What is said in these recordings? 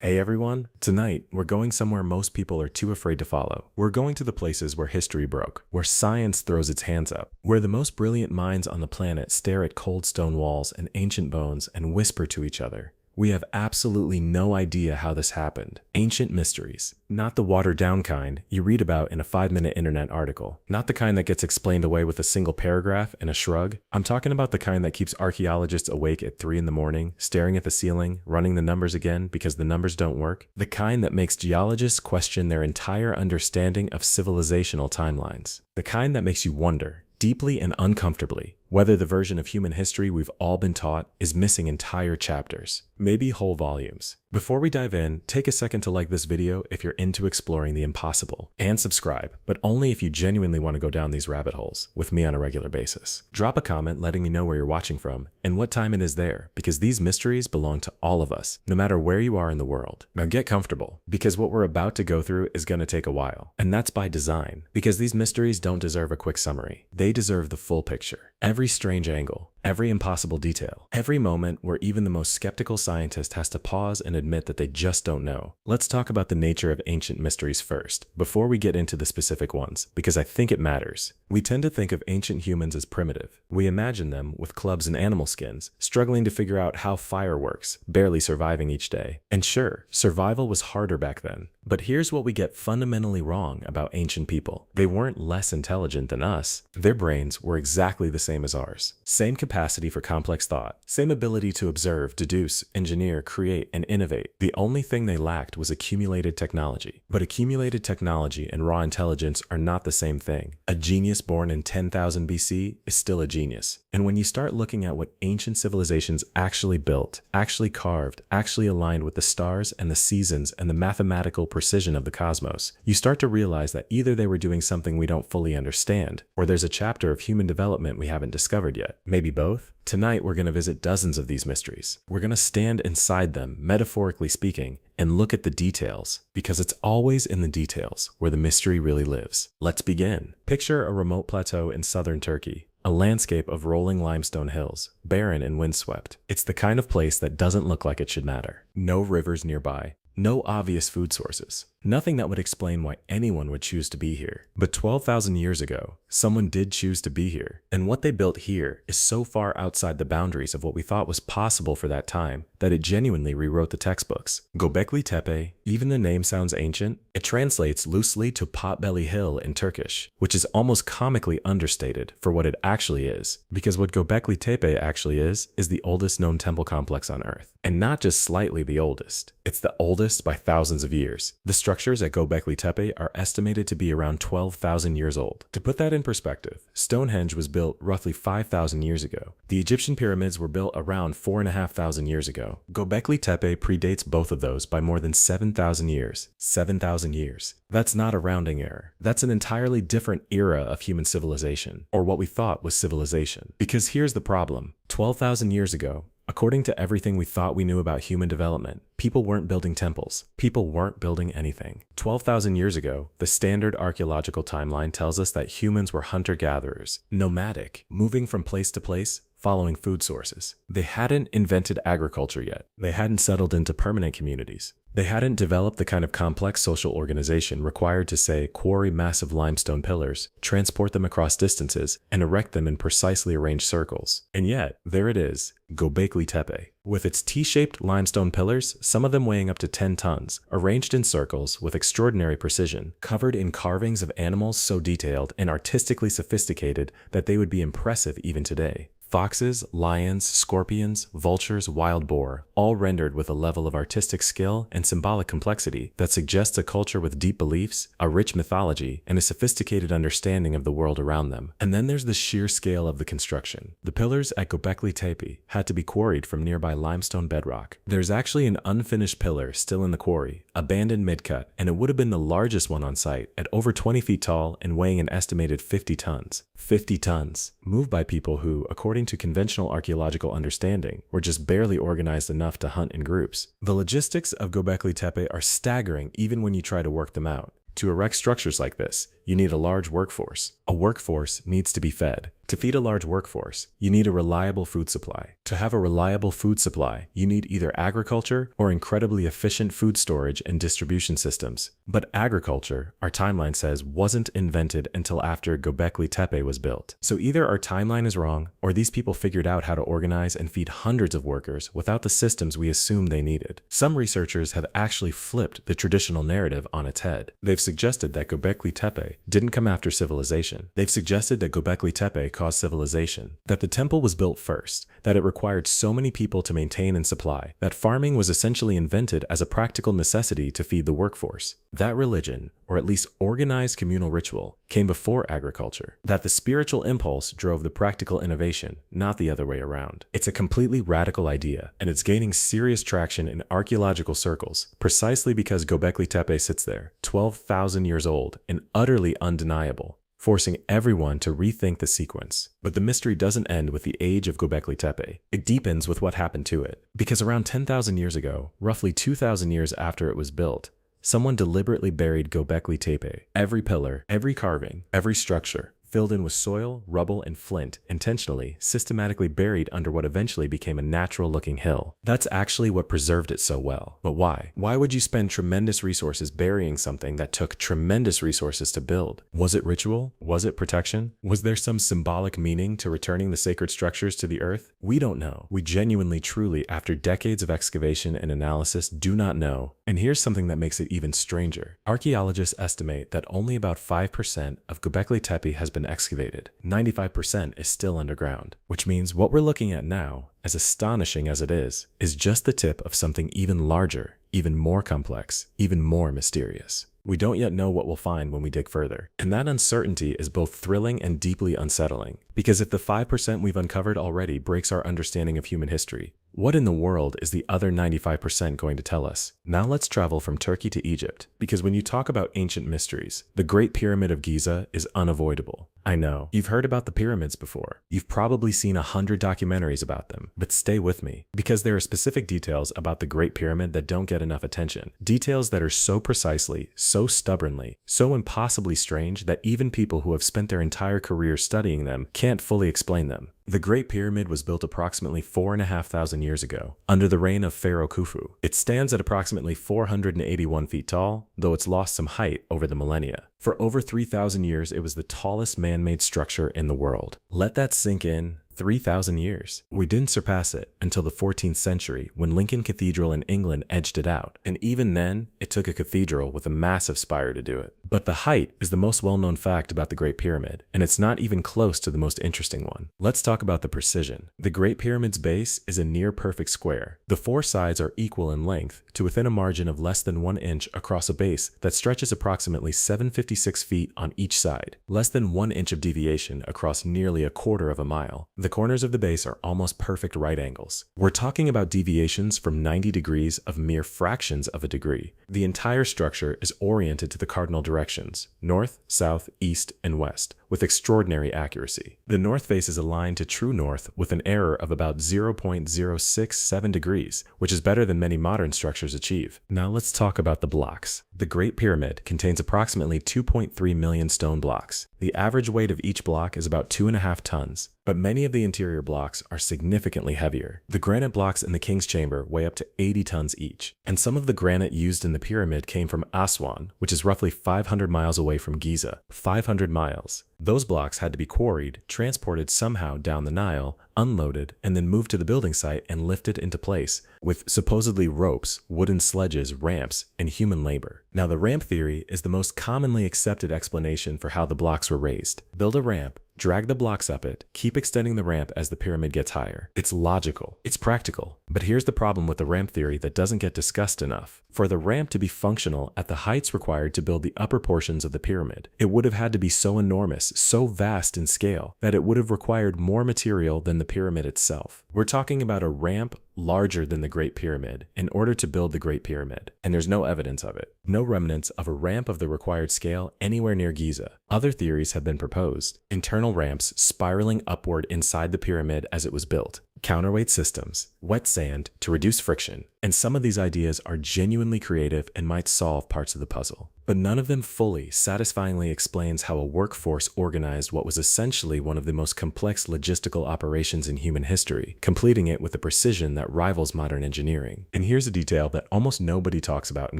Hey everyone, tonight we're going somewhere most people are too afraid to follow. We're going to the places where history broke, where science throws its hands up, where the most brilliant minds on the planet stare at cold stone walls and ancient bones and whisper to each other. We have absolutely no idea how this happened. Ancient mysteries. Not the watered down kind you read about in a 5-minute internet article. Not the kind that gets explained away with a single paragraph and a shrug. I'm talking about the kind that keeps archaeologists awake at 3 in the morning, staring at the ceiling, running the numbers again because the numbers don't work. The kind that makes geologists question their entire understanding of civilizational timelines. The kind that makes you wonder, deeply and uncomfortably, whether the version of human history we've all been taught is missing entire chapters, maybe whole volumes. Before we dive in, take a second to like this video if you're into exploring the impossible, and subscribe, but only if you genuinely want to go down these rabbit holes with me on a regular basis. Drop a comment letting me know where you're watching from and what time it is there, because these mysteries belong to all of us, no matter where you are in the world. Now get comfortable, because what we're about to go through is going to take a while, and that's by design, because these mysteries don't deserve a quick summary. They deserve the full picture. Every strange angle, every impossible detail, every moment where even the most skeptical scientist has to pause and admit that they just don't know. Let's talk about the nature of ancient mysteries first, before we get into the specific ones, because I think it matters. We tend to think of ancient humans as primitive. We imagine them with clubs and animal skins, struggling to figure out how fire works, barely surviving each day. And sure, survival was harder back then. But here's what we get fundamentally wrong about ancient people. They weren't less intelligent than us. Their brains were exactly the same as ours. Same capacity for complex thought. Same ability to observe, deduce, engineer, create, and innovate. The only thing they lacked was accumulated technology. But accumulated technology and raw intelligence are not the same thing. A genius born in 10,000 BC is still a genius. And when you start looking at what ancient civilizations actually built, actually carved, actually aligned with the stars and the seasons and the mathematical precision of the cosmos, you start to realize that either they were doing something we don't fully understand, or there's a chapter of human development we haven't discovered yet. Maybe both? Tonight we're going to visit dozens of these mysteries. We're going to stand inside them, metaphorically speaking, and look at the details, because it's always in the details where the mystery really lives. Let's begin. Picture a remote plateau in southern Turkey. A landscape of rolling limestone hills, barren and windswept. It's the kind of place that doesn't look like it should matter. No rivers nearby. No obvious food sources. Nothing that would explain why anyone would choose to be here. But 12,000 years ago, someone did choose to be here. And what they built here is so far outside the boundaries of what we thought was possible for that time that it genuinely rewrote the textbooks. Göbekli Tepe, even the name sounds ancient. It translates loosely to Potbelly Hill in Turkish, which is almost comically understated for what it actually is. Because what Göbekli Tepe actually is the oldest known temple complex on Earth. And not just slightly the oldest. It's the oldest by thousands of years. The structures at Göbekli Tepe are estimated to be around 12,000 years old. To put that in perspective, Stonehenge was built roughly 5,000 years ago. The Egyptian pyramids were built around 4,500 years ago. Göbekli Tepe predates both of those by more than 7,000 years. 7,000 years. That's not a rounding error. That's an entirely different era of human civilization, or what we thought was civilization. Because here's the problem. 12,000 years ago, according to everything we thought we knew about human development, people weren't building temples. People weren't building anything. 12,000 years ago, the standard archaeological timeline tells us that humans were hunter-gatherers, nomadic, moving from place to place, following food sources. They hadn't invented agriculture yet. They hadn't settled into permanent communities. They hadn't developed the kind of complex social organization required to, say, quarry massive limestone pillars, transport them across distances, and erect them in precisely arranged circles. And yet, there it is, Göbekli Tepe. With its T-shaped limestone pillars, some of them weighing up to 10 tons, arranged in circles with extraordinary precision, covered in carvings of animals so detailed and artistically sophisticated that they would be impressive even today. Foxes, lions, scorpions, vultures, wild boar, all rendered with a level of artistic skill and symbolic complexity that suggests a culture with deep beliefs, a rich mythology, and a sophisticated understanding of the world around them. And then there's the sheer scale of the construction. The pillars at Göbekli Tepe had to be quarried from nearby limestone bedrock. There's actually an unfinished pillar still in the quarry, abandoned mid-cut, and it would have been the largest one on site at over 20 feet tall and weighing an estimated 50 tons. 50 tons, moved by people who, according to conventional archaeological understanding, were just barely organized enough to hunt in groups. The logistics of Göbekli Tepe are staggering even when you try to work them out. To erect structures like this, you need a large workforce. A workforce needs to be fed. To feed a large workforce, you need a reliable food supply. To have a reliable food supply, you need either agriculture or incredibly efficient food storage and distribution systems. But agriculture, our timeline says, wasn't invented until after Göbekli Tepe was built. So either our timeline is wrong, or these people figured out how to organize and feed hundreds of workers without the systems we assume they needed. Some researchers have actually flipped the traditional narrative on its head. They've suggested that Göbekli Tepe didn't come after civilization. They've suggested that Göbekli Tepe caused civilization, that the temple was built first, that it required so many people to maintain and supply, that farming was essentially invented as a practical necessity to feed the workforce. That religion, or at least organized communal ritual, came before agriculture. That the spiritual impulse drove the practical innovation, not the other way around. It's a completely radical idea, and it's gaining serious traction in archaeological circles, precisely because Göbekli Tepe sits there, 12,000 years old, and utterly undeniable, forcing everyone to rethink the sequence. But the mystery doesn't end with the age of Göbekli Tepe. It deepens with what happened to it. Because around 10,000 years ago, roughly 2,000 years after it was built, someone deliberately buried Göbekli Tepe. Every pillar, every carving, every structure, filled in with soil, rubble, and flint, intentionally, systematically buried under what eventually became a natural-looking hill. That's actually what preserved it so well. But why? Why would you spend tremendous resources burying something that took tremendous resources to build? Was it ritual? Was it protection? Was there some symbolic meaning to returning the sacred structures to the earth? We don't know. We genuinely, truly, after decades of excavation and analysis, do not know. And here's something that makes it even stranger. Archaeologists estimate that only about 5% of Göbekli Tepe has been excavated. 95% is still underground, which means what we're looking at now, as astonishing as it is just the tip of something even larger, even more complex, even more mysterious. We don't yet know what we'll find when we dig further. And that uncertainty is both thrilling and deeply unsettling. Because if the 5% we've uncovered already breaks our understanding of human history, what in the world is the other 95% going to tell us? Now let's travel from Turkey to Egypt. Because when you talk about ancient mysteries, the Great Pyramid of Giza is unavoidable. I know, you've heard about the pyramids before. You've probably seen 100 documentaries about them. But stay with me, because there are specific details about the Great Pyramid that don't get enough attention. Details that are so precisely, so stubbornly, so impossibly strange that even people who have spent their entire career studying them can't fully explain them. The Great Pyramid was built approximately 4,500 years ago, under the reign of Pharaoh Khufu. It stands at approximately 481 feet tall, though it's lost some height over the millennia. For over 3,000 years, it was the tallest man-made structure in the world. Let that sink in. 3,000 years. We didn't surpass it until the 14th century when Lincoln Cathedral in England edged it out. And even then, it took a cathedral with a massive spire to do it. But the height is the most well-known fact about the Great Pyramid, and it's not even close to the most interesting one. Let's talk about the precision. The Great Pyramid's base is a near-perfect square. The four sides are equal in length to within a margin of less than 1 inch across a base that stretches approximately 756 feet on each side, less than 1 inch of deviation across nearly a quarter of a mile. The corners of the base are almost perfect right angles. We're talking about deviations from 90 degrees of mere fractions of a degree. The entire structure is oriented to the cardinal directions, north, south, east, and west, with extraordinary accuracy. The north face is aligned to true north with an error of about 0.067 degrees, which is better than many modern structures achieve. Now let's talk about the blocks. The Great Pyramid contains approximately 2.3 million stone blocks. The average weight of each block is about 2.5 tons, but many of the interior blocks are significantly heavier. The granite blocks in the King's Chamber weigh up to 80 tons each, and some of the granite used in the pyramid came from Aswan, which is roughly 500 miles away from Giza. 500 miles. Those blocks had to be quarried, transported somehow down the Nile, unloaded, and then moved to the building site and lifted into place, with supposedly ropes, wooden sledges, ramps, and human labor. Now, the ramp theory is the most commonly accepted explanation for how the blocks were raised. Build a ramp, drag the blocks up it, keep extending the ramp as the pyramid gets higher. It's logical. It's practical. But here's the problem with the ramp theory that doesn't get discussed enough. For the ramp to be functional at the heights required to build the upper portions of the pyramid, it would have had to be so enormous, so vast in scale, that it would have required more material than the pyramid itself. We're talking about a ramp larger than the Great Pyramid in order to build the Great Pyramid, and there's no evidence of it. No remnants of a ramp of the required scale anywhere near Giza. Other theories have been proposed. Internal ramps spiraling upward inside the pyramid as it was built. counterweight systems, wet sand to reduce friction, and some of these ideas are genuinely creative and might solve parts of the puzzle. But none of them fully, satisfyingly explains how a workforce organized what was essentially one of the most complex logistical operations in human history, completing it with a precision that rivals modern engineering. And here's a detail that almost nobody talks about in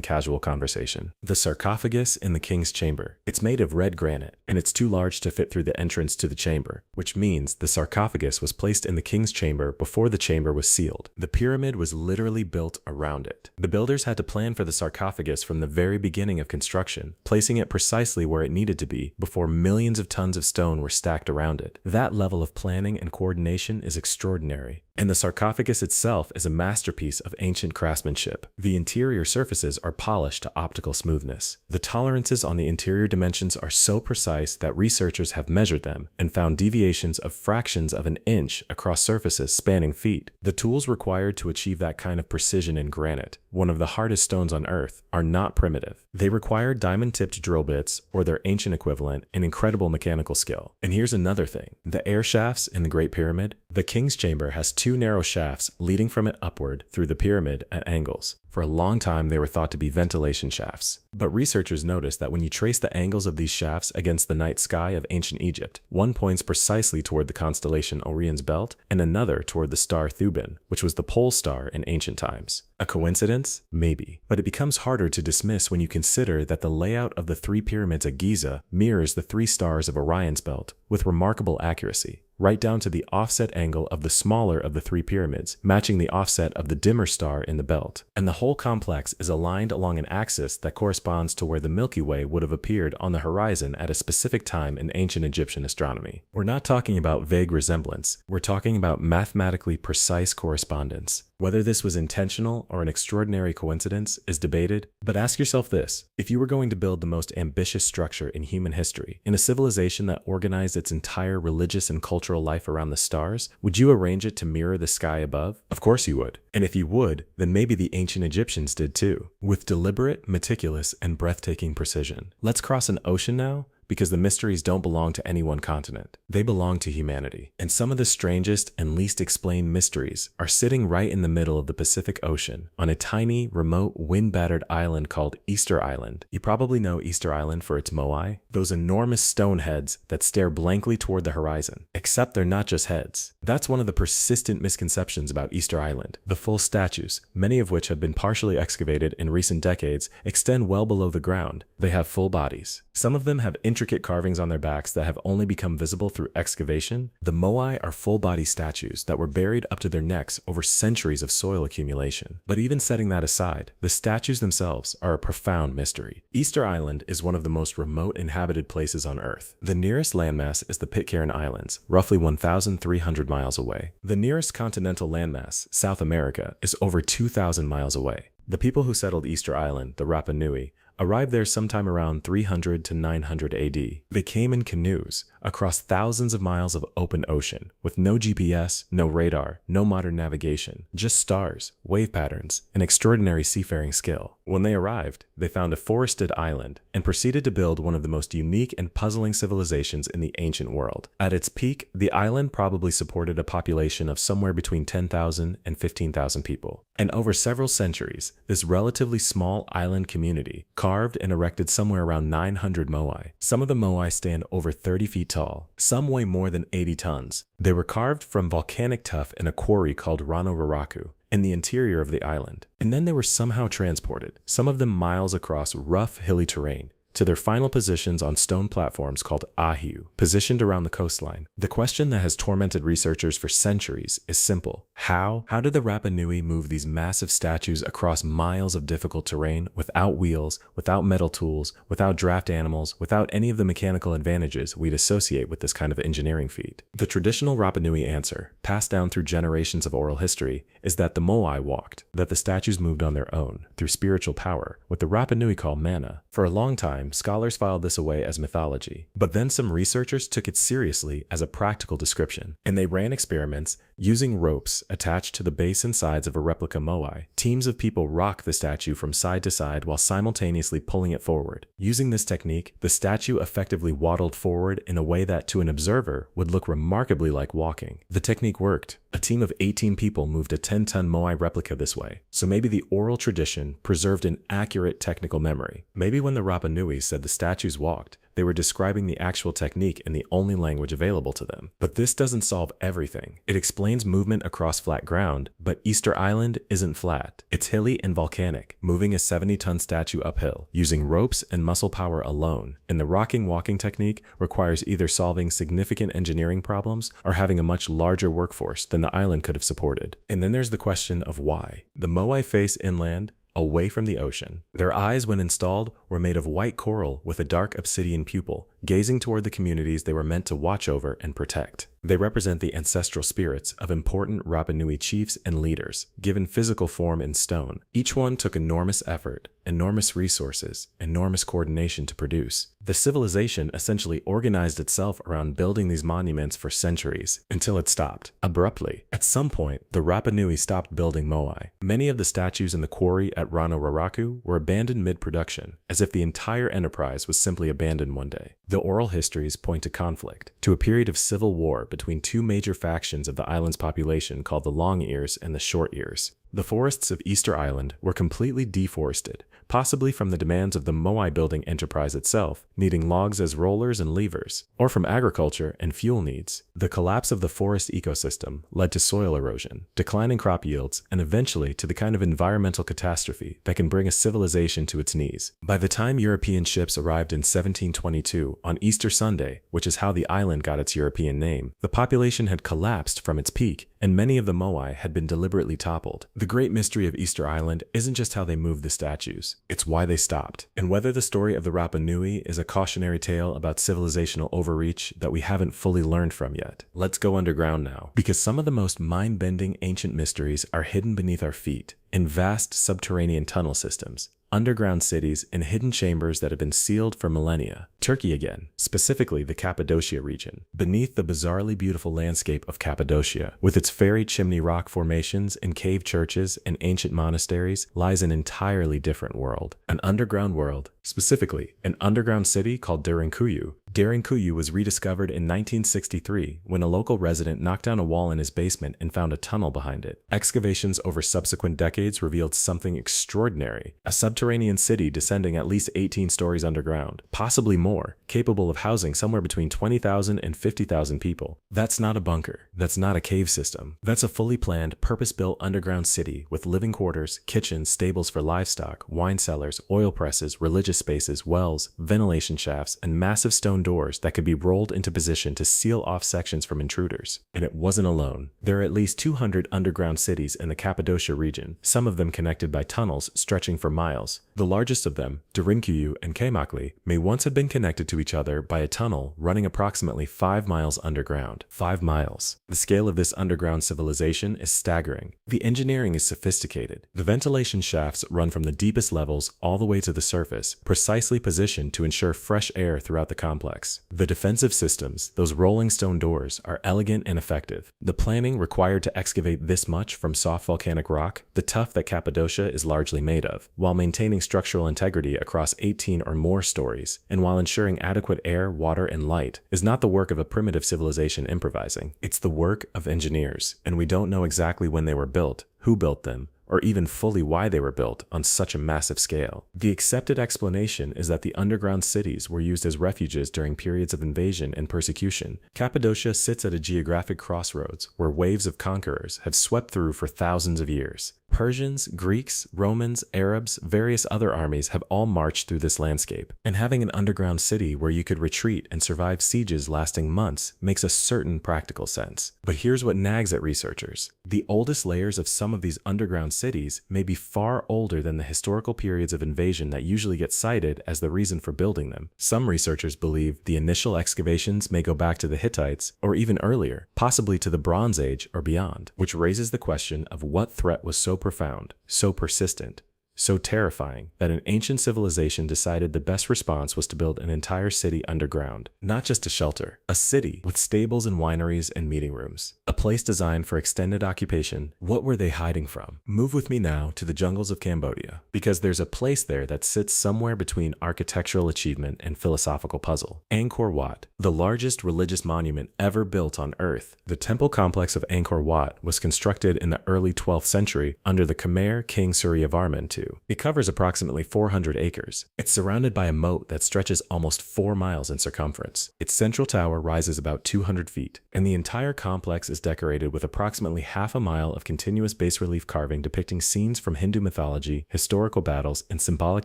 casual conversation: the sarcophagus in the king's chamber. It's made of red granite, and it's too large to fit through the entrance to the chamber, which means the sarcophagus was placed in the king's chamber before the chamber was sealed. The pyramid was literally built around it. The builders had to plan for the sarcophagus from the very beginning of construction, placing it precisely where it needed to be before millions of tons of stone were stacked around it. That level of planning and coordination is extraordinary. And the sarcophagus itself is a masterpiece of ancient craftsmanship. The interior surfaces are polished to optical smoothness. The tolerances on the interior dimensions are so precise that researchers have measured them and found deviations of fractions of an inch across surfaces spanning feet. The tools required to achieve that kind of precision in granite, one of the hardest stones on Earth, are not primitive. They require diamond-tipped drill bits, or their ancient equivalent, and incredible mechanical skill. And here's another thing: the air shafts in the Great Pyramid. The king's chamber has two narrow shafts leading from it upward through the pyramid at angles. For a long time, they were thought to be ventilation shafts. But researchers noticed that when you trace the angles of these shafts against the night sky of ancient Egypt, one points precisely toward the constellation Orion's Belt and another toward the star Thuban, which was the pole star in ancient times. A coincidence? Maybe. But it becomes harder to dismiss when you consider that the layout of the three pyramids at Giza mirrors the three stars of Orion's Belt with remarkable accuracy, right down to the offset angle of the smaller of the three pyramids, matching the offset of the dimmer star in the belt. And the whole complex is aligned along an axis that corresponds to where the Milky Way would have appeared on the horizon at a specific time in ancient Egyptian astronomy. We're not talking about vague resemblance, we're talking about mathematically precise correspondence. Whether this was intentional or an extraordinary coincidence is debated, but ask yourself this: if you were going to build the most ambitious structure in human history, in a civilization that organized its entire religious and cultural life around the stars, would you arrange it to mirror the sky above? Of course you would. And if you would, then maybe the ancient Egyptians did too, with deliberate, meticulous, and breathtaking precision. Let's cross an ocean now, because the mysteries don't belong to any one continent. They belong to humanity. And some of the strangest and least explained mysteries are sitting right in the middle of the Pacific Ocean, on a tiny, remote, wind-battered island called Easter Island. You probably know Easter Island for its moai, those enormous stone heads that stare blankly toward the horizon. Except they're not just heads. That's one of the persistent misconceptions about Easter Island. The full statues, many of which have been partially excavated in recent decades, extend well below the ground. They have full bodies. Some of them have intricate carvings on their backs that have only become visible through excavation. The moai are full-body statues that were buried up to their necks over centuries of soil accumulation. But even setting that aside, the statues themselves are a profound mystery. Easter Island is one of the most remote inhabited places on Earth. The nearest landmass is the Pitcairn Islands, roughly 1,300 miles away. The nearest continental landmass, South America, is over 2,000 miles away. The people who settled Easter Island, the Rapa Nui, arrived there sometime around 300 to 900 AD. They came in canoes across thousands of miles of open ocean with no GPS, no radar, no modern navigation, just stars, wave patterns, and extraordinary seafaring skill. When they arrived, they found a forested island and proceeded to build one of the most unique and puzzling civilizations in the ancient world. At its peak, the island probably supported a population of somewhere between 10,000 and 15,000 people. And over several centuries, this relatively small island community carved and erected somewhere around 900 moai. Some of the moai stand over 30 feet tall. Some weigh more than 80 tons. They were carved from volcanic tuff in a quarry called Rano Raraku in the interior of the island. And then they were somehow transported, some of them miles across rough, hilly terrain, to their final positions on stone platforms called ahiu, positioned around the coastline. The question that has tormented researchers for centuries is simple. How did the Rapa Nui move these massive statues across miles of difficult terrain without wheels, without metal tools, without draft animals, without any of the mechanical advantages we'd associate with this kind of engineering feat? The traditional Rapa Nui answer, passed down through generations of oral history, is that the moai walked, that the statues moved on their own, through spiritual power, what the Rapa Nui call mana. For a long time, time, scholars filed this away as mythology. But then some researchers took it seriously as a practical description, and they ran experiments using ropes attached to the base and sides of a replica moai. Teams of people rock the statue from side to side while simultaneously pulling it forward. Using this technique, the statue effectively waddled forward in a way that to an observer would look remarkably like walking. The technique worked. A team of 18 people moved a 10-ton moai replica this way. So maybe the oral tradition preserved an accurate technical memory. Maybe when the Rapa Nui said the statues walked, they were describing the actual technique in the only language available to them. But this doesn't solve everything. It explains movement across flat ground, but Easter Island isn't flat. It's hilly and volcanic, moving a 70-ton statue uphill, using ropes and muscle power alone. And the rocking walking technique requires either solving significant engineering problems or having a much larger workforce than the island could have supported. And then there's the question of why. The moai face inland, away from the ocean. Their eyes, when installed, were made of white coral with a dark obsidian pupil, gazing toward the communities they were meant to watch over and protect. They represent the ancestral spirits of important Rapa Nui chiefs and leaders, given physical form in stone. Each one took enormous effort, enormous resources, enormous coordination to produce. The civilization essentially organized itself around building these monuments for centuries, until it stopped, abruptly. At some point, the Rapa Nui stopped building moai. Many of the statues in the quarry at Rano Raraku were abandoned mid-production, as if the entire enterprise was simply abandoned one day. The oral histories point to conflict, to a period of civil war between two major factions of the island's population called the Long Ears and the Short Ears. The forests of Easter Island were completely deforested, possibly from the demands of the moai building enterprise itself, needing logs as rollers and levers, or from agriculture and fuel needs. The collapse of the forest ecosystem led to soil erosion, declining crop yields, and eventually to the kind of environmental catastrophe that can bring a civilization to its knees. By the time European ships arrived in 1722 on Easter Sunday, which is how the island got its European name, the population had collapsed from its peak, and many of the moai had been deliberately toppled. The great mystery of Easter Island isn't just how they moved the statues, it's why they stopped. And whether the story of the Rapa Nui is a cautionary tale about civilizational overreach that we haven't fully learned from yet. Let's go underground now, because some of the most mind-bending ancient mysteries are hidden beneath our feet, in vast subterranean tunnel systems, underground cities, and hidden chambers that have been sealed for millennia. Turkey again, specifically the Cappadocia region. Beneath the bizarrely beautiful landscape of Cappadocia, with its fairy chimney rock formations and cave churches and ancient monasteries, lies an entirely different world. An underground world, specifically an underground city called Derinkuyu. Derinkuyu was rediscovered in 1963 when a local resident knocked down a wall in his basement and found a tunnel behind it. Excavations over subsequent decades revealed something extraordinary, a subterranean city descending at least 18 stories underground, possibly more, capable of housing somewhere between 20,000 and 50,000 people. That's not a bunker. That's not a cave system. That's a fully planned, purpose-built underground city with living quarters, kitchens, stables for livestock, wine cellars, oil presses, religious spaces, wells, ventilation shafts, and massive stone doors that could be rolled into position to seal off sections from intruders. And it wasn't alone. There are at least 200 underground cities in the Cappadocia region, some of them connected by tunnels stretching for miles. The largest of them, Derinkuyu and Keimakli, may once have been connected to each other by a tunnel running approximately 5 miles underground. 5 miles. The scale of this underground civilization is staggering. The engineering is sophisticated. The ventilation shafts run from the deepest levels all the way to the surface, precisely positioned to ensure fresh air throughout the complex. The defensive systems, those rolling stone doors, are elegant and effective. The planning required to excavate this much from soft volcanic rock, the tuff that Cappadocia is largely made of, while maintaining structural integrity across 18 or more stories, and while ensuring adequate air, water, and light, is not the work of a primitive civilization improvising. It's the work of engineers, and we don't know exactly when they were built, who built them, or even fully why they were built on such a massive scale. The accepted explanation is that the underground cities were used as refuges during periods of invasion and persecution. Cappadocia sits at a geographic crossroads where waves of conquerors have swept through for thousands of years. Persians, Greeks, Romans, Arabs, various other armies have all marched through this landscape, and having an underground city where you could retreat and survive sieges lasting months makes a certain practical sense. But here's what nags at researchers. The oldest layers of some of these underground cities may be far older than the historical periods of invasion that usually get cited as the reason for building them. Some researchers believe the initial excavations may go back to the Hittites, or even earlier, possibly to the Bronze Age or beyond, which raises the question of what threat was so profound, so persistent, so terrifying that an ancient civilization decided the best response was to build an entire city underground. Not just a shelter, a city with stables and wineries and meeting rooms. A place designed for extended occupation. What were they hiding from? Move with me now to the jungles of Cambodia, because there's a place there that sits somewhere between architectural achievement and philosophical puzzle. Angkor Wat, the largest religious monument ever built on Earth. The temple complex of Angkor Wat was constructed in the early 12th century under the Khmer King Suryavarman II. It covers approximately 400 acres. It's surrounded by a moat that stretches almost 4 miles in circumference. Its central tower rises about 200 feet, and the entire complex is decorated with approximately half a mile of continuous bas-relief carving depicting scenes from Hindu mythology, historical battles, and symbolic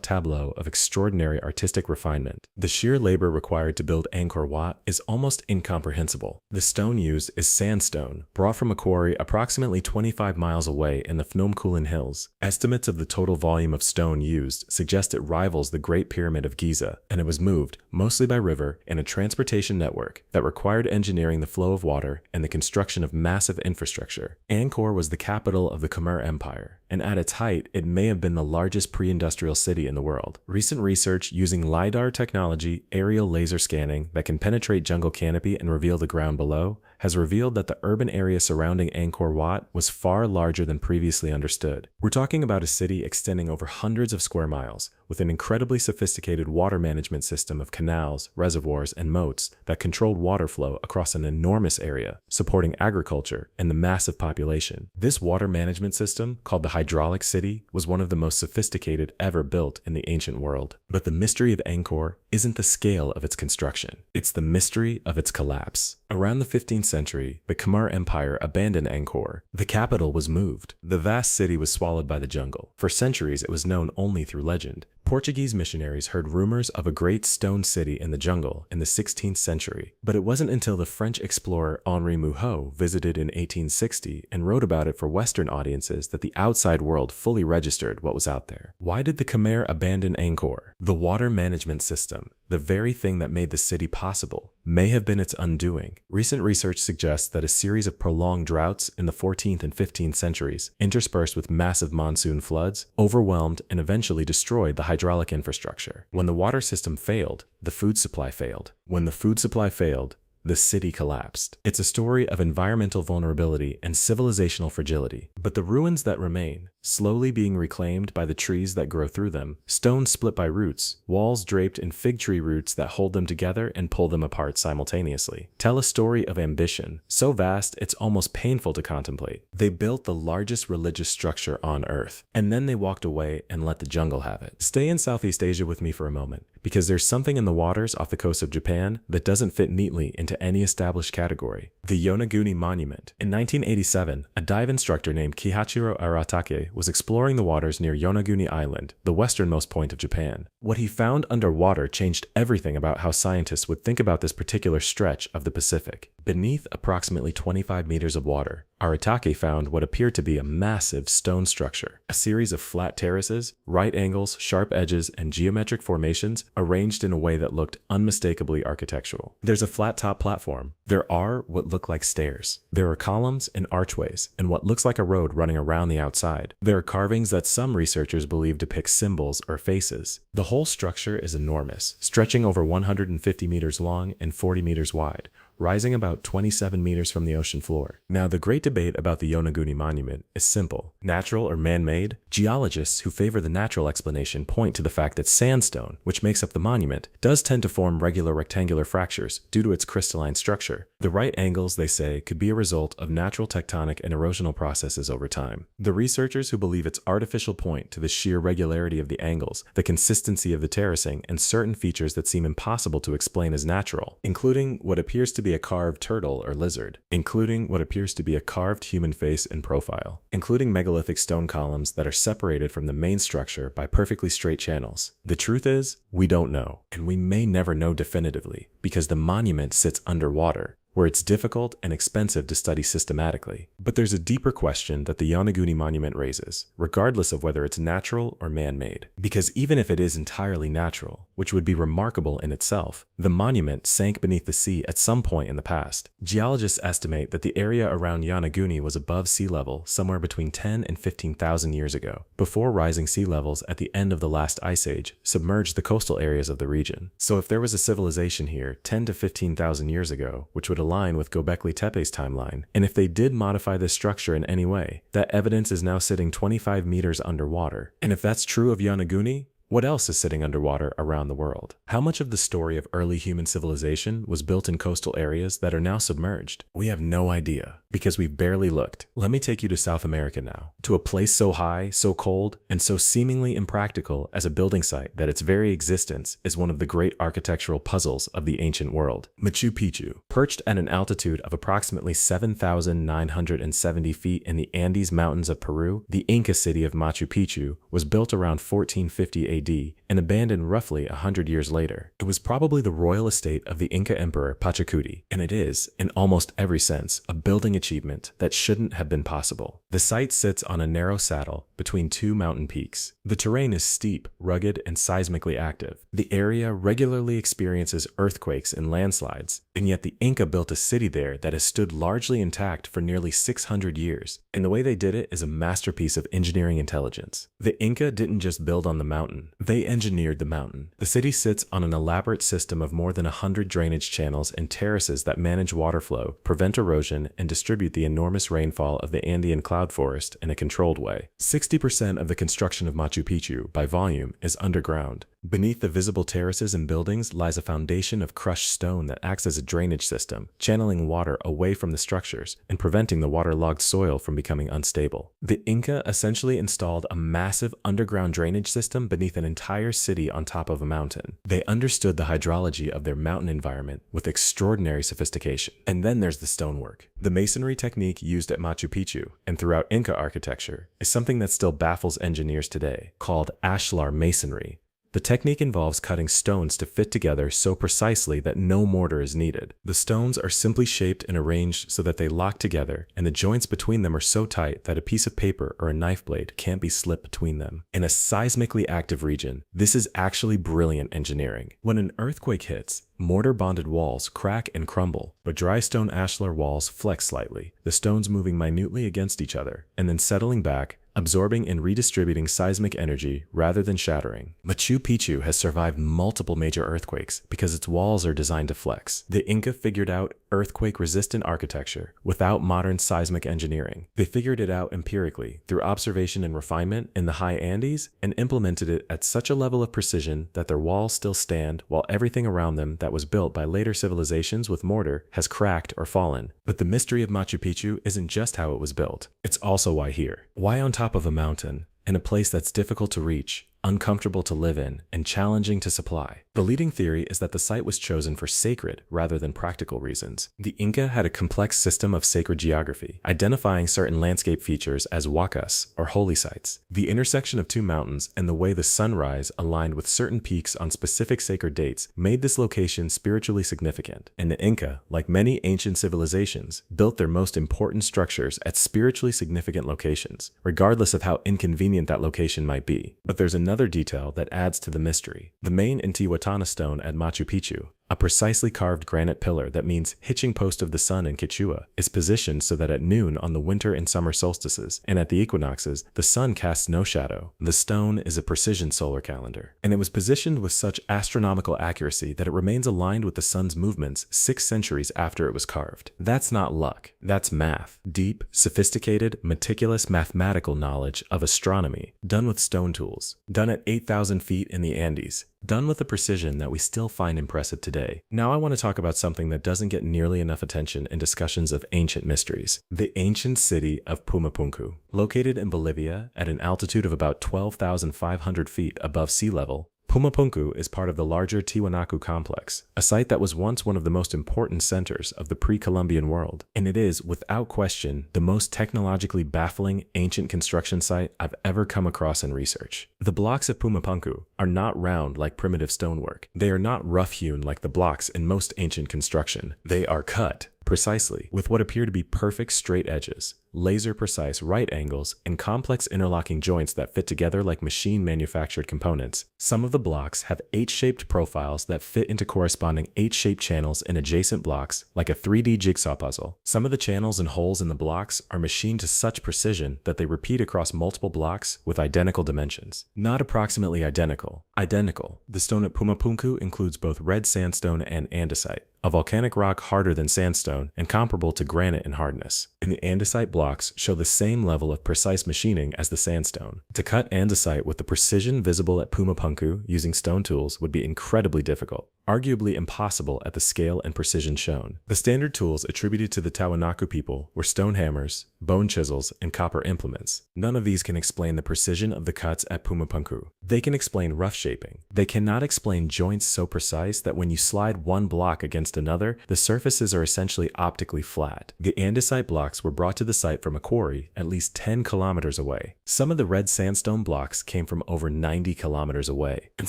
tableau of extraordinary artistic refinement. The sheer labor required to build Angkor Wat is almost incomprehensible. The stone used is sandstone, brought from a quarry approximately 25 miles away in the Phnom Kulen Hills. Estimates of the total volume of stone used suggest it rivals the Great Pyramid of Giza, and it was moved, mostly by river, in a transportation network that required engineering the flow of water and the construction of massive infrastructure. Angkor was the capital of the Khmer Empire, and at its height, it may have been the largest pre-industrial city in the world. Recent research using LiDAR technology, aerial laser scanning that can penetrate jungle canopy and reveal the ground below, has revealed that the urban area surrounding Angkor Wat was far larger than previously understood. We're talking about a city extending over hundreds of square miles, with an incredibly sophisticated water management system of canals, reservoirs, and moats that controlled water flow across an enormous area, supporting agriculture and the massive population. This water management system, called the Hydraulic City, was one of the most sophisticated ever built in the ancient world. But the mystery of Angkor isn't the scale of its construction, it's the mystery of its collapse. Around the 15th century, the Khmer Empire abandoned Angkor. The capital was moved. The vast city was swallowed by the jungle. For centuries, it was known only through legend. Portuguese missionaries heard rumors of a great stone city in the jungle in the 16th century, but it wasn't until the French explorer Henri Mouhot visited in 1860 and wrote about it for Western audiences that the outside world fully registered what was out there. Why did the Khmer abandon Angkor? The water management system, the very thing that made the city possible, may have been its undoing. Recent research suggests that a series of prolonged droughts in the 14th and 15th centuries, interspersed with massive monsoon floods, overwhelmed and eventually destroyed the hydraulic infrastructure. When the water system failed, the food supply failed. When the food supply failed, the city collapsed. It's a story of environmental vulnerability and civilizational fragility. But the ruins that remain, slowly being reclaimed by the trees that grow through them, stones split by roots, walls draped in fig tree roots that hold them together and pull them apart simultaneously, tell a story of ambition, so vast it's almost painful to contemplate. They built the largest religious structure on Earth, and then they walked away and let the jungle have it. Stay in Southeast Asia with me for a moment, because there's something in the waters off the coast of Japan that doesn't fit neatly into any established category. The Yonaguni Monument. In 1987, a dive instructor named Kihachiro Aratake was exploring the waters near Yonaguni Island, the westernmost point of Japan. What he found underwater changed everything about how scientists would think about this particular stretch of the Pacific. Beneath approximately 25 meters of water, Aratake found what appeared to be a massive stone structure, a series of flat terraces, right angles, sharp edges, and geometric formations arranged in a way that looked unmistakably architectural. There's a flat top platform. There are what look like stairs. There are columns and archways, and what looks like a road running around the outside. There are carvings that some researchers believe depict symbols or faces. The whole structure is enormous, stretching over 150 meters long and 40 meters wide, rising about 27 meters from the ocean floor. Now, the great debate about the Yonaguni Monument is simple. Natural or man-made? Geologists who favor the natural explanation point to the fact that sandstone, which makes up the monument, does tend to form regular rectangular fractures due to its crystalline structure. The right angles, they say, could be a result of natural tectonic and erosional processes over time. The researchers who believe it's artificial point to the sheer regularity of the angles, the consistency of the terracing, and certain features that seem impossible to explain as natural, including what appears to be a carved turtle or lizard, including what appears to be a carved human face and profile, including megalithic stone columns that are separated from the main structure by perfectly straight channels. The truth is, we don't know, and we may never know definitively, because the monument sits underwater, where it's difficult and expensive to study systematically. But there's a deeper question that the Yonaguni monument raises, regardless of whether it's natural or man-made. Because even if it is entirely natural, which would be remarkable in itself, the monument sank beneath the sea at some point in the past. Geologists estimate that the area around Yonaguni was above sea level somewhere between 10 and 15,000 years ago, before rising sea levels at the end of the last ice age submerged the coastal areas of the region. So if there was a civilization here 10 to 15,000 years ago, which would align with Göbekli Tepe's timeline, and if they did modify this structure in any way, that evidence is now sitting 25 meters underwater. And if that's true of Yonaguni, what else is sitting underwater around the world? How much of the story of early human civilization was built in coastal areas that are now submerged? We have no idea, because we've barely looked. Let me take you to South America now, to a place so high, so cold, and so seemingly impractical as a building site that its very existence is one of the great architectural puzzles of the ancient world. Machu Picchu. Perched at an altitude of approximately 7,970 feet in the Andes Mountains of Peru, the Inca city of Machu Picchu was built around 1450 AD and abandoned roughly 100 years later. It was probably the royal estate of the Inca Emperor Pachacuti, and it is, in almost every sense, a building achievement that shouldn't have been possible. The site sits on a narrow saddle between two mountain peaks. The terrain is steep, rugged, and seismically active. The area regularly experiences earthquakes and landslides, and yet the Inca built a city there that has stood largely intact for nearly 600 years. And the way they did it is a masterpiece of engineering intelligence. The Inca didn't just build on the mountain, they engineered the mountain. The city sits on an elaborate system of more than 100 drainage channels and terraces that manage water flow, prevent erosion, and distribute the enormous rainfall of the Andean cloud forest in a controlled way. 60% of the construction of Machu Picchu, by volume, is underground. Beneath the visible terraces and buildings lies a foundation of crushed stone that acts as a drainage system, channeling water away from the structures and preventing the waterlogged soil from becoming unstable. The Inca essentially installed a massive underground drainage system beneath an entire city on top of a mountain. They understood the hydrology of their mountain environment with extraordinary sophistication. And then there's the stonework. The masonry technique used at Machu Picchu and throughout Inca architecture is something that still baffles engineers today, called ashlar masonry. The technique involves cutting stones to fit together so precisely that no mortar is needed. The stones are simply shaped and arranged so that they lock together, and the joints between them are so tight that a piece of paper or a knife blade can't be slipped between them. In a seismically active region, this is actually brilliant engineering. When an earthquake hits, mortar-bonded walls crack and crumble, but dry stone ashlar walls flex slightly, the stones moving minutely against each other, and then settling back, absorbing and redistributing seismic energy rather than shattering. Machu Picchu has survived multiple major earthquakes because its walls are designed to flex. The Inca figured out earthquake-resistant architecture without modern seismic engineering. They figured it out empirically through observation and refinement in the high Andes and implemented it at such a level of precision that their walls still stand while everything around them that was built by later civilizations with mortar has cracked or fallen. But the mystery of Machu Picchu isn't just how it was built. It's also why here. Why on top of a mountain, in a place that's difficult to reach, uncomfortable to live in, and challenging to supply? The leading theory is that the site was chosen for sacred rather than practical reasons. The Inca had a complex system of sacred geography, identifying certain landscape features as huacas, or holy sites. The intersection of two mountains and the way the sunrise aligned with certain peaks on specific sacred dates made this location spiritually significant. And the Inca, like many ancient civilizations, built their most important structures at spiritually significant locations, regardless of how inconvenient that location might be. But there's another detail that adds to the mystery. The main Intihuatana stone at Machu Picchu, a precisely carved granite pillar that means hitching post of the sun in Quechua, is positioned so that at noon on the winter and summer solstices and at the equinoxes, the sun casts no shadow. The stone is a precision solar calendar, and it was positioned with such astronomical accuracy that it remains aligned with the sun's movements 6 centuries after it was carved. That's not luck, that's math. Deep, sophisticated, meticulous mathematical knowledge of astronomy, done with stone tools, done at 8,000 feet in the Andes, done with a precision that we still find impressive today. Now I want to talk about something that doesn't get nearly enough attention in discussions of ancient mysteries. The ancient city of Pumapunku. Located in Bolivia at an altitude of about 12,500 feet above sea level, Pumapunku is part of the larger Tiwanaku complex, a site that was once one of the most important centers of the pre-Columbian world. And it is, without question, the most technologically baffling ancient construction site I've ever come across in research. The blocks of Pumapunku are not round like primitive stonework. They are not rough-hewn like the blocks in most ancient construction. They are cut, precisely, with what appear to be perfect straight edges, laser-precise right angles, and complex interlocking joints that fit together like machine-manufactured components. Some of the blocks have H-shaped profiles that fit into corresponding H-shaped channels in adjacent blocks, like a 3D jigsaw puzzle. Some of the channels and holes in the blocks are machined to such precision that they repeat across multiple blocks with identical dimensions. Not approximately identical. Identical. The stone at Pumapunku includes both red sandstone and andesite, a volcanic rock harder than sandstone and comparable to granite in hardness. And the andesite blocks show the same level of precise machining as the sandstone. To cut andesite with the precision visible at Pumapunku using stone tools would be incredibly difficult, arguably impossible at the scale and precision shown. The standard tools attributed to the Tawanaku people were stone hammers, bone chisels, and copper implements. None of these can explain the precision of the cuts at Pumapunku. They can explain rough shaping. They cannot explain joints so precise that when you slide one block against another, the surfaces are essentially optically flat. The andesite blocks were brought to the site from a quarry at least 10 kilometers away. Some of the red sandstone blocks came from over 90 kilometers away, and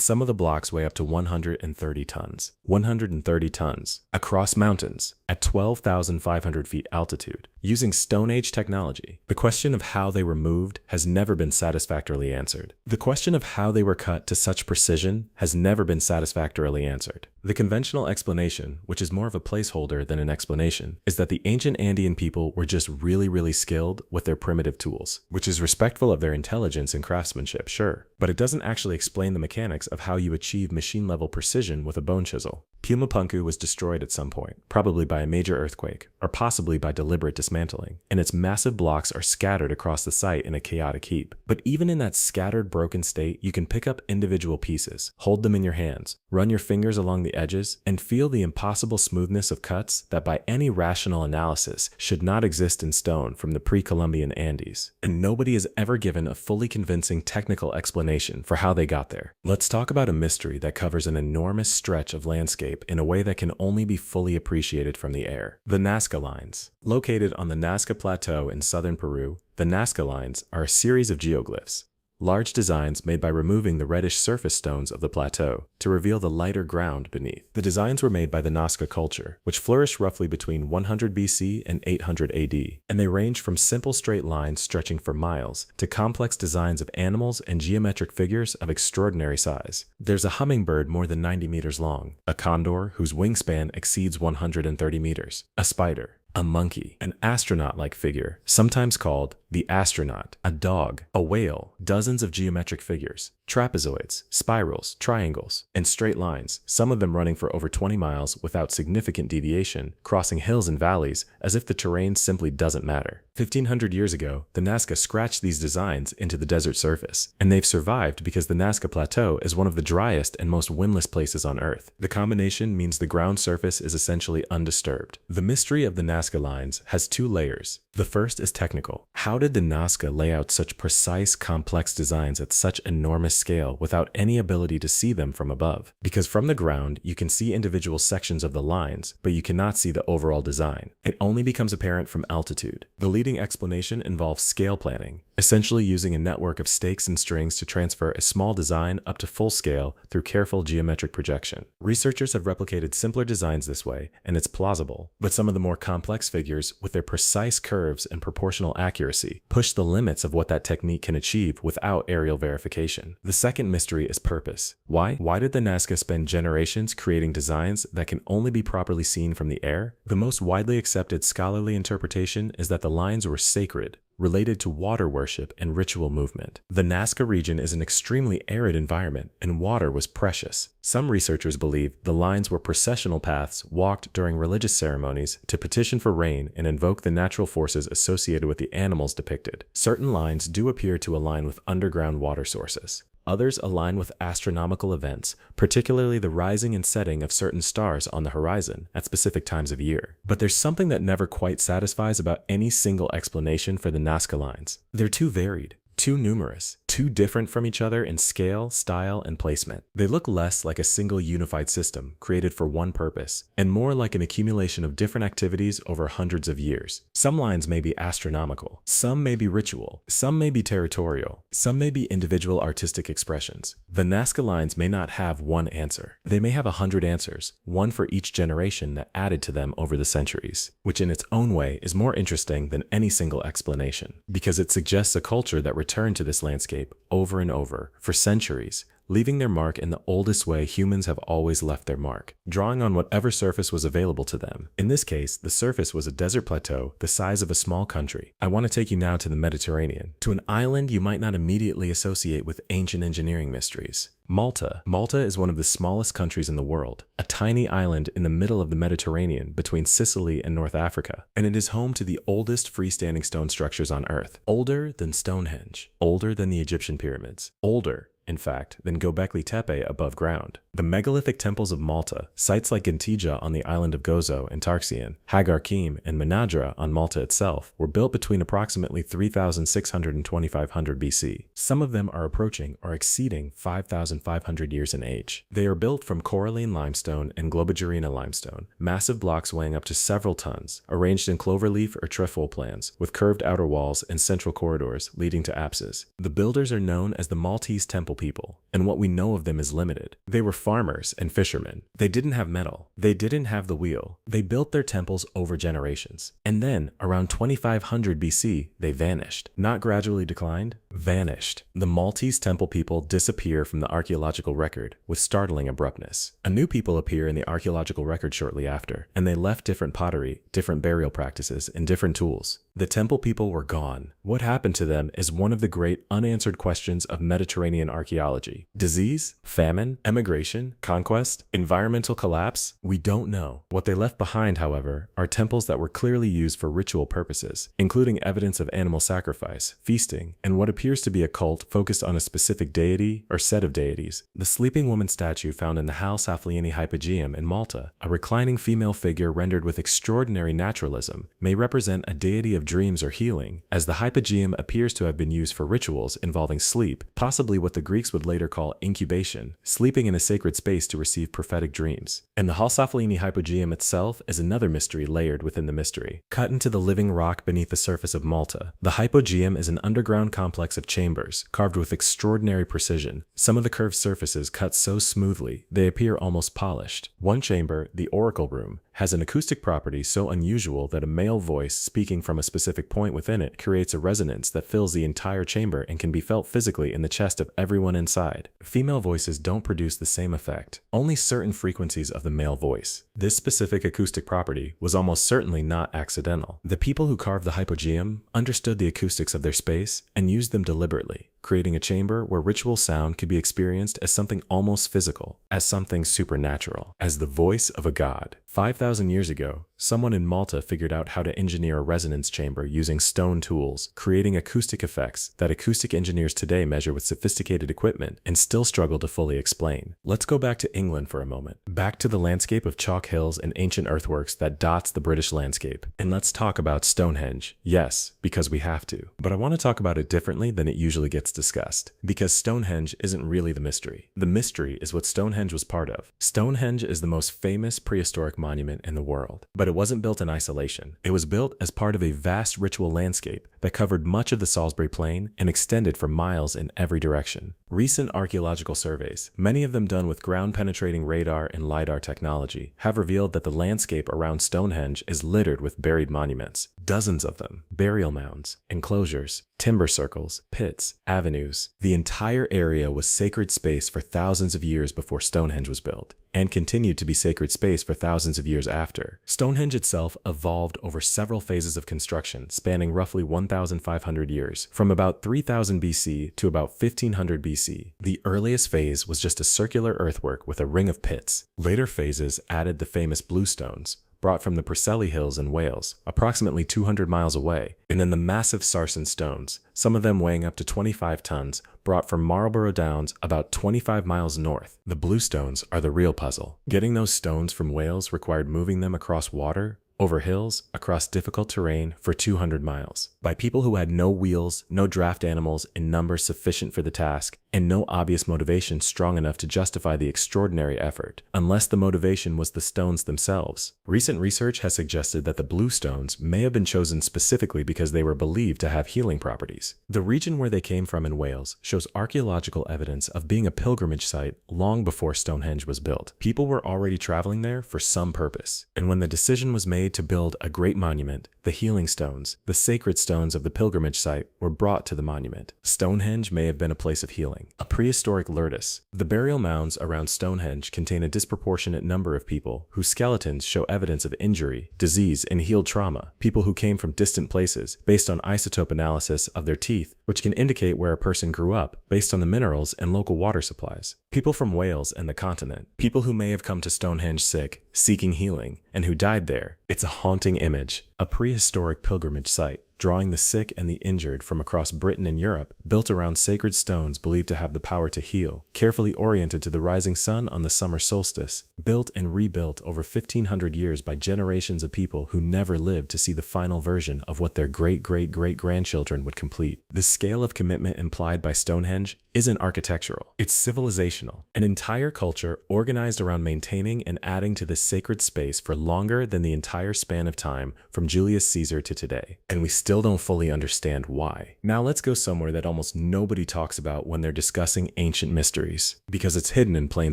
some of the blocks weigh up to 130 tons. 130 tons. Across mountains, at 12,500 feet altitude, using Stone Age technology. The question of how they were moved has never been satisfactorily answered. The question of how they were cut to such precision has never been satisfactorily answered. The conventional explanation, which is more of a placeholder than an explanation, is that the ancient Andean people were just really skilled with their primitive tools, which is respectful of their intelligence and craftsmanship, sure, but it doesn't actually explain the mechanics of how you achieve machine-level precision with a bone chisel. Pumapunku was destroyed at some point, probably by a major earthquake, or possibly by deliberate dismantling, and its massive blocks are scattered across the site in a chaotic heap. But even in that scattered, broken state, you can pick up individual pieces, hold them in your hands, run your fingers along the edges, and feel the impossible smoothness of cuts that by any rational analysis should not exist in stone from the pre-Columbian Andes. And nobody has ever given a fully convincing technical explanation for how they got there. Let's talk about a mystery that covers an enormous stretch of landscape in a way that can only be fully appreciated from the air. The Nazca Lines. Located on the Nazca Plateau in southern Peru, the Nazca Lines are a series of geoglyphs. Large designs made by removing the reddish surface stones of the plateau to reveal the lighter ground beneath. The designs were made by the Nazca culture, which flourished roughly between 100 BC and 800 AD, and they range from simple straight lines stretching for miles to complex designs of animals and geometric figures of extraordinary size. There's a hummingbird more than 90 meters long, a condor whose wingspan exceeds 130 meters, a spider, a monkey, an astronaut-like figure, sometimes called the astronaut, a dog, a whale, dozens of geometric figures, trapezoids, spirals, triangles, and straight lines, some of them running for over 20 miles without significant deviation, crossing hills and valleys as if the terrain simply doesn't matter. 1,500 years ago, the Nazca scratched these designs into the desert surface, and they've survived because the Nazca Plateau is one of the driest and most windless places on Earth. The combination means the ground surface is essentially undisturbed. The mystery of the Nazca Lines has two layers. The first is technical. How did the Nazca lay out such precise, complex designs at such enormous scale without any ability to see them from above? Because from the ground, you can see individual sections of the lines, but you cannot see the overall design. It only becomes apparent from altitude. The leading explanation involves scale planning, essentially using a network of stakes and strings to transfer a small design up to full scale through careful geometric projection. Researchers have replicated simpler designs this way, and it's plausible, but some of the more complex figures, with their precise curves and proportional accuracy, push the limits of what that technique can achieve without aerial verification. The second mystery is purpose. Why? Why did the Nazca spend generations creating designs that can only be properly seen from the air? The most widely accepted scholarly interpretation is that the lines were sacred, related to water worship and ritual movement. The Nazca region is an extremely arid environment, and water was precious. Some researchers believe the lines were processional paths walked during religious ceremonies to petition for rain and invoke the natural forces associated with the animals depicted. Certain lines do appear to align with underground water sources. Others align with astronomical events, particularly the rising and setting of certain stars on the horizon at specific times of year. But there's something that never quite satisfies about any single explanation for the Nazca lines. They're too varied. too numerous, too different from each other in scale, style, and placement. They look less like a single unified system created for one purpose, and more like an accumulation of different activities over hundreds of years. Some lines may be astronomical, some may be ritual, some may be territorial, some may be individual artistic expressions. The Nazca lines may not have one answer. They may have 100 answers, one for each generation that added to them over the centuries, which in its own way is more interesting than any single explanation, because it suggests a culture that returned to this landscape over and over for centuries, leaving their mark in the oldest way humans have always left their mark, drawing on whatever surface was available to them. In this case, the surface was a desert plateau the size of a small country. I want to take you now to the Mediterranean, to an island you might not immediately associate with ancient engineering mysteries. Malta. Malta is one of the smallest countries in the world, a tiny island in the middle of the Mediterranean between Sicily and North Africa, and it is home to the oldest freestanding stone structures on Earth. Older than Stonehenge, older than the Egyptian pyramids, older, in fact, than Göbekli Tepe above ground. The megalithic temples of Malta, sites like Gintija on the island of Gozo and Tarxian, Hagar Kim and Menadra on Malta itself, were built between approximately 3600 and 2500 BC. Some of them are approaching or exceeding 5500 years in age. They are built from coralline limestone and Globigerina limestone, massive blocks weighing up to several tons, arranged in cloverleaf or trefoil plans, with curved outer walls and central corridors leading to apses. The builders are known as the Maltese Temple people, and what we know of them is limited. They were farmers and fishermen. They didn't have metal. They didn't have the wheel. They built their temples over generations. And then, around 2500 BC, they vanished. Not gradually declined, vanished. The Maltese temple people disappear from the archaeological record with startling abruptness. A new people appear in the archaeological record shortly after, and they left different pottery, different burial practices, and different tools. The temple people were gone. What happened to them is one of the great unanswered questions of Mediterranean archaeology. Disease? Famine? Emigration? Conquest? Environmental collapse? We don't know. What they left behind, however, are temples that were clearly used for ritual purposes, including evidence of animal sacrifice, feasting, and what appears to be a cult focused on a specific deity or set of deities. The sleeping woman statue found in the Hal Saflieni Hypogeum in Malta, a reclining female figure rendered with extraordinary naturalism, may represent a deity of dreams or healing, as the Hypogeum appears to have been used for rituals involving sleep, possibly what the Greeks would later call incubation, sleeping in a sacred space to receive prophetic dreams. And the Hal Saflieni Hypogeum itself is another mystery layered within the mystery. Cut into the living rock beneath the surface of Malta, the Hypogeum is an underground complex of chambers carved with extraordinary precision. Some of the curved surfaces cut so smoothly they appear almost polished. One chamber, the Oracle Room, has an acoustic property so unusual that a male voice speaking from a specific point within it creates a resonance that fills the entire chamber and can be felt physically in the chest of everyone inside. Female voices don't produce the same effect, only certain frequencies of the male voice. This specific acoustic property was almost certainly not accidental. The people who carved the Hypogeum understood the acoustics of their space and used them deliberately, creating a chamber where ritual sound could be experienced as something almost physical, as something supernatural, as the voice of a god. 5,000 years ago, someone in Malta figured out how to engineer a resonance chamber using stone tools, creating acoustic effects that acoustic engineers today measure with sophisticated equipment and still struggle to fully explain. Let's go back to England for a moment, back to the landscape of chalk hills and ancient earthworks that dots the British landscape. And let's talk about Stonehenge. Yes, because we have to. But I want to talk about it differently than it usually gets discussed, because Stonehenge isn't really the mystery. The mystery is what Stonehenge was part of. Stonehenge is the most famous prehistoric monument in the world, but it wasn't built in isolation. It was built as part of a vast ritual landscape that covered much of the Salisbury Plain and extended for miles in every direction. Recent archaeological surveys, many of them done with ground-penetrating radar and LiDAR technology, have revealed that the landscape around Stonehenge is littered with buried monuments. Dozens of them. Burial mounds, enclosures, timber circles, pits, avenues. The entire area was sacred space for thousands of years before Stonehenge was built, and continued to be sacred space for thousands of years after. Stonehenge itself evolved over several phases of construction spanning roughly 1,500 years, from about 3000 BC to about 1500 BC. The earliest phase was just a circular earthwork with a ring of pits. Later phases added the famous bluestones, brought from the Preseli Hills in Wales, approximately 200 miles away, and then the massive sarsen stones, some of them weighing up to 25 tons, brought from Marlborough Downs about 25 miles north. The bluestones are the real puzzle. Getting those stones from Wales required moving them across water, over hills, across difficult terrain for 200 miles, by people who had no wheels, no draft animals in numbers sufficient for the task, and no obvious motivation strong enough to justify the extraordinary effort, unless the motivation was the stones themselves. Recent research has suggested that the blue stones may have been chosen specifically because they were believed to have healing properties. The region where they came from in Wales shows archaeological evidence of being a pilgrimage site long before Stonehenge was built. People were already traveling there for some purpose, and when the decision was made to build a great monument, the healing stones, the sacred stones of the pilgrimage site, were brought to the monument. Stonehenge may have been a place of healing. A prehistoric Lourdes. The burial mounds around Stonehenge contain a disproportionate number of people whose skeletons show evidence of injury, disease, and healed trauma. People who came from distant places based on isotope analysis of their teeth, which can indicate where a person grew up based on the minerals and local water supplies. People from Wales and the continent. People who may have come to Stonehenge sick, seeking healing, and who died there. It's a haunting image. A prehistoric pilgrimage site, drawing the sick and the injured from across Britain and Europe, built around sacred stones believed to have the power to heal, carefully oriented to the rising sun on the summer solstice, built and rebuilt over 1,500 years by generations of people who never lived to see the final version of what their great-great-great-grandchildren would complete. The scale of commitment implied by Stonehenge isn't architectural, it's civilizational. An entire culture organized around maintaining and adding to this sacred space for longer than the entire span of time from Julius Caesar to today. And we still don't fully understand why. Now let's go somewhere that almost nobody talks about when they're discussing ancient mysteries, because it's hidden in plain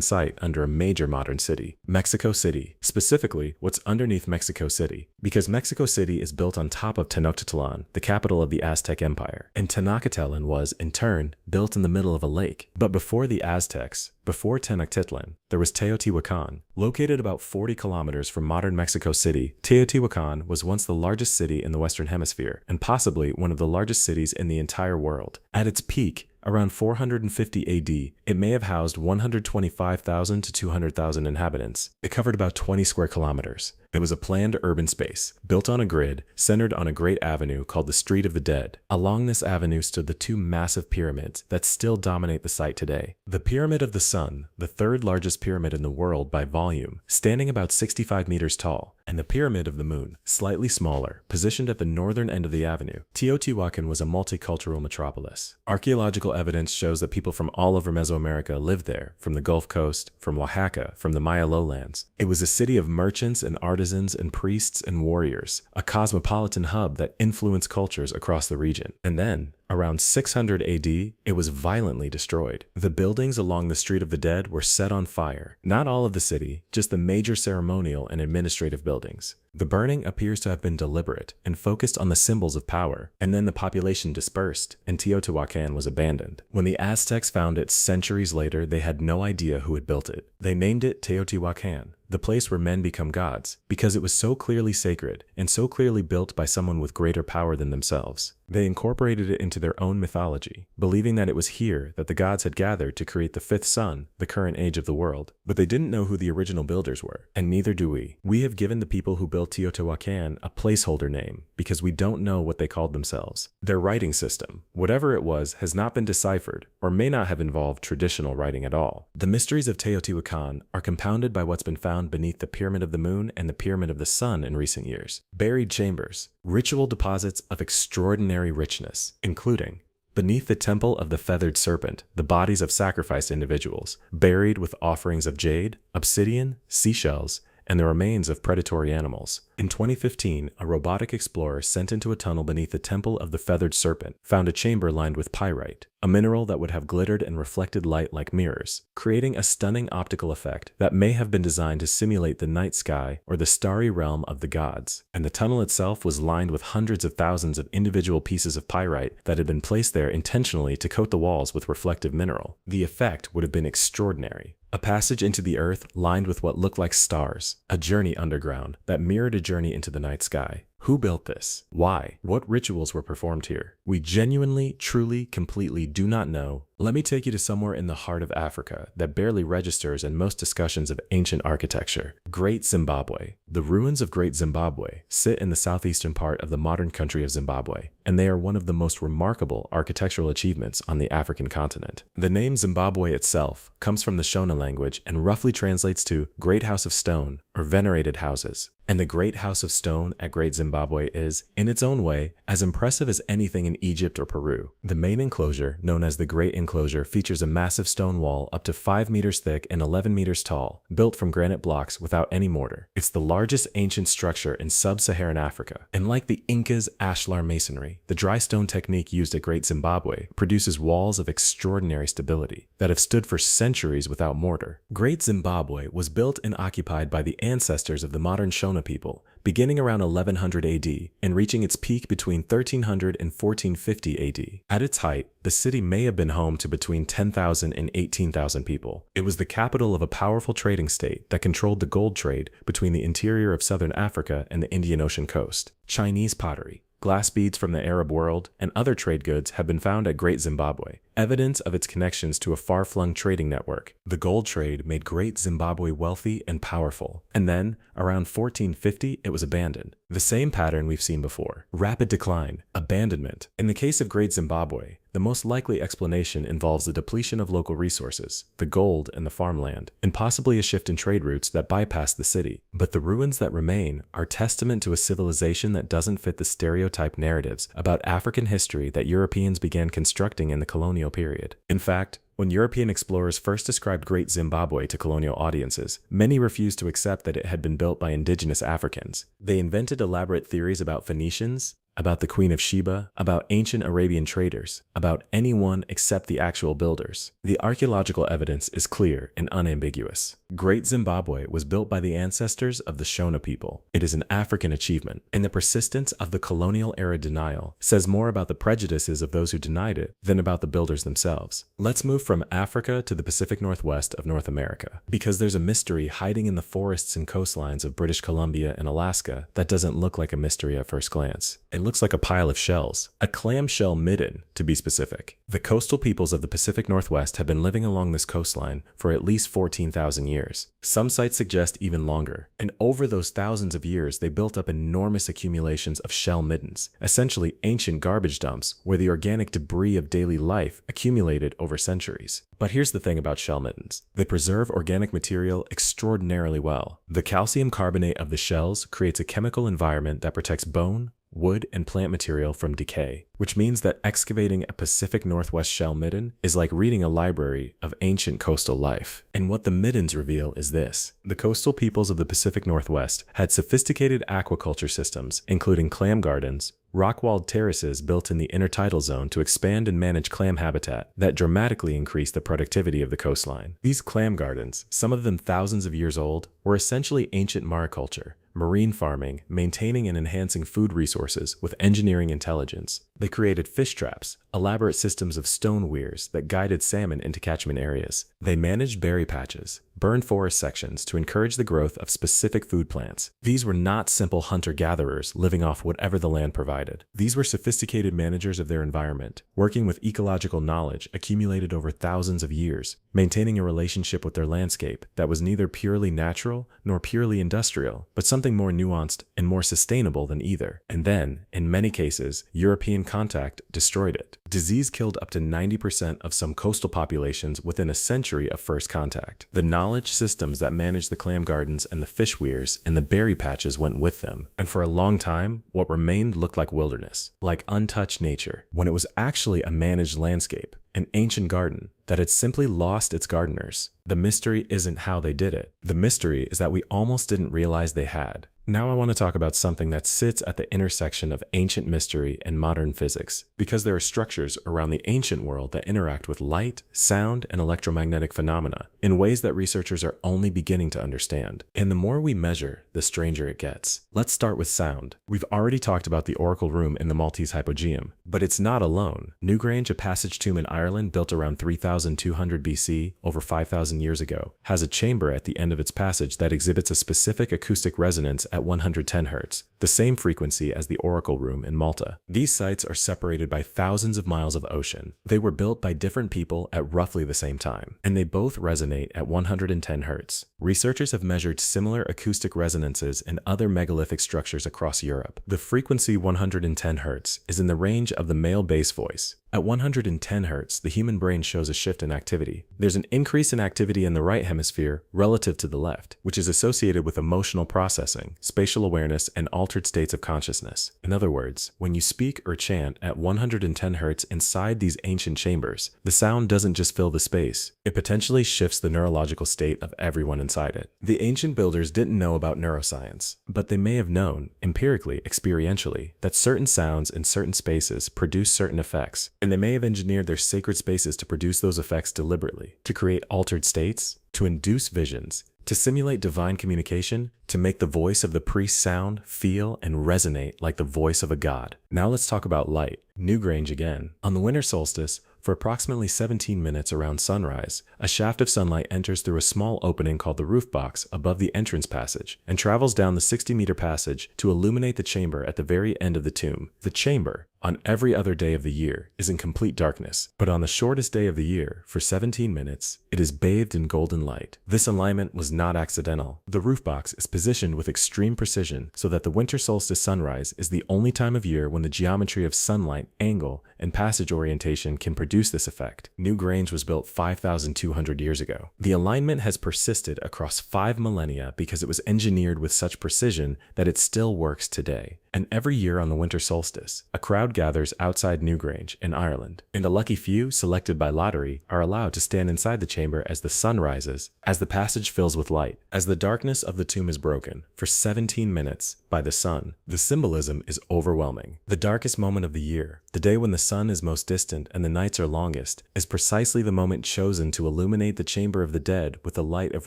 sight under a major modern city, Mexico City. Specifically, what's underneath Mexico City, because Mexico City is built on top of Tenochtitlan, the capital of the Aztec Empire, and Tenochtitlan was, in turn, built in the middle of a lake. But before the Aztecs, before Tenochtitlan, there was Teotihuacan. Located about 40 kilometers from modern Mexico City, Teotihuacan was once the largest city in the Western Hemisphere, and possibly one of the largest cities in the entire world. At its peak, around 450 AD, it may have housed 125,000 to 200,000 inhabitants. It covered about 20 square kilometers. It was a planned urban space, built on a grid, centered on a great avenue called the Street of the Dead. Along this avenue stood the two massive pyramids that still dominate the site today. The Pyramid of the Sun, the third largest pyramid in the world by volume, standing about 65 meters tall, and the Pyramid of the Moon, slightly smaller, positioned at the northern end of the avenue. Teotihuacan was a multicultural metropolis. Archaeological evidence shows that people from all over Mesoamerica lived there, from the Gulf Coast, from Oaxaca, from the Maya lowlands. It was a city of merchants and artisans and priests and warriors, a cosmopolitan hub that influenced cultures across the region. And then, around 600 AD, it was violently destroyed. The buildings along the Street of the Dead were set on fire. Not all of the city, just the major ceremonial and administrative buildings. The burning appears to have been deliberate and focused on the symbols of power, and then the population dispersed, and Teotihuacan was abandoned. When the Aztecs found it centuries later, they had no idea who had built it. They named it Teotihuacan, the place where men become gods, because it was so clearly sacred and so clearly built by someone with greater power than themselves. They incorporated it into their own mythology, believing that it was here that the gods had gathered to create the fifth sun, the current age of the world. But they didn't know who the original builders were, and neither do we. We have given the people who built Teotihuacan a placeholder name because we don't know what they called themselves. Their writing system, whatever it was, has not been deciphered or may not have involved traditional writing at all. The mysteries of Teotihuacan are compounded by what's been found beneath the Pyramid of the Moon and the Pyramid of the Sun in recent years. Buried chambers, ritual deposits of extraordinary richness, including beneath the Temple of the Feathered Serpent, the bodies of sacrificed individuals, buried with offerings of jade, obsidian, seashells, and the remains of predatory animals. In 2015, a robotic explorer sent into a tunnel beneath the Temple of the Feathered Serpent found a chamber lined with pyrite, a mineral that would have glittered and reflected light like mirrors, creating a stunning optical effect that may have been designed to simulate the night sky or the starry realm of the gods. And the tunnel itself was lined with hundreds of thousands of individual pieces of pyrite that had been placed there intentionally to coat the walls with reflective mineral. The effect would have been extraordinary. A passage into the earth lined with what looked like stars, a journey underground that mirrored a journey into the night sky. Who built this? Why? What rituals were performed here? We genuinely, truly, completely do not know Let me take you to somewhere in the heart of Africa that barely registers in most discussions of ancient architecture: Great Zimbabwe. The ruins of Great Zimbabwe sit in the southeastern part of the modern country of Zimbabwe, and they are one of the most remarkable architectural achievements on the African continent. The name Zimbabwe itself comes from the Shona language and roughly translates to Great House of Stone or Venerated Houses. And the Great House of Stone at Great Zimbabwe is, in its own way, as impressive as anything in Egypt or Peru. The main enclosure, known as the Great Enclosure, features a massive stone wall up to 5 meters thick and 11 meters tall, built from granite blocks without any mortar. It's the largest ancient structure in sub-Saharan Africa. And like the Incas' ashlar masonry, the dry stone technique used at Great Zimbabwe produces walls of extraordinary stability that have stood for centuries without mortar. Great Zimbabwe was built and occupied by the ancestors of the modern Shona people, beginning around 1100 AD and reaching its peak between 1300 and 1450 AD. At its height, the city may have been home to between 10,000 and 18,000 people. It was the capital of a powerful trading state that controlled the gold trade between the interior of southern Africa and the Indian Ocean coast. Chinese pottery, glass beads from the Arab world, and other trade goods have been found at Great Zimbabwe, evidence of its connections to a far-flung trading network. The gold trade made Great Zimbabwe wealthy and powerful, and then, around 1450, it was abandoned. The same pattern we've seen before: rapid decline, abandonment. In the case of Great Zimbabwe, the most likely explanation involves the depletion of local resources, the gold and the farmland, and possibly a shift in trade routes that bypass the city. But the ruins that remain are testament to a civilization that doesn't fit the stereotype narratives about African history that Europeans began constructing in the colonial period. In fact, when European explorers first described Great Zimbabwe to colonial audiences, many refused to accept that it had been built by indigenous Africans. They invented elaborate theories about Phoenicians, about the Queen of Sheba, about ancient Arabian traders, about anyone except the actual builders. The archaeological evidence is clear and unambiguous. Great Zimbabwe was built by the ancestors of the Shona people. It is an African achievement, and the persistence of the colonial era denial says more about the prejudices of those who denied it than about the builders themselves. Let's move from Africa to the Pacific Northwest of North America, because there's a mystery hiding in the forests and coastlines of British Columbia and Alaska that doesn't look like a mystery at first glance. It looks like a pile of shells, a clamshell midden to be specific. The coastal peoples of the Pacific Northwest have been living along this coastline for at least 14,000 years. Some sites suggest even longer, and over those thousands of years they built up enormous accumulations of shell middens, essentially ancient garbage dumps where the organic debris of daily life accumulated over centuries. But here's the thing about shell middens: they preserve organic material extraordinarily well. The calcium carbonate of the shells creates a chemical environment that protects bone, wood, and plant material from decay, which means that excavating a Pacific Northwest shell midden is like reading a library of ancient coastal life. And what the middens reveal is this: the coastal peoples of the Pacific Northwest had sophisticated aquaculture systems, including clam gardens, rock-walled terraces built in the intertidal zone to expand and manage clam habitat that dramatically increased the productivity of the coastline. These clam gardens, some of them thousands of years old, were essentially ancient mariculture, marine farming, maintaining and enhancing food resources with engineering intelligence. They created fish traps, elaborate systems of stone weirs that guided salmon into catchment areas. They managed berry patches, burned forest sections to encourage the growth of specific food plants. These were not simple hunter-gatherers living off whatever the land provided. These were sophisticated managers of their environment, working with ecological knowledge accumulated over thousands of years, maintaining a relationship with their landscape that was neither purely natural nor purely industrial, but something more nuanced and more sustainable than either. And then, in many cases, European contact destroyed it. Disease killed up to 90% of some coastal populations within a century of first contact. The knowledge systems that managed the clam gardens and the fish weirs and the berry patches went with them. And for a long time, what remained looked like wilderness, like untouched nature, when it was actually a managed landscape, an ancient garden that had simply lost its gardeners. The mystery isn't how they did it. The mystery is that we almost didn't realize they had. Now I want to talk about something that sits at the intersection of ancient mystery and modern physics, because there are structures around the ancient world that interact with light, sound, and electromagnetic phynomena in ways that researchers are only beginning to understand. And the more we measure, the stranger it gets. Let's start with sound. We've already talked about the Oracle Room in the Maltese Hypogeum, but it's not alone. Newgrange, a passage tomb in Ireland, Ireland, built around 3200 BC, over 5,000 years ago, has a chamber at the end of its passage that exhibits a specific acoustic resonance at 110 Hz, the same frequency as the Oracle Room in Malta. These sites are separated by thousands of miles of ocean. They were built by different people at roughly the same time, and they both resonate at 110 Hz. Researchers have measured similar acoustic resonances in other megalithic structures across Europe. The frequency 110 Hz is in the range of the male bass voice. At 110 Hz, the human brain shows a shift in activity. There's an increase in activity in the right hemisphere relative to the left, which is associated with emotional processing, spatial awareness, and altered states of consciousness. In other words, when you speak or chant at 110 Hz inside these ancient chambers, the sound doesn't just fill the space, it potentially shifts the neurological state of everyone inside it. The ancient builders didn't know about neuroscience, but they may have known, empirically, experientially, that certain sounds in certain spaces produce certain effects, and they may have engineered their sacred spaces to produce those effects deliberately, to create altered states, to induce visions, to simulate divine communication, to make the voice of the priest sound, feel, and resonate like the voice of a god. Now let's talk about light. Newgrange again. On the winter solstice, for approximately 17 minutes around sunrise, a shaft of sunlight enters through a small opening called the roof box above the entrance passage and travels down the 60-meter passage to illuminate the chamber at the very end of the tomb. The chamber, on every other day of the year, is in complete darkness, but on the shortest day of the year, for 17 minutes, it is bathed in golden light. This alignment was not accidental. The roof box is positioned with extreme precision so that the winter solstice sunrise is the only time of year when the geometry of sunlight, angle, and passage orientation can produce this effect. Newgrange was built 5,200 years ago. The alignment has persisted across 5 millennia because it was engineered with such precision that it still works today. And every year on the winter solstice, a crowd gathers outside Newgrange in Ireland, and a lucky few, selected by lottery, are allowed to stand inside the chamber as the sun rises, as the passage fills with light, as the darkness of the tomb is broken, for 17 minutes, by the sun. The symbolism is overwhelming. The darkest moment of the year, the day when the sun is most distant and the nights are longest, is precisely the moment chosen to illuminate the chamber of the dead with the light of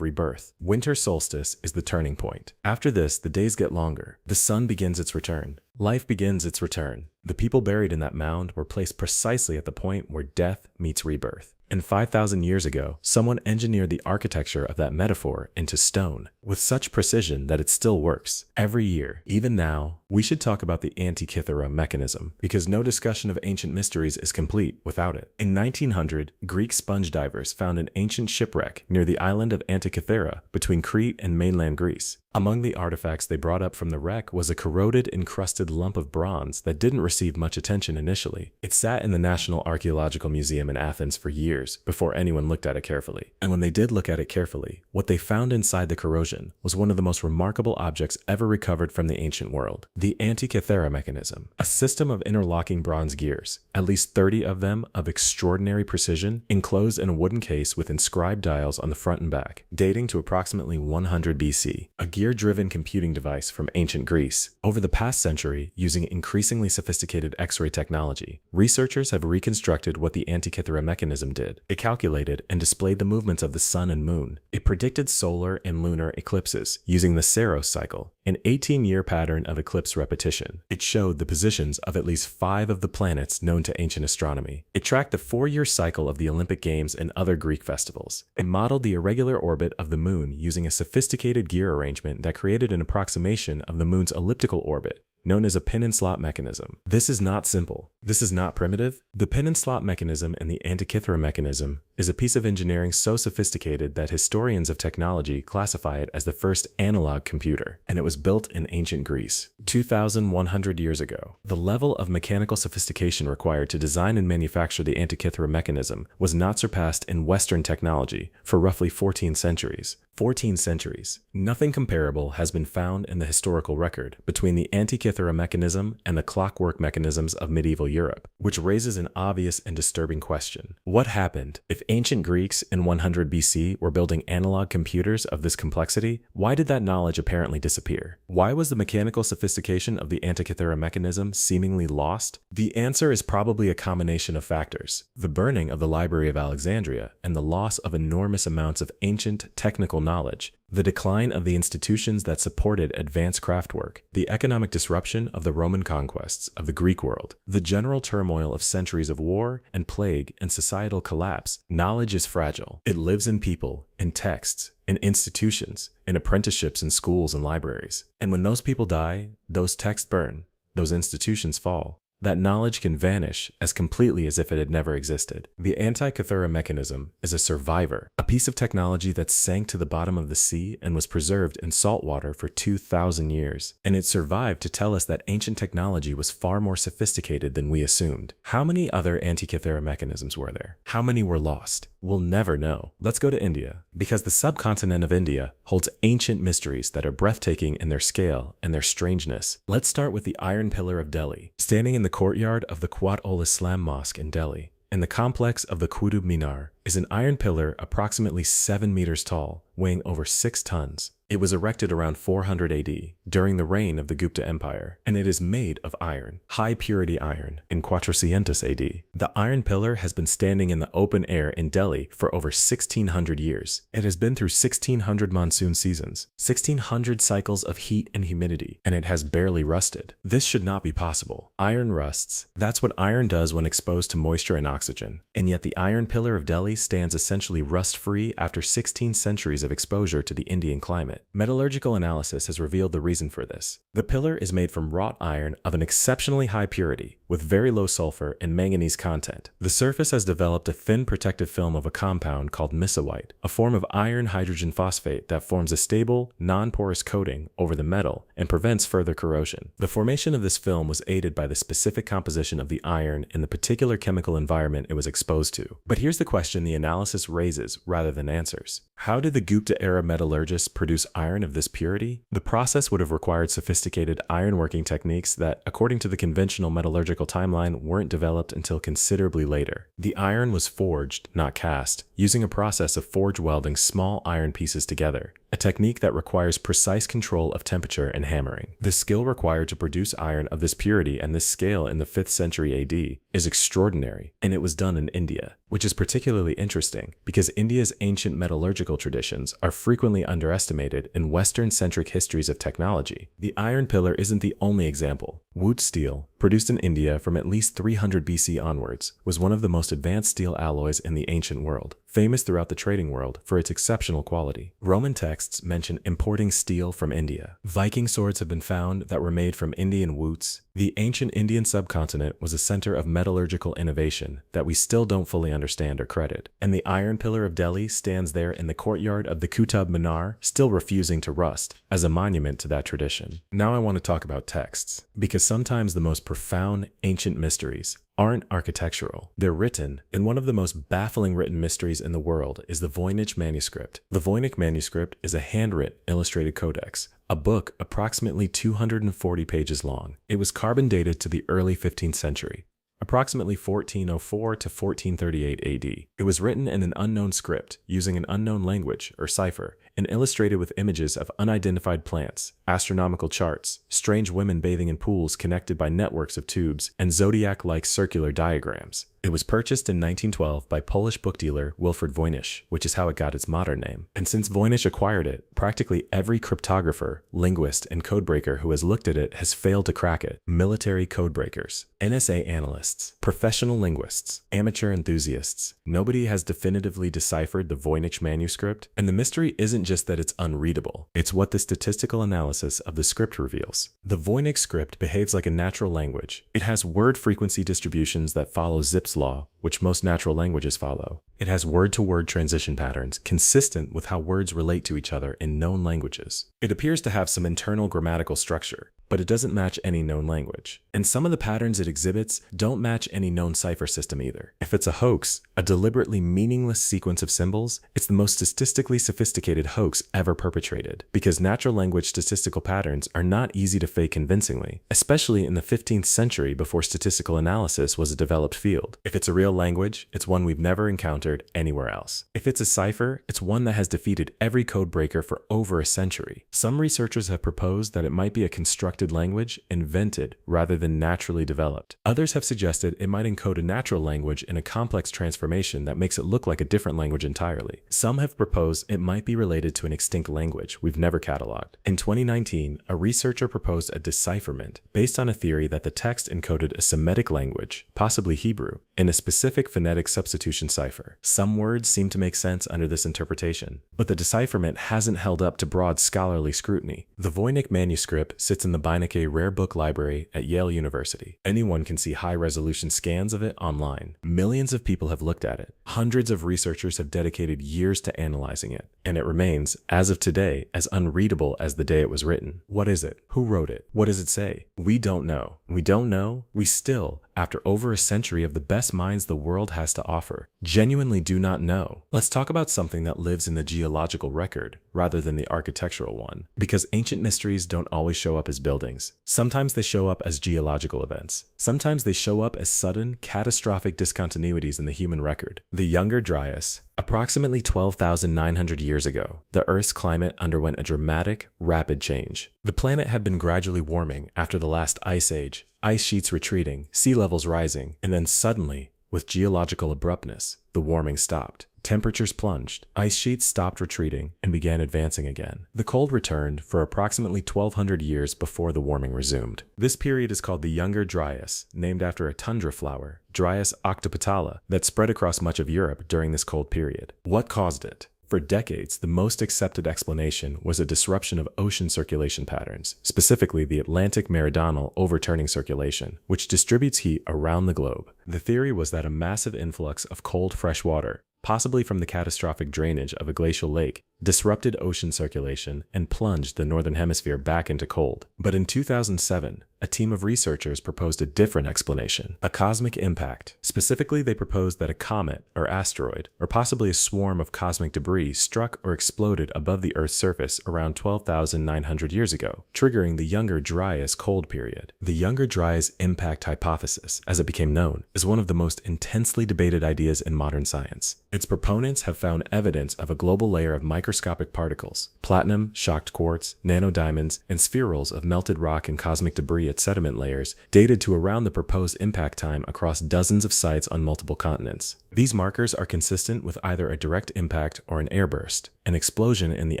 rebirth. Winter solstice is the turning point. After this, the days get longer. The sun begins its return. Life begins its return. The people buried in that mound were placed precisely at the point where death meets rebirth. And 5,000 years ago, someone engineered the architecture of that metaphor into stone with such precision that it still works. Every year, even now, we should talk about the Antikythera mechanism, because no discussion of ancient mysteries is complete without it. In 1900, Greek sponge divers found an ancient shipwreck near the island of Antikythera between Crete and mainland Greece. Among the artifacts they brought up from the wreck was a corroded, encrusted lump of bronze that didn't receive much attention initially. It sat in the National Archaeological Museum in Athens for years before anyone looked at it carefully. And when they did look at it carefully, what they found inside the corrosion was one of the most remarkable objects ever recovered from the ancient world: the Antikythera mechanism, a system of interlocking bronze gears, at least 30 of them of extraordinary precision, enclosed in a wooden case with inscribed dials on the front and back, dating to approximately 100 BC. A gear-driven computing device from ancient Greece. Over the past century, using increasingly sophisticated X-ray technology, researchers have reconstructed what the Antikythera mechanism did. It calculated and displayed the movements of the sun and moon. It predicted solar and lunar eclipses using the Saros cycle, an 18-year pattern of eclipse repetition. It showed the positions of at least 5 of the planets known to ancient astronomy. It tracked the 4-year cycle of the Olympic Games and other Greek festivals. It modeled the irregular orbit of the moon using a sophisticated gear arrangement that created an approximation of the moon's elliptical orbit, known as a pin and slot mechanism. This is not simple. This is not primitive. The pin and slot mechanism and the Antikythera mechanism is a piece of engineering so sophisticated that historians of technology classify it as the first analog computer, and it was built in ancient Greece 2,100 years ago. The level of mechanical sophistication required to design and manufacture the Antikythera mechanism was not surpassed in Western technology for roughly 14 centuries. 14 centuries. Nothing comparable has been found in the historical record between the Antikythera mechanism and the clockwork mechanisms of medieval Europe, which raises an obvious and disturbing question. What happened? If ancient Greeks in 100 BC were building analog computers of this complexity, why did that knowledge apparently disappear? Why was the mechanical sophistication of the Antikythera mechanism seemingly lost? The answer is probably a combination of factors: the burning of the Library of Alexandria and the loss of enormous amounts of ancient technical knowledge knowledge, the decline of the institutions that supported advanced craftwork, the economic disruption of the Roman conquests of the Greek world, the general turmoil of centuries of war and plague and societal collapse. Knowledge is fragile. It lives in people, in texts, in institutions, in apprenticeships in schools and libraries. And when those people die, those texts burn, those institutions fall. That knowledge can vanish as completely as if it had never existed. The Antikythera mechanism is a survivor, a piece of technology that sank to the bottom of the sea and was preserved in salt water for 2,000 years. And it survived to tell us that ancient technology was far more sophisticated than we assumed. How many other Antikythera mechanisms were there? How many were lost? We'll never know. Let's go to India, because the subcontinent of India holds ancient mysteries that are breathtaking in their scale and their strangeness. Let's start with the Iron Pillar of Delhi, standing in the courtyard of the Quat-ul-Islam Mosque in Delhi. In the complex of the Qutub Minar is an iron pillar approximately 7 meters tall, weighing over 6 tons. It was erected around 400 AD, during the reign of the Gupta Empire, and it is made of iron, high-purity iron, in 400 AD. The iron pillar has been standing in the open air in Delhi for over 1,600 years. It has been through 1,600 monsoon seasons, 1,600 cycles of heat and humidity, and it has barely rusted. This should not be possible. Iron rusts. That's what iron does when exposed to moisture and oxygen. And yet the iron pillar of Delhi stands essentially rust-free after 16 centuries of exposure to the Indian climate. Metallurgical analysis has revealed the reason for this. The pillar is made from wrought iron of an exceptionally high purity, with very low sulfur and manganese content. The surface has developed a thin protective film of a compound called misawite, a form of iron hydrogen phosphate that forms a stable, non-porous coating over the metal and prevents further corrosion. The formation of this film was aided by the specific composition of the iron in the particular chemical environment it was exposed to. But here's the question the analysis raises rather than answers. How did the Gupta-era metallurgists produce iron of this purity? The process would have required sophisticated ironworking techniques that, according to the conventional metallurgical timeline, weren't developed until considerably later. The iron was forged, not cast, using a process of forge welding small iron pieces together, a technique that requires precise control of temperature and hammering. The skill required to produce iron of this purity and this scale in the 5th century AD is extraordinary, and it was done in India, which is particularly interesting because India's ancient metallurgical traditions are frequently underestimated in Western-centric histories of technology. The iron pillar isn't the only example. Wootz steel, produced in India from at least 300 BC onwards, was one of the most advanced steel alloys in the ancient world, famous throughout the trading world for its exceptional quality. Roman texts mention importing steel from India. Viking swords have been found that were made from Indian wootz. The ancient Indian subcontinent was a center of metallurgical innovation that we still don't fully understand or credit. And the Iron Pillar of Delhi stands there in the courtyard of the Qutub Minar, still refusing to rust, as a monument to that tradition. Now I want to talk about texts, because sometimes the most profound ancient mysteries aren't architectural. They're written, and one of the most baffling written mysteries in the world is the Voynich manuscript. The Voynich manuscript is a handwritten illustrated codex, a book approximately 240 pages long. It was carbon dated to the early 15th century, approximately 1404 to 1438 AD. It was written in an unknown script, using an unknown language, or cipher, and illustrated with images of unidentified plants, astronomical charts, strange women bathing in pools connected by networks of tubes, and zodiac-like circular diagrams. It was purchased in 1912 by Polish book dealer Wilfred Voynich, which is how it got its modern name. And since Voynich acquired it, practically every cryptographer, linguist, and codebreaker who has looked at it has failed to crack it. Military codebreakers, NSA analysts, professional linguists, amateur enthusiasts. Nobody has definitively deciphered the Voynich manuscript, and the mystery isn't just that it's unreadable. It's what the statistical analysis of the script reveals. The Voynich script behaves like a natural language. It has word frequency distributions that follow Zipf's law, which most natural languages follow. It has word-to-word transition patterns consistent with how words relate to each other in known languages. It appears to have some internal grammatical structure, but it doesn't match any known language. And some of the patterns it exhibits don't match any known cipher system either. If it's a hoax, a deliberately meaningless sequence of symbols, it's the most statistically sophisticated hoax ever perpetrated, because natural language statistical patterns are not easy to fake convincingly, especially in the 15th century before statistical analysis was a developed field. If it's a real language, it's one we've never encountered anywhere else. If it's a cipher, it's one that has defeated every code breaker for over a century. Some researchers have proposed that it might be a constructed constructed language, invented rather than naturally developed. Others have suggested it might encode a natural language in a complex transformation that makes it look like a different language entirely. Some have proposed it might be related to an extinct language we've never cataloged. In 2019, a researcher proposed a decipherment based on a theory that the text encoded a Semitic language, possibly Hebrew, in a specific phonetic substitution cipher. Some words seem to make sense under this interpretation, but the decipherment hasn't held up to broad scholarly scrutiny. The Voynich manuscript sits in the Beinecke Rare Book Library at Yale University. Anyone can see high-resolution scans of it online. Millions of people have looked at it. Hundreds of researchers have dedicated years to analyzing it, and it remains, as of today, as unreadable as the day it was written. What is it? Who wrote it? What does it say? We don't know. We don't know. We still, after over a century of the best minds the world has to offer, genuinely do not know. Let's talk about something that lives in the geological record rather than the architectural one, because ancient mysteries don't always show up as buildings. Sometimes they show up as geological events. Sometimes they show up as sudden, catastrophic discontinuities in the human record. The Younger Dryas. Approximately 12,900 years ago, the Earth's climate underwent a dramatic, rapid change. The planet had been gradually warming after the last ice age, ice sheets retreating, sea levels rising, and then suddenly, with geological abruptness, the warming stopped. Temperatures plunged, ice sheets stopped retreating, and began advancing again. The cold returned for approximately 1,200 years before the warming resumed. This period is called the Younger Dryas, named after a tundra flower, Dryas octopetala, that spread across much of Europe during this cold period. What caused it? For decades, the most accepted explanation was a disruption of ocean circulation patterns, specifically the Atlantic meridional overturning circulation, which distributes heat around the globe. The theory was that a massive influx of cold fresh water, possibly from the catastrophic drainage of a glacial lake, disrupted ocean circulation and plunged the northern hemisphere back into cold. But in 2007, a team of researchers proposed a different explanation, a cosmic impact. Specifically, they proposed that a comet or asteroid, or possibly a swarm of cosmic debris, struck or exploded above the Earth's surface around 12,900 years ago, triggering the Younger Dryas cold period. The Younger Dryas impact hypothesis, as it became known, is one of the most intensely debated ideas in modern science. Its proponents have found evidence of a global layer of microscopic particles, platinum, shocked quartz, nanodiamonds, and spherules of melted rock and cosmic debris at sediment layers dated to around the proposed impact time across dozens of sites on multiple continents. These markers are consistent with either a direct impact or an airburst, an explosion in the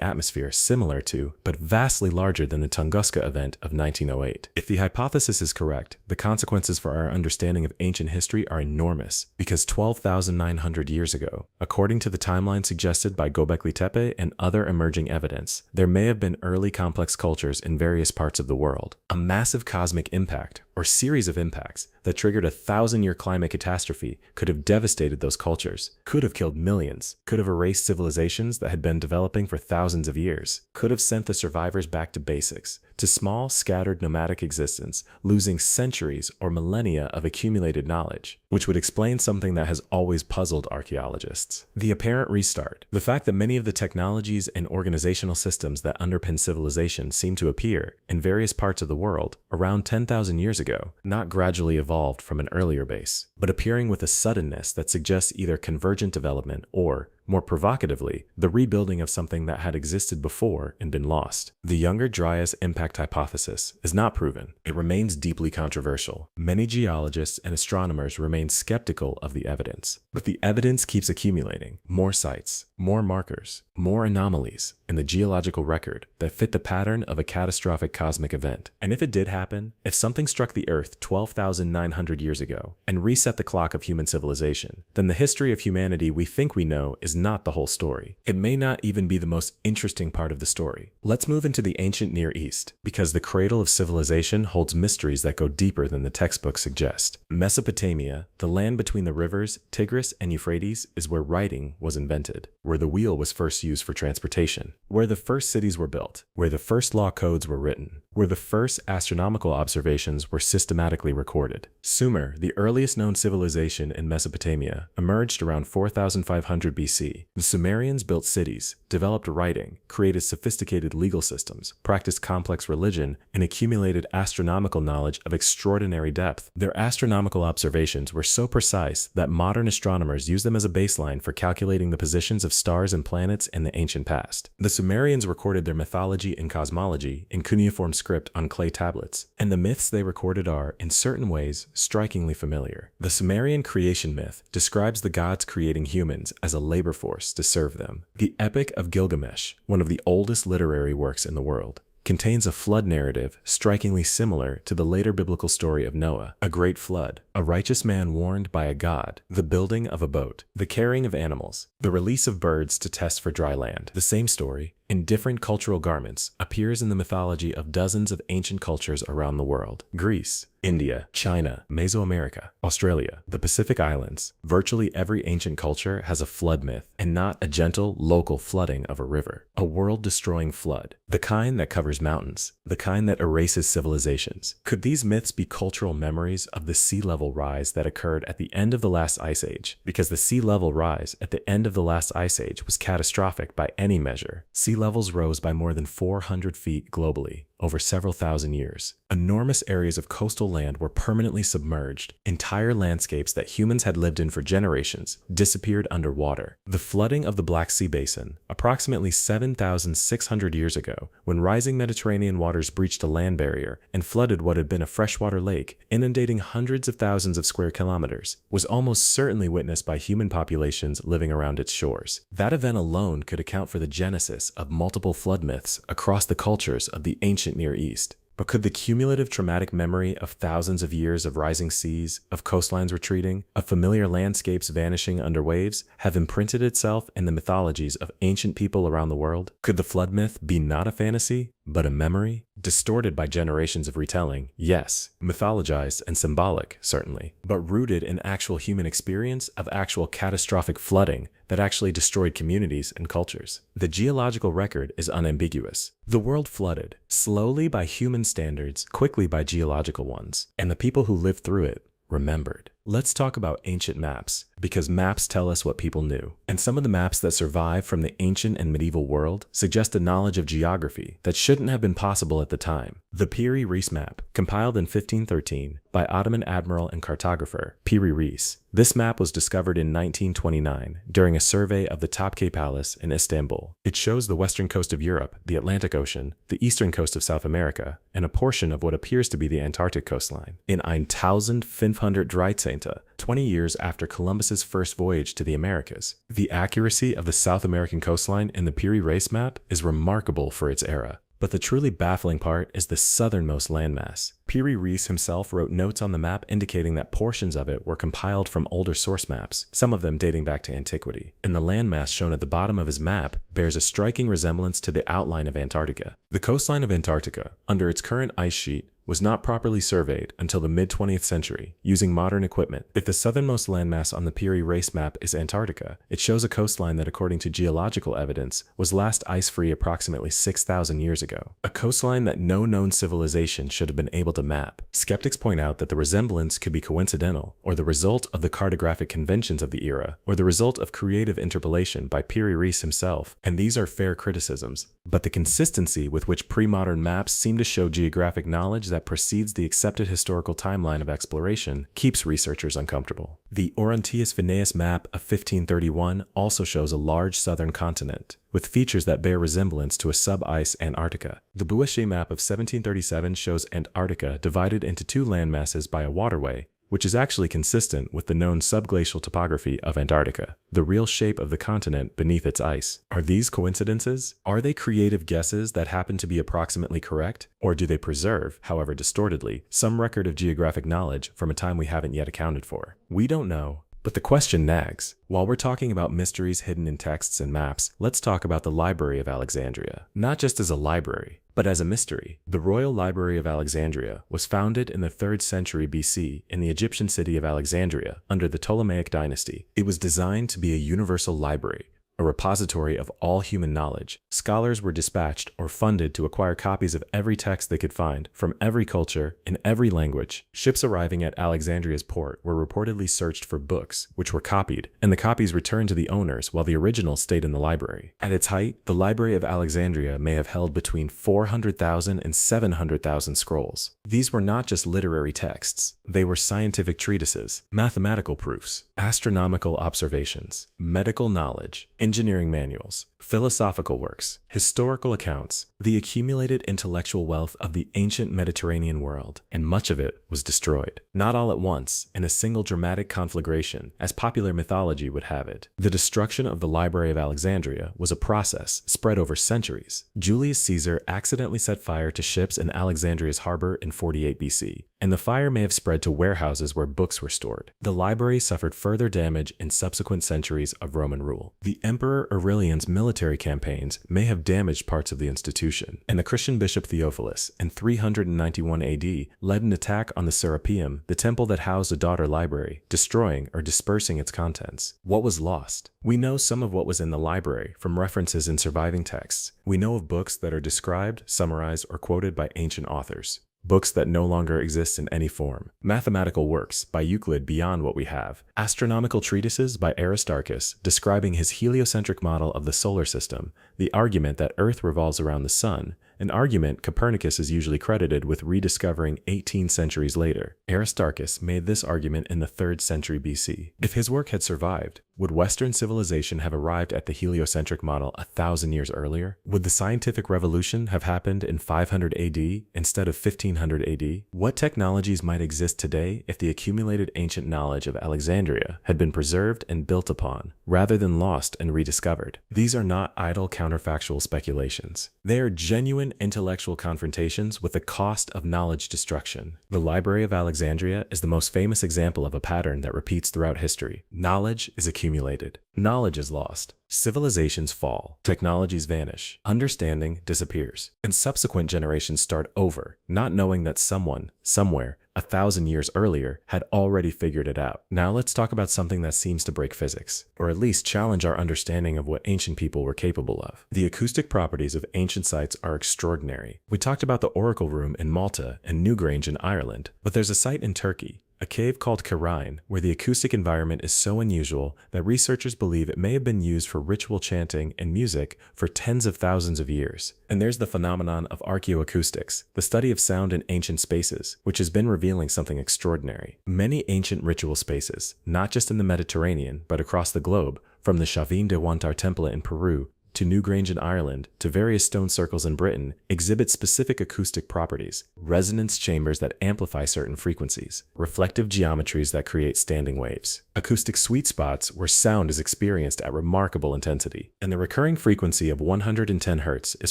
atmosphere similar to, but vastly larger than the Tunguska event of 1908. If the hypothesis is correct, the consequences for our understanding of ancient history are enormous, because 12,900 years ago, according to the timeline suggested by Göbekli Tepe and other emerging evidence, there may have been early complex cultures in various parts of the world. A massive cosmic impact, or series of impacts, that triggered a 1,000-year climate catastrophe could have devastated those cultures, could have killed millions, could have erased civilizations that had been developing for thousands of years, could have sent the survivors back to basics, to small, scattered nomadic existence, losing centuries or millennia of accumulated knowledge, which would explain something that has always puzzled archaeologists: the apparent restart. The fact that many of the technologies and organizational systems that underpin civilization seem to appear in various parts of the world around 10,000 years ago, not gradually evolved from an earlier base, but appearing with a suddenness that suggests either convergent development or, more provocatively, the rebuilding of something that had existed before and been lost. The Younger Dryas impact hypothesis is not proven. It remains deeply controversial. Many geologists and astronomers remain skeptical of the evidence. But the evidence keeps accumulating. More sites, more markers, more anomalies in the geological record that fit the pattern of a catastrophic cosmic event. And if it did happen, if something struck the Earth 12,900 years ago and reset the clock of human civilization, then the history of humanity we think we know is not the whole story. It may not even be the most interesting part of the story. Let's move into the ancient Near East, because the cradle of civilization holds mysteries that go deeper than the textbooks suggest. Mesopotamia, the land between the rivers Tigris and Euphrates, is where writing was invented, where the wheel was first used for transportation, where the first cities were built, where the first law codes were written, where the first astronomical observations were systematically recorded. Sumer, the earliest known civilization in Mesopotamia, emerged around 4,500 BC. The Sumerians built cities, developed writing, created sophisticated legal systems, practiced complex religion, and accumulated astronomical knowledge of extraordinary depth. Their astronomical observations were so precise that modern astronomers use them as a baseline for calculating the positions of of stars and planets in the ancient past. The Sumerians recorded their mythology and cosmology in cuneiform script on clay tablets, and the myths they recorded are, in certain ways, strikingly familiar. The Sumerian creation myth describes the gods creating humans as a labor force to serve them. The Epic of Gilgamesh, one of the oldest literary works in the world, contains a flood narrative strikingly similar to the later biblical story of Noah, a great flood, a righteous man warned by a god, the building of a boat, the carrying of animals, the release of birds to test for dry land. The same story, in different cultural garments, appears in the mythology of dozens of ancient cultures around the world. Greece, India, China, Mesoamerica, Australia, the Pacific Islands. Virtually every ancient culture has a flood myth, and not a gentle, local flooding of a river. A world-destroying flood, the kind that covers mountains, the kind that erases civilizations. Could these myths be cultural memories of the sea level rise that occurred at the end of the last ice age? Because the sea level rise at the end of the last ice age was catastrophic by any measure. Sea levels rose by more than 400 feet globally over several thousand years. Enormous areas of coastal land were permanently submerged. Entire landscapes that humans had lived in for generations disappeared underwater. The flooding of the Black Sea Basin, approximately 7,600 years ago, when rising Mediterranean waters breached a land barrier and flooded what had been a freshwater lake, inundating hundreds of thousands of square kilometers, was almost certainly witnessed by human populations living around its shores. That event alone could account for the genesis of multiple flood myths across the cultures of the ancient Near East. But could the cumulative traumatic memory of thousands of years of rising seas, of coastlines retreating, of familiar landscapes vanishing under waves, have imprinted itself in the mythologies of ancient people around the world? Could the flood myth be not a fantasy, but a memory? Distorted by generations of retelling, yes. Mythologized and symbolic, certainly, but rooted in actual human experience of actual catastrophic flooding that actually destroyed communities and cultures. The geological record is unambiguous. The world flooded, slowly by human standards, quickly by geological ones, and the people who lived through it remembered. Let's talk about ancient maps, because maps tell us what people knew. And some of the maps that survive from the ancient and medieval world suggest a knowledge of geography that shouldn't have been possible at the time. The Piri Reis map, compiled in 1513 by Ottoman admiral and cartographer Piri Reis. This map was discovered in 1929 during a survey of the Topkapi Palace in Istanbul. It shows the western coast of Europe, the Atlantic Ocean, the eastern coast of South America, and a portion of what appears to be the Antarctic coastline. In 1513, 20 years after Columbus's first voyage to the Americas. The accuracy of the South American coastline in the Piri Reis map is remarkable for its era. But the truly baffling part is the southernmost landmass. Piri Reis himself wrote notes on the map indicating that portions of it were compiled from older source maps, some of them dating back to antiquity. And the landmass shown at the bottom of his map bears a striking resemblance to the outline of Antarctica. The coastline of Antarctica, under its current ice sheet, was not properly surveyed until the mid-20th century, using modern equipment. If the southernmost landmass on the Piri Reis map is Antarctica, it shows a coastline that, according to geological evidence, was last ice-free approximately 6,000 years ago. A coastline that no known civilization should have been able to map. Skeptics point out that the resemblance could be coincidental, or the result of the cartographic conventions of the era, or the result of creative interpolation by Piri Reis himself, and these are fair criticisms. But the consistency with which pre-modern maps seem to show geographic knowledge that precedes the accepted historical timeline of exploration keeps researchers uncomfortable. The Orontius Vinæus map of 1531 also shows a large southern continent, with features that bear resemblance to a sub-ice Antarctica. The Boucher map of 1737 shows Antarctica divided into two landmasses by a waterway, which is actually consistent with the known subglacial topography of Antarctica, the real shape of the continent beneath its ice. Are these coincidences? Are they creative guesses that happen to be approximately correct? Or do they preserve, however distortedly, some record of geographic knowledge from a time we haven't yet accounted for? We don't know. But the question nags. While we're talking about mysteries hidden in texts and maps, let's talk about the Library of Alexandria. Not just as a library, but as a mystery. The Royal Library of Alexandria was founded in the 3rd century BC in the Egyptian city of Alexandria under the Ptolemaic dynasty. It was designed to be a universal library, a repository of all human knowledge. Scholars were dispatched or funded to acquire copies of every text they could find from every culture in every language. Ships arriving at Alexandria's port were reportedly searched for books, which were copied, and the copies returned to the owners while the originals stayed in the library. At its height, the Library of Alexandria may have held between 400,000 and 700,000 scrolls. These were not just literary texts. They were scientific treatises, mathematical proofs, astronomical observations, medical knowledge, engineering manuals, philosophical works, historical accounts, the accumulated intellectual wealth of the ancient Mediterranean world, and much of it was destroyed. Not all at once, in a single dramatic conflagration, as popular mythology would have it. The destruction of the Library of Alexandria was a process spread over centuries. Julius Caesar accidentally set fire to ships in Alexandria's harbor in 48 BC, and the fire may have spread to warehouses where books were stored. The library suffered further damage in subsequent centuries of Roman rule. The Emperor Aurelian's military campaigns may have damaged parts of the institution, and the Christian bishop Theophilus, in 391 AD, led an attack on the Serapeum, the temple that housed a daughter library, destroying or dispersing its contents. What was lost? We know some of what was in the library from references in surviving texts. We know of books that are described, summarized, or quoted by ancient authors. Books that no longer exist in any form. Mathematical works by Euclid beyond what we have. Astronomical treatises by Aristarchus describing his heliocentric model of the solar system, the argument that Earth revolves around the sun, an argument Copernicus is usually credited with rediscovering 18 centuries later. Aristarchus made this argument in the 3rd century BC. If his work had survived, would Western civilization have arrived at the heliocentric model 1,000 years earlier? Would the scientific revolution have happened in 500 AD instead of 1500 AD? What technologies might exist today if the accumulated ancient knowledge of Alexandria had been preserved and built upon, rather than lost and rediscovered? These are not idle counterfactual speculations. They are genuine intellectual confrontations with the cost of knowledge destruction. The Library of Alexandria is the most famous example of a pattern that repeats throughout history. Knowledge is accumulated. Knowledge is lost. Civilizations fall. Technologies vanish. Understanding disappears. And subsequent generations start over, not knowing that someone, somewhere, 1,000 years earlier, had already figured it out. Now let's talk about something that seems to break physics, or at least challenge our understanding of what ancient people were capable of. The acoustic properties of ancient sites are extraordinary. We talked about the Oracle Room in Malta and Newgrange in Ireland, but there's a site in Turkey, a cave called Karain, where the acoustic environment is so unusual that researchers believe it may have been used for ritual chanting and music for tens of thousands of years. And there's the phenomenon of archaeoacoustics, the study of sound in ancient spaces, which has been revealing something extraordinary. Many ancient ritual spaces, not just in the Mediterranean, but across the globe, from the Chavin de Huantar Temple in Peru to Newgrange in Ireland, to various stone circles in Britain, exhibit specific acoustic properties, resonance chambers that amplify certain frequencies, reflective geometries that create standing waves, acoustic sweet spots where sound is experienced at remarkable intensity. And the recurring frequency of 110 Hz is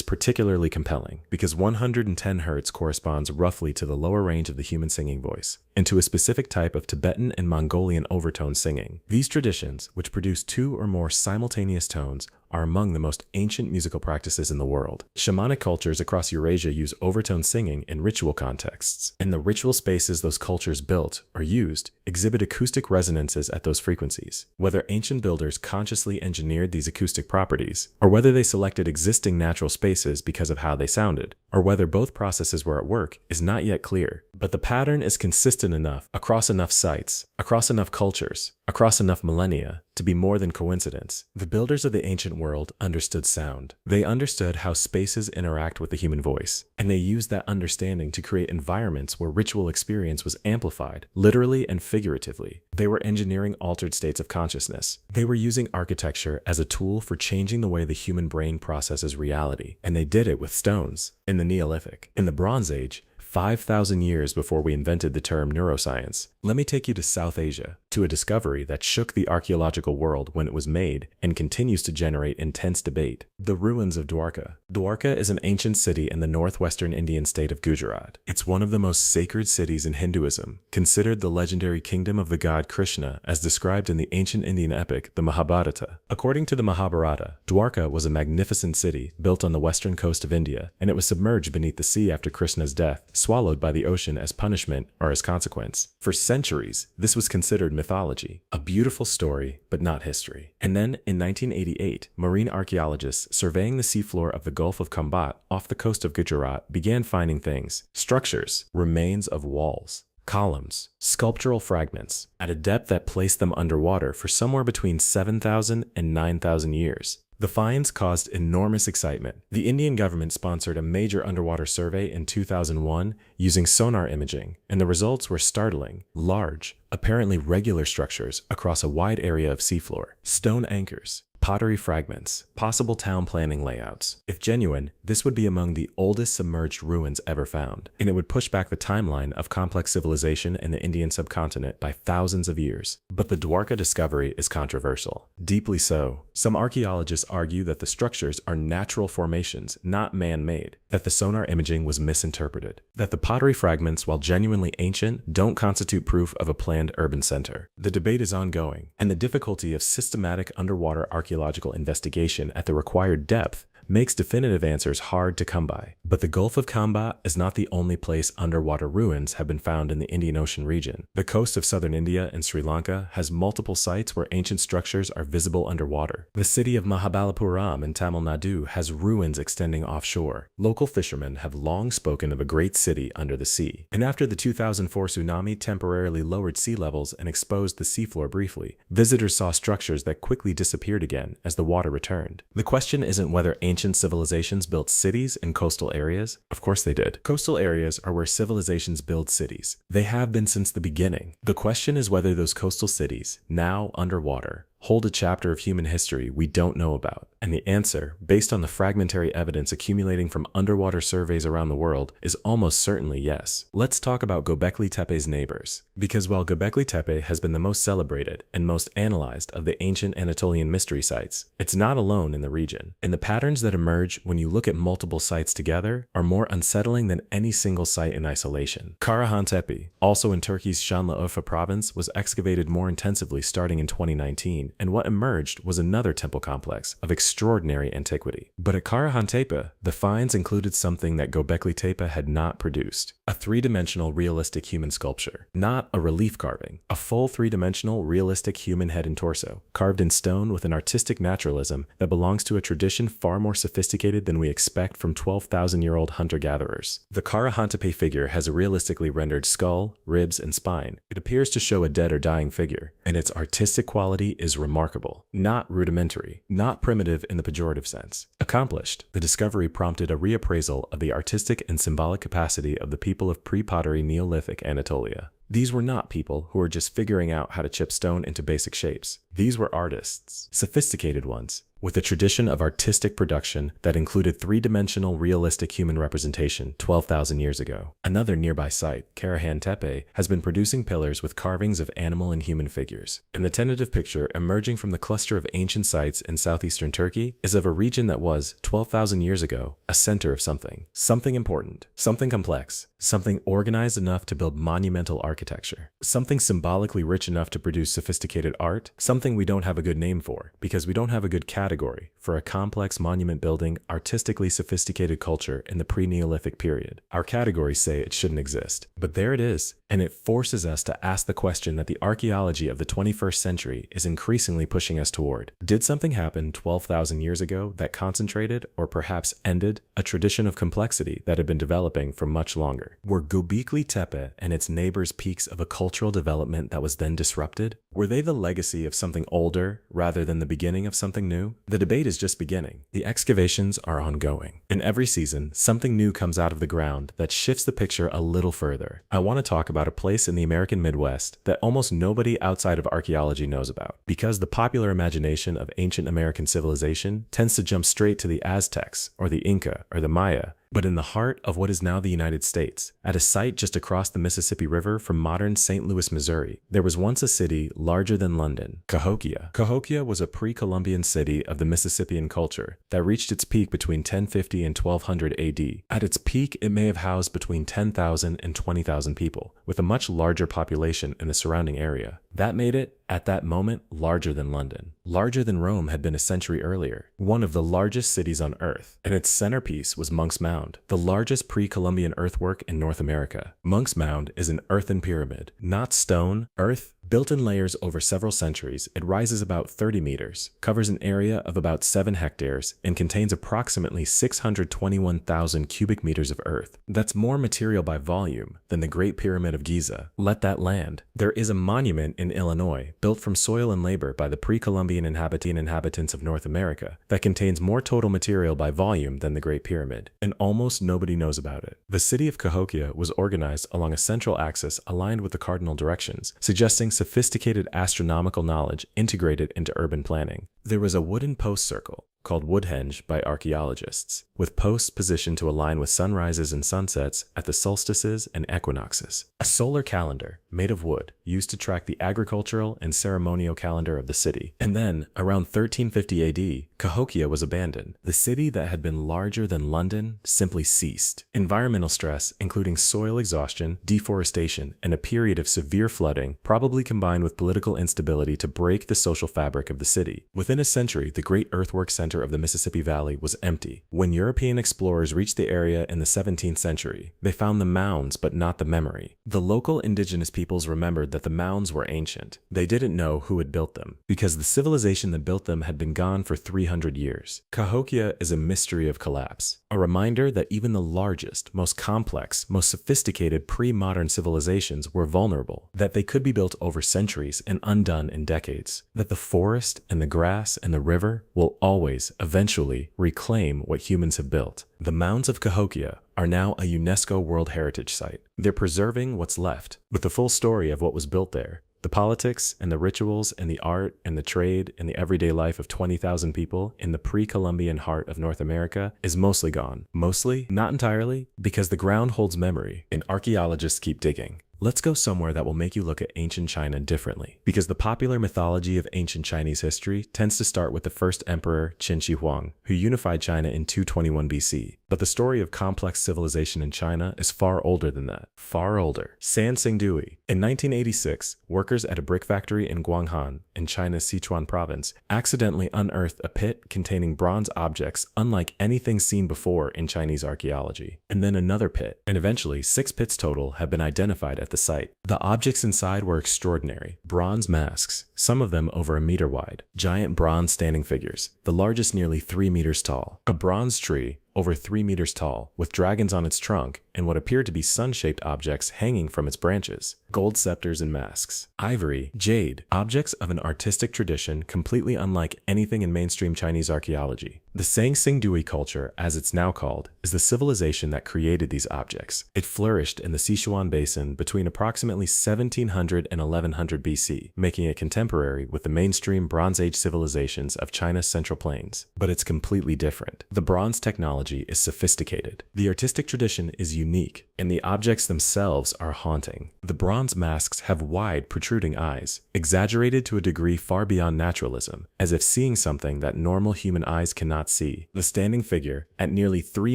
particularly compelling, because 110 Hz corresponds roughly to the lower range of the human singing voice, and to a specific type of Tibetan and Mongolian overtone singing. These traditions, which produce 2 or more simultaneous tones, are among the most ancient musical practices in the world. Shamanic cultures across Eurasia use overtone singing in ritual contexts, and the ritual spaces those cultures built or used exhibit acoustic resonances at those frequencies. Whether ancient builders consciously engineered these acoustic properties, or whether they selected existing natural spaces because of how they sounded, or whether both processes were at work, is not yet clear. But the pattern is consistent enough across enough sites, across enough cultures, across enough millennia, to be more than coincidence. The builders of the ancient world understood sound. They understood how spaces interact with the human voice, and they used that understanding to create environments where ritual experience was amplified, literally and figuratively. They were engineering altered states of consciousness. They were using architecture as a tool for changing the way the human brain processes reality, and they did it with stones. In the Neolithic, in the Bronze Age, 5,000 years before we invented the term neuroscience. Let me take you to South Asia, to a discovery that shook the archaeological world when it was made and continues to generate intense debate. The ruins of Dwarka. Dwarka is an ancient city in the northwestern Indian state of Gujarat. It's one of the most sacred cities in Hinduism, considered the legendary kingdom of the god Krishna as described in the ancient Indian epic, the Mahabharata. According to the Mahabharata, Dwarka was a magnificent city built on the western coast of India, and it was submerged beneath the sea after Krishna's death, swallowed by the ocean as punishment or as consequence. For centuries, this was considered mythology, a beautiful story, but not history. And then, in 1988, marine archaeologists surveying the seafloor of the Gulf of Khambhat off the coast of Gujarat began finding things: structures, remains of walls, columns, sculptural fragments, at a depth that placed them underwater for somewhere between 7,000 and 9,000 years. The finds caused enormous excitement. The Indian government sponsored a major underwater survey in 2001 using sonar imaging, and the results were startling. Large, apparently regular structures across a wide area of seafloor, stone anchors, Pottery fragments, possible town planning layouts. If genuine, this would be among the oldest submerged ruins ever found, and it would push back the timeline of complex civilization in the Indian subcontinent by thousands of years. But the Dwarka discovery is controversial. Deeply so. Some archaeologists argue that the structures are natural formations, not man-made, that the sonar imaging was misinterpreted, that the pottery fragments, while genuinely ancient, don't constitute proof of a planned urban center. The debate is ongoing, and the difficulty of systematic underwater archaeological investigation at the required depth makes definitive answers hard to come by. But the Gulf of Khamba is not the only place underwater ruins have been found in the Indian Ocean region. The coast of southern India and Sri Lanka has multiple sites where ancient structures are visible underwater. The city of Mahabalipuram in Tamil Nadu has ruins extending offshore. Local fishermen have long spoken of a great city under the sea. And after the 2004 tsunami temporarily lowered sea levels and exposed the seafloor briefly, visitors saw structures that quickly disappeared again as the water returned. The question isn't whether ancient civilizations built cities in coastal areas. Of course they did. Coastal areas are where civilizations build cities. They have been since the beginning. The question is whether those coastal cities, now underwater, hold a chapter of human history we don't know about. And the answer, based on the fragmentary evidence accumulating from underwater surveys around the world, is almost certainly yes. Let's talk about Göbekli Tepe's neighbors. Because while Göbekli Tepe has been the most celebrated and most analyzed of the ancient Anatolian mystery sites, it's not alone in the region. And the patterns that emerge when you look at multiple sites together are more unsettling than any single site in isolation. Karahan Tepe, also in Turkey's Şanlıurfa province, was excavated more intensively starting in 2019. And what emerged was another temple complex of extraordinary antiquity. But at Karahan Tepe, the finds included something that Göbekli Tepe had not produced: a three-dimensional realistic human sculpture. Not a relief carving, a full three-dimensional realistic human head and torso, carved in stone with an artistic naturalism that belongs to a tradition far more sophisticated than we expect from 12,000-year-old hunter-gatherers. The Karahan Tepe figure has a realistically rendered skull, ribs, and spine. It appears to show a dead or dying figure, and its artistic quality is remarkable, not rudimentary, not primitive in the pejorative sense. Accomplished, the discovery prompted a reappraisal of the artistic and symbolic capacity of the people of pre-pottery Neolithic Anatolia. These were not people who were just figuring out how to chip stone into basic shapes. These were artists, sophisticated ones, with a tradition of artistic production that included three-dimensional realistic human representation 12,000 years ago. Another nearby site, Karahan Tepe, has been producing pillars with carvings of animal and human figures. And the tentative picture emerging from the cluster of ancient sites in southeastern Turkey is of a region that was, 12,000 years ago, a center of something. Something important, something complex, something organized enough to build monumental architecture, something symbolically rich enough to produce sophisticated art, something we don't have a good name for, because we don't have a good category for a complex monument building, artistically sophisticated culture in the pre-Neolithic period. Our categories say it shouldn't exist, but there it is, and it forces us to ask the question that the archaeology of the 21st century is increasingly pushing us toward. Did something happen 12,000 years ago that concentrated, or perhaps ended, a tradition of complexity that had been developing for much longer? Were Göbekli Tepe and its neighbors peaks of a cultural development that was then disrupted? Were they the legacy of something older rather than the beginning of something new? The debate is just beginning. The excavations are ongoing. In every season, something new comes out of the ground that shifts the picture a little further. I want to talk about a place in the American Midwest that almost nobody outside of archaeology knows about, because the popular imagination of ancient American civilization tends to jump straight to the Aztecs, or the Inca, or the Maya. But in the heart of what is now the United States, at a site just across the Mississippi River from modern St. Louis, Missouri, there was once a city larger than London, Cahokia. Cahokia was a pre-Columbian city of the Mississippian culture that reached its peak between 1050 and 1200 AD. At its peak, it may have housed between 10,000 and 20,000 people, with a much larger population in the surrounding area. That made it, at that moment, larger than London. Larger than Rome had been a century earlier, one of the largest cities on Earth, and its centerpiece was Monk's Mound, the largest pre-Columbian earthwork in North America. Monk's Mound is an earthen pyramid, not stone, earth. Built in layers over several centuries, it rises about 30 meters, covers an area of about 7 hectares, and contains approximately 621,000 cubic meters of earth. That's more material by volume than the Great Pyramid of Giza. Let that land. There is a monument in Illinois, built from soil and labor by the pre-Columbian inhabitants of North America, that contains more total material by volume than the Great Pyramid, and almost nobody knows about it. The city of Cahokia was organized along a central axis aligned with the cardinal directions, suggesting sophisticated astronomical knowledge integrated into urban planning. There was a wooden post circle, called Woodhenge by archaeologists, with posts positioned to align with sunrises and sunsets at the solstices and equinoxes. A solar calendar, made of wood, used to track the agricultural and ceremonial calendar of the city. And then, around 1350 AD, Cahokia was abandoned. The city that had been larger than London simply ceased. Environmental stress, including soil exhaustion, deforestation, and a period of severe flooding, probably combined with political instability to break the social fabric of the city. Within a century, the great earthwork center of the Mississippi Valley was empty. When European explorers reached the area in the 17th century, they found the mounds but not the memory. The local indigenous peoples remembered that the mounds were ancient. They didn't know who had built them, because the civilization that built them had been gone for 300 years. Cahokia is a mystery of collapse, a reminder that even the largest, most complex, most sophisticated pre-modern civilizations were vulnerable, that they could be built over centuries and undone in decades, that the forest and the grass and the river will always eventually reclaim what humans have built. The mounds of Cahokia are now a UNESCO World Heritage Site. They're preserving what's left, with the full story of what was built there. The politics and the rituals and the art and the trade and the everyday life of 20,000 people in the pre-Columbian heart of North America is mostly gone. Mostly, not entirely, because the ground holds memory and archaeologists keep digging. Let's go somewhere that will make you look at ancient China differently, because the popular mythology of ancient Chinese history tends to start with the first emperor Qin Shi Huang, who unified China in 221 BC. But the story of complex civilization in China is far older than that. Far older. San Xingdui. In 1986, workers at a brick factory in Guanghan, in China's Sichuan province, accidentally unearthed a pit containing bronze objects unlike anything seen before in Chinese archaeology. And then another pit, and eventually 6 pits total have been identified at the site. The objects inside were extraordinary. Bronze masks, some of them over a meter wide. Giant bronze standing figures, the largest nearly 3 meters tall. A bronze tree, over 3 meters tall, with dragons on its trunk and what appeared to be sun-shaped objects hanging from its branches. Gold scepters and masks. Ivory, jade, objects of an artistic tradition completely unlike anything in mainstream Chinese archaeology. The San Xingdui culture, as it's now called, is the civilization that created these objects. It flourished in the Sichuan Basin between approximately 1700 and 1100 BC, making it contemporary with the mainstream Bronze Age civilizations of China's Central Plains. But it's completely different. The bronze technology is sophisticated. The artistic tradition is unique, and the objects themselves are haunting. The bronze masks have wide, protruding eyes, exaggerated to a degree far beyond naturalism, as if seeing something that normal human eyes cannot see. The standing figure, at nearly 3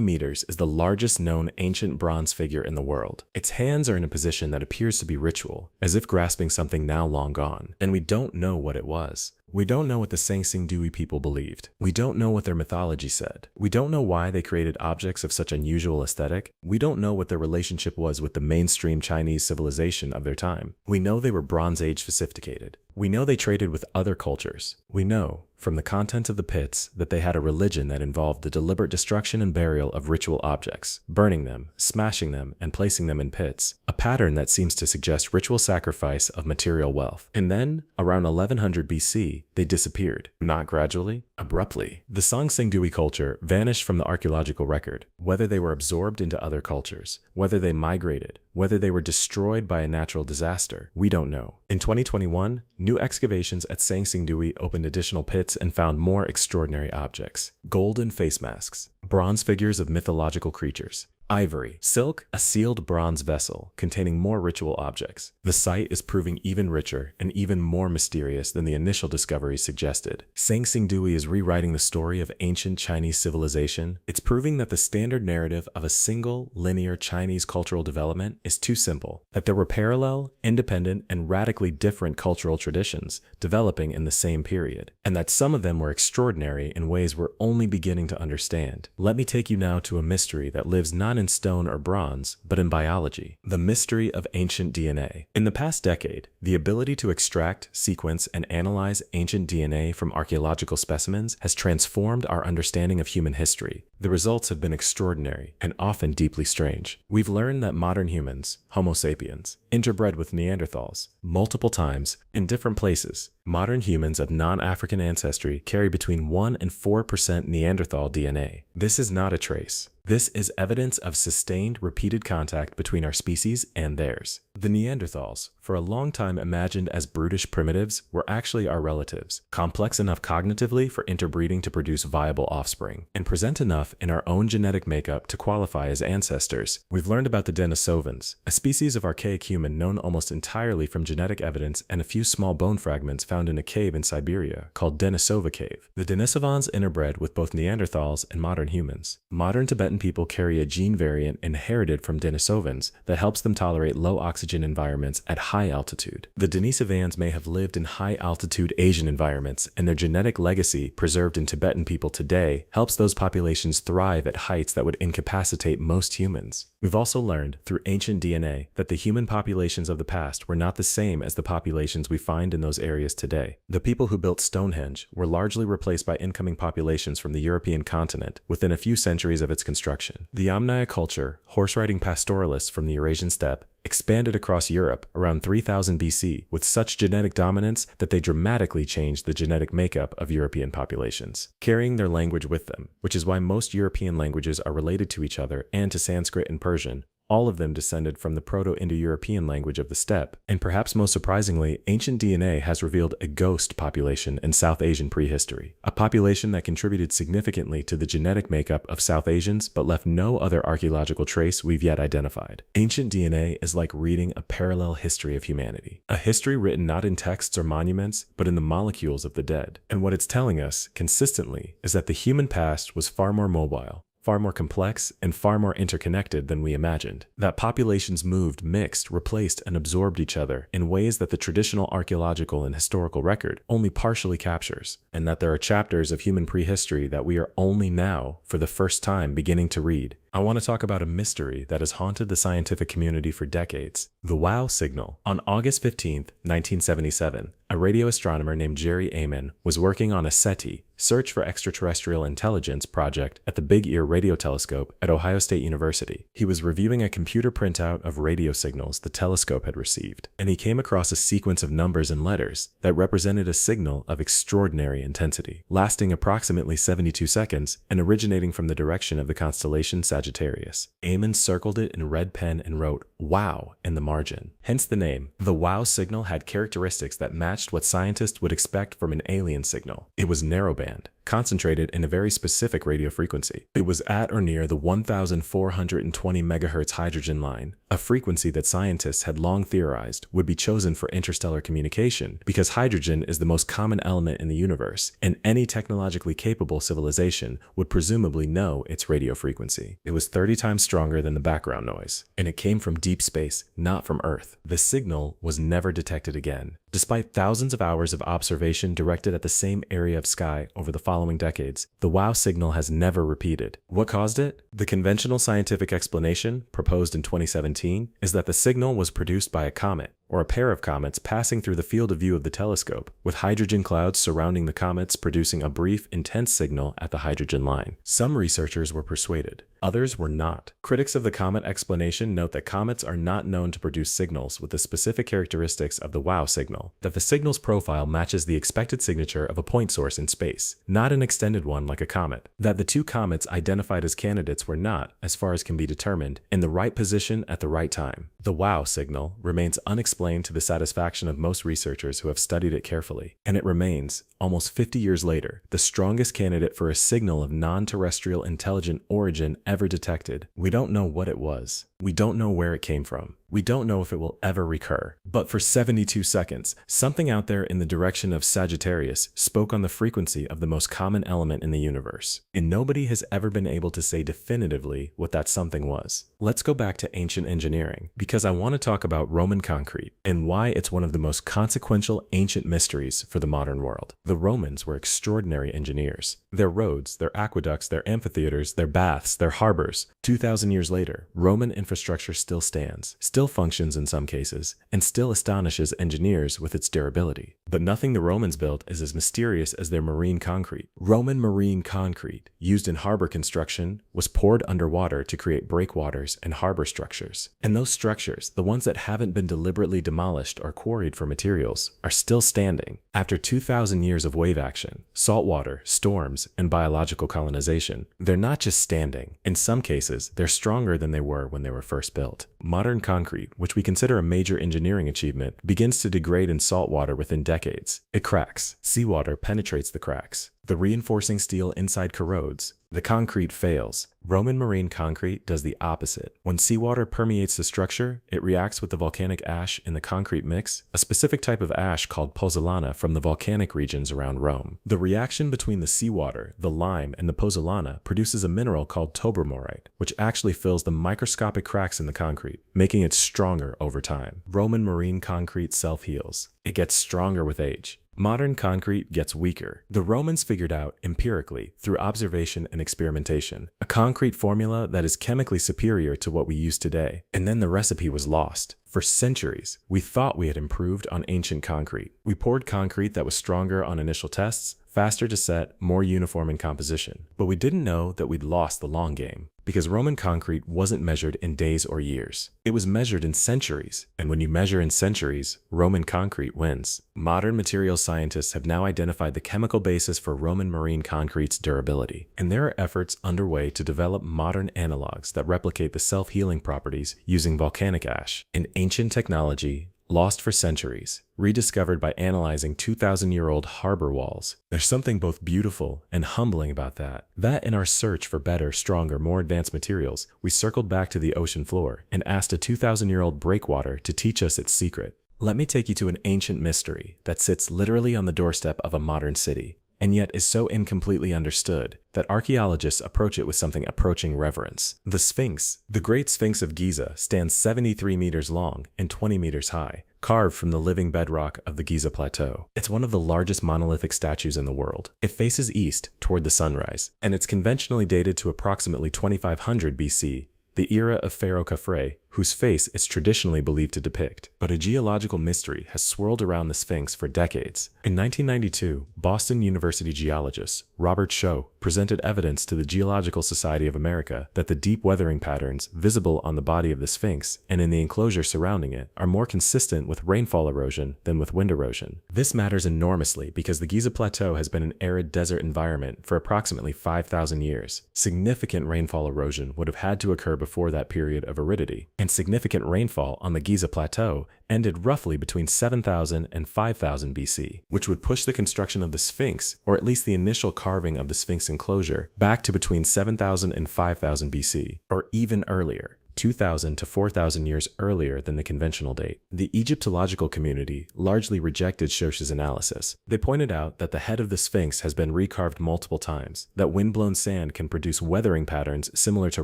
meters, is the largest known ancient bronze figure in the world. Its hands are in a position that appears to be ritual, as if grasping something now long gone, and we don't know what it was. We don't know what the San Xingdui people believed. We don't know what their mythology said. We don't know why they created objects of such unusual aesthetic. We don't know what their relationship was with the mainstream Chinese civilization of their time. We know they were Bronze Age sophisticated. We know they traded with other cultures. We know, from the contents of the pits, that they had a religion that involved the deliberate destruction and burial of ritual objects, burning them, smashing them, and placing them in pits, a pattern that seems to suggest ritual sacrifice of material wealth. And then, around 1100 BC, they disappeared. Not gradually, abruptly. The San Xingdui culture vanished from the archaeological record. Whether they were absorbed into other cultures, whether they migrated, whether they were destroyed by a natural disaster, we don't know. In 2021, new excavations at San Xingdui opened additional pits and found more extraordinary objects. Golden face masks, bronze figures of mythological creatures, ivory, silk, a sealed bronze vessel containing more ritual objects. The site is proving even richer and even more mysterious than the initial discoveries suggested. San Xingdui is rewriting the story of ancient Chinese civilization. It's proving that the standard narrative of a single, linear Chinese cultural development is too simple, that there were parallel, independent, and radically different cultural traditions developing in the same period, and that some of them were extraordinary in ways we're only beginning to understand. Let me take you now to a mystery that lives not in stone or bronze, but in biology. The mystery of ancient DNA. In the past decade, the ability to extract, sequence, and analyze ancient DNA from archaeological specimens has transformed our understanding of human history. The results have been extraordinary and often deeply strange. We've learned that modern humans, Homo sapiens, interbred with Neanderthals multiple times in different places. Modern humans of non-African ancestry carry between 1% and 4% Neanderthal DNA. This is not a trace. This is evidence of sustained, repeated contact between our species and theirs. The Neanderthals, for a long time imagined as brutish primitives, were actually our relatives, complex enough cognitively for interbreeding to produce viable offspring, and present enough in our own genetic makeup to qualify as ancestors. We've learned about the Denisovans, a species of archaic human known almost entirely from genetic evidence and a few small bone fragments found in a cave in Siberia called Denisova Cave. The Denisovans interbred with both Neanderthals and modern humans. Modern Tibetan people carry a gene variant inherited from Denisovans that helps them tolerate low oxygen environments at high altitude. The Denisovans may have lived in high-altitude Asian environments, and their genetic legacy, preserved in Tibetan people today, helps those populations thrive at heights that would incapacitate most humans. We've also learned, through ancient DNA, that the human populations of the past were not the same as the populations we find in those areas today. The people who built Stonehenge were largely replaced by incoming populations from the European continent within a few centuries of its construction. The Omnia culture, horse-riding pastoralists from the Eurasian steppe, expanded across Europe around 3000 BC with such genetic dominance that they dramatically changed the genetic makeup of European populations, carrying their language with them, which is why most European languages are related to each other and to Sanskrit and Persian, all of them descended from the Proto-Indo-European language of the steppe. And perhaps most surprisingly, ancient DNA has revealed a ghost population in South Asian prehistory, a population that contributed significantly to the genetic makeup of South Asians but left no other archaeological trace we've yet identified. Ancient DNA is like reading a parallel history of humanity, a history written not in texts or monuments, but in the molecules of the dead. And what it's telling us, consistently, is that the human past was far more mobile, far more complex, and far more interconnected than we imagined. That populations moved, mixed, replaced, and absorbed each other in ways that the traditional archaeological and historical record only partially captures, and that there are chapters of human prehistory that we are only now, for the first time, beginning to read. I want to talk about a mystery that has haunted the scientific community for decades: the WOW signal. On August 15, 1977, a radio astronomer named Jerry Amen was working on a SETI, Search for Extraterrestrial Intelligence project at the Big Ear Radio Telescope at Ohio State University. He was reviewing a computer printout of radio signals the telescope had received, and he came across a sequence of numbers and letters that represented a signal of extraordinary intensity, lasting approximately 72 seconds and originating from the direction of the constellation Sagittarius. Amen circled it in red pen and wrote "WOW" in the margin, hence the name. The WOW signal had characteristics that matched what scientists would expect from an alien signal. It was narrowband, concentrated in a very specific radio frequency. It was at or near the 1420 MHz hydrogen line, a frequency that scientists had long theorized would be chosen for interstellar communication because hydrogen is the most common element in the universe, and any technologically capable civilization would presumably know its radio frequency. It was 30 times stronger than the background noise, and it came from deep space, not from Earth. The signal was never detected again. Despite thousands of hours of observation directed at the same area of sky over the following decades, the WOW signal has never repeated. What caused it? The conventional scientific explanation, proposed in 2017, is that the signal was produced by a comet, or a pair of comets passing through the field of view of the telescope, with hydrogen clouds surrounding the comets producing a brief, intense signal at the hydrogen line. Some researchers were persuaded. Others were not. Critics of the comet explanation note that comets are not known to produce signals with the specific characteristics of the WOW signal, that the signal's profile matches the expected signature of a point source in space, not an extended one like a comet, that the two comets identified as candidates were not, as far as can be determined, in the right position at the right time. The WOW signal remains unexplained to the satisfaction of most researchers who have studied it carefully, and it remains, almost 50 years later, the strongest candidate for a signal of non-terrestrial intelligent origin ever detected. We don't know what it was. We don't know where it came from. We don't know if it will ever recur. But for 72 seconds, something out there in the direction of Sagittarius spoke on the frequency of the most common element in the universe. And nobody has ever been able to say definitively what that something was. Let's go back to ancient engineering, because I want to talk about Roman concrete and why it's one of the most consequential ancient mysteries for the modern world. The Romans were extraordinary engineers. Their roads, their aqueducts, their amphitheaters, their baths, their harbors. 2,000 years later, Roman infrastructure still stands, still functions in some cases, and still astonishes engineers with its durability. But nothing the Romans built is as mysterious as their marine concrete. Roman marine concrete, used in harbor construction, was poured underwater to create breakwaters and harbor structures. And those structures, the ones that haven't been deliberately repeatedly demolished or quarried for materials, are still standing. After 2,000 years of wave action, saltwater, storms, and biological colonization, they're not just standing. In some cases, they're stronger than they were when they were first built. Modern concrete, which we consider a major engineering achievement, begins to degrade in saltwater within decades. It cracks. Seawater penetrates the cracks. The reinforcing steel inside corrodes. The concrete fails. Roman marine concrete does the opposite. When seawater permeates the structure, it reacts with the volcanic ash in the concrete mix, a specific type of ash called pozzolana from the volcanic regions around Rome. The reaction between the seawater, the lime, and the pozzolana produces a mineral called tobermorite, which actually fills the microscopic cracks in the concrete, making it stronger over time. Roman marine concrete self-heals. It gets stronger with age. Modern concrete gets weaker. The Romans figured out, empirically, through observation and experimentation, a concrete formula that is chemically superior to what we use today. And then the recipe was lost. For centuries, we thought we had improved on ancient concrete. We poured concrete that was stronger on initial tests, faster to set, more uniform in composition. But we didn't know that we'd lost the long game, because Roman concrete wasn't measured in days or years. It was measured in centuries, and when you measure in centuries, Roman concrete wins. Modern materials scientists have now identified the chemical basis for Roman marine concrete's durability, and there are efforts underway to develop modern analogs that replicate the self-healing properties using volcanic ash, an ancient technology lost for centuries, rediscovered by analyzing 2,000-year-old harbor walls. There's something both beautiful and humbling about that. That in our search for better, stronger, more advanced materials, we circled back to the ocean floor and asked a 2,000-year-old breakwater to teach us its secret. Let me take you to an ancient mystery that sits literally on the doorstep of a modern city, and yet is so incompletely understood that archaeologists approach it with something approaching reverence. The Sphinx. The Great Sphinx of Giza stands 73 meters long and 20 meters high, carved from the living bedrock of the Giza Plateau. It's one of the largest monolithic statues in the world. It faces east toward the sunrise, and it's conventionally dated to approximately 2500 BC, the era of Pharaoh Khafre, whose face it's traditionally believed to depict. But a geological mystery has swirled around the Sphinx for decades. In 1992, Boston University geologist Robert Schoch presented evidence to the Geological Society of America that the deep weathering patterns visible on the body of the Sphinx and in the enclosure surrounding it are more consistent with rainfall erosion than with wind erosion. This matters enormously because the Giza Plateau has been an arid desert environment for approximately 5,000 years. Significant rainfall erosion would have had to occur before that period of aridity, and significant rainfall on the Giza Plateau ended roughly between 7,000 and 5,000 BC, which would push the construction of the Sphinx, or at least the initial carving of the Sphinx enclosure, back to between 7,000 and 5,000 BC, or even earlier. 2,000 to 4,000 years earlier than the conventional date. The Egyptological community largely rejected Schoch's analysis. They pointed out that the head of the Sphinx has been recarved multiple times, that wind-blown sand can produce weathering patterns similar to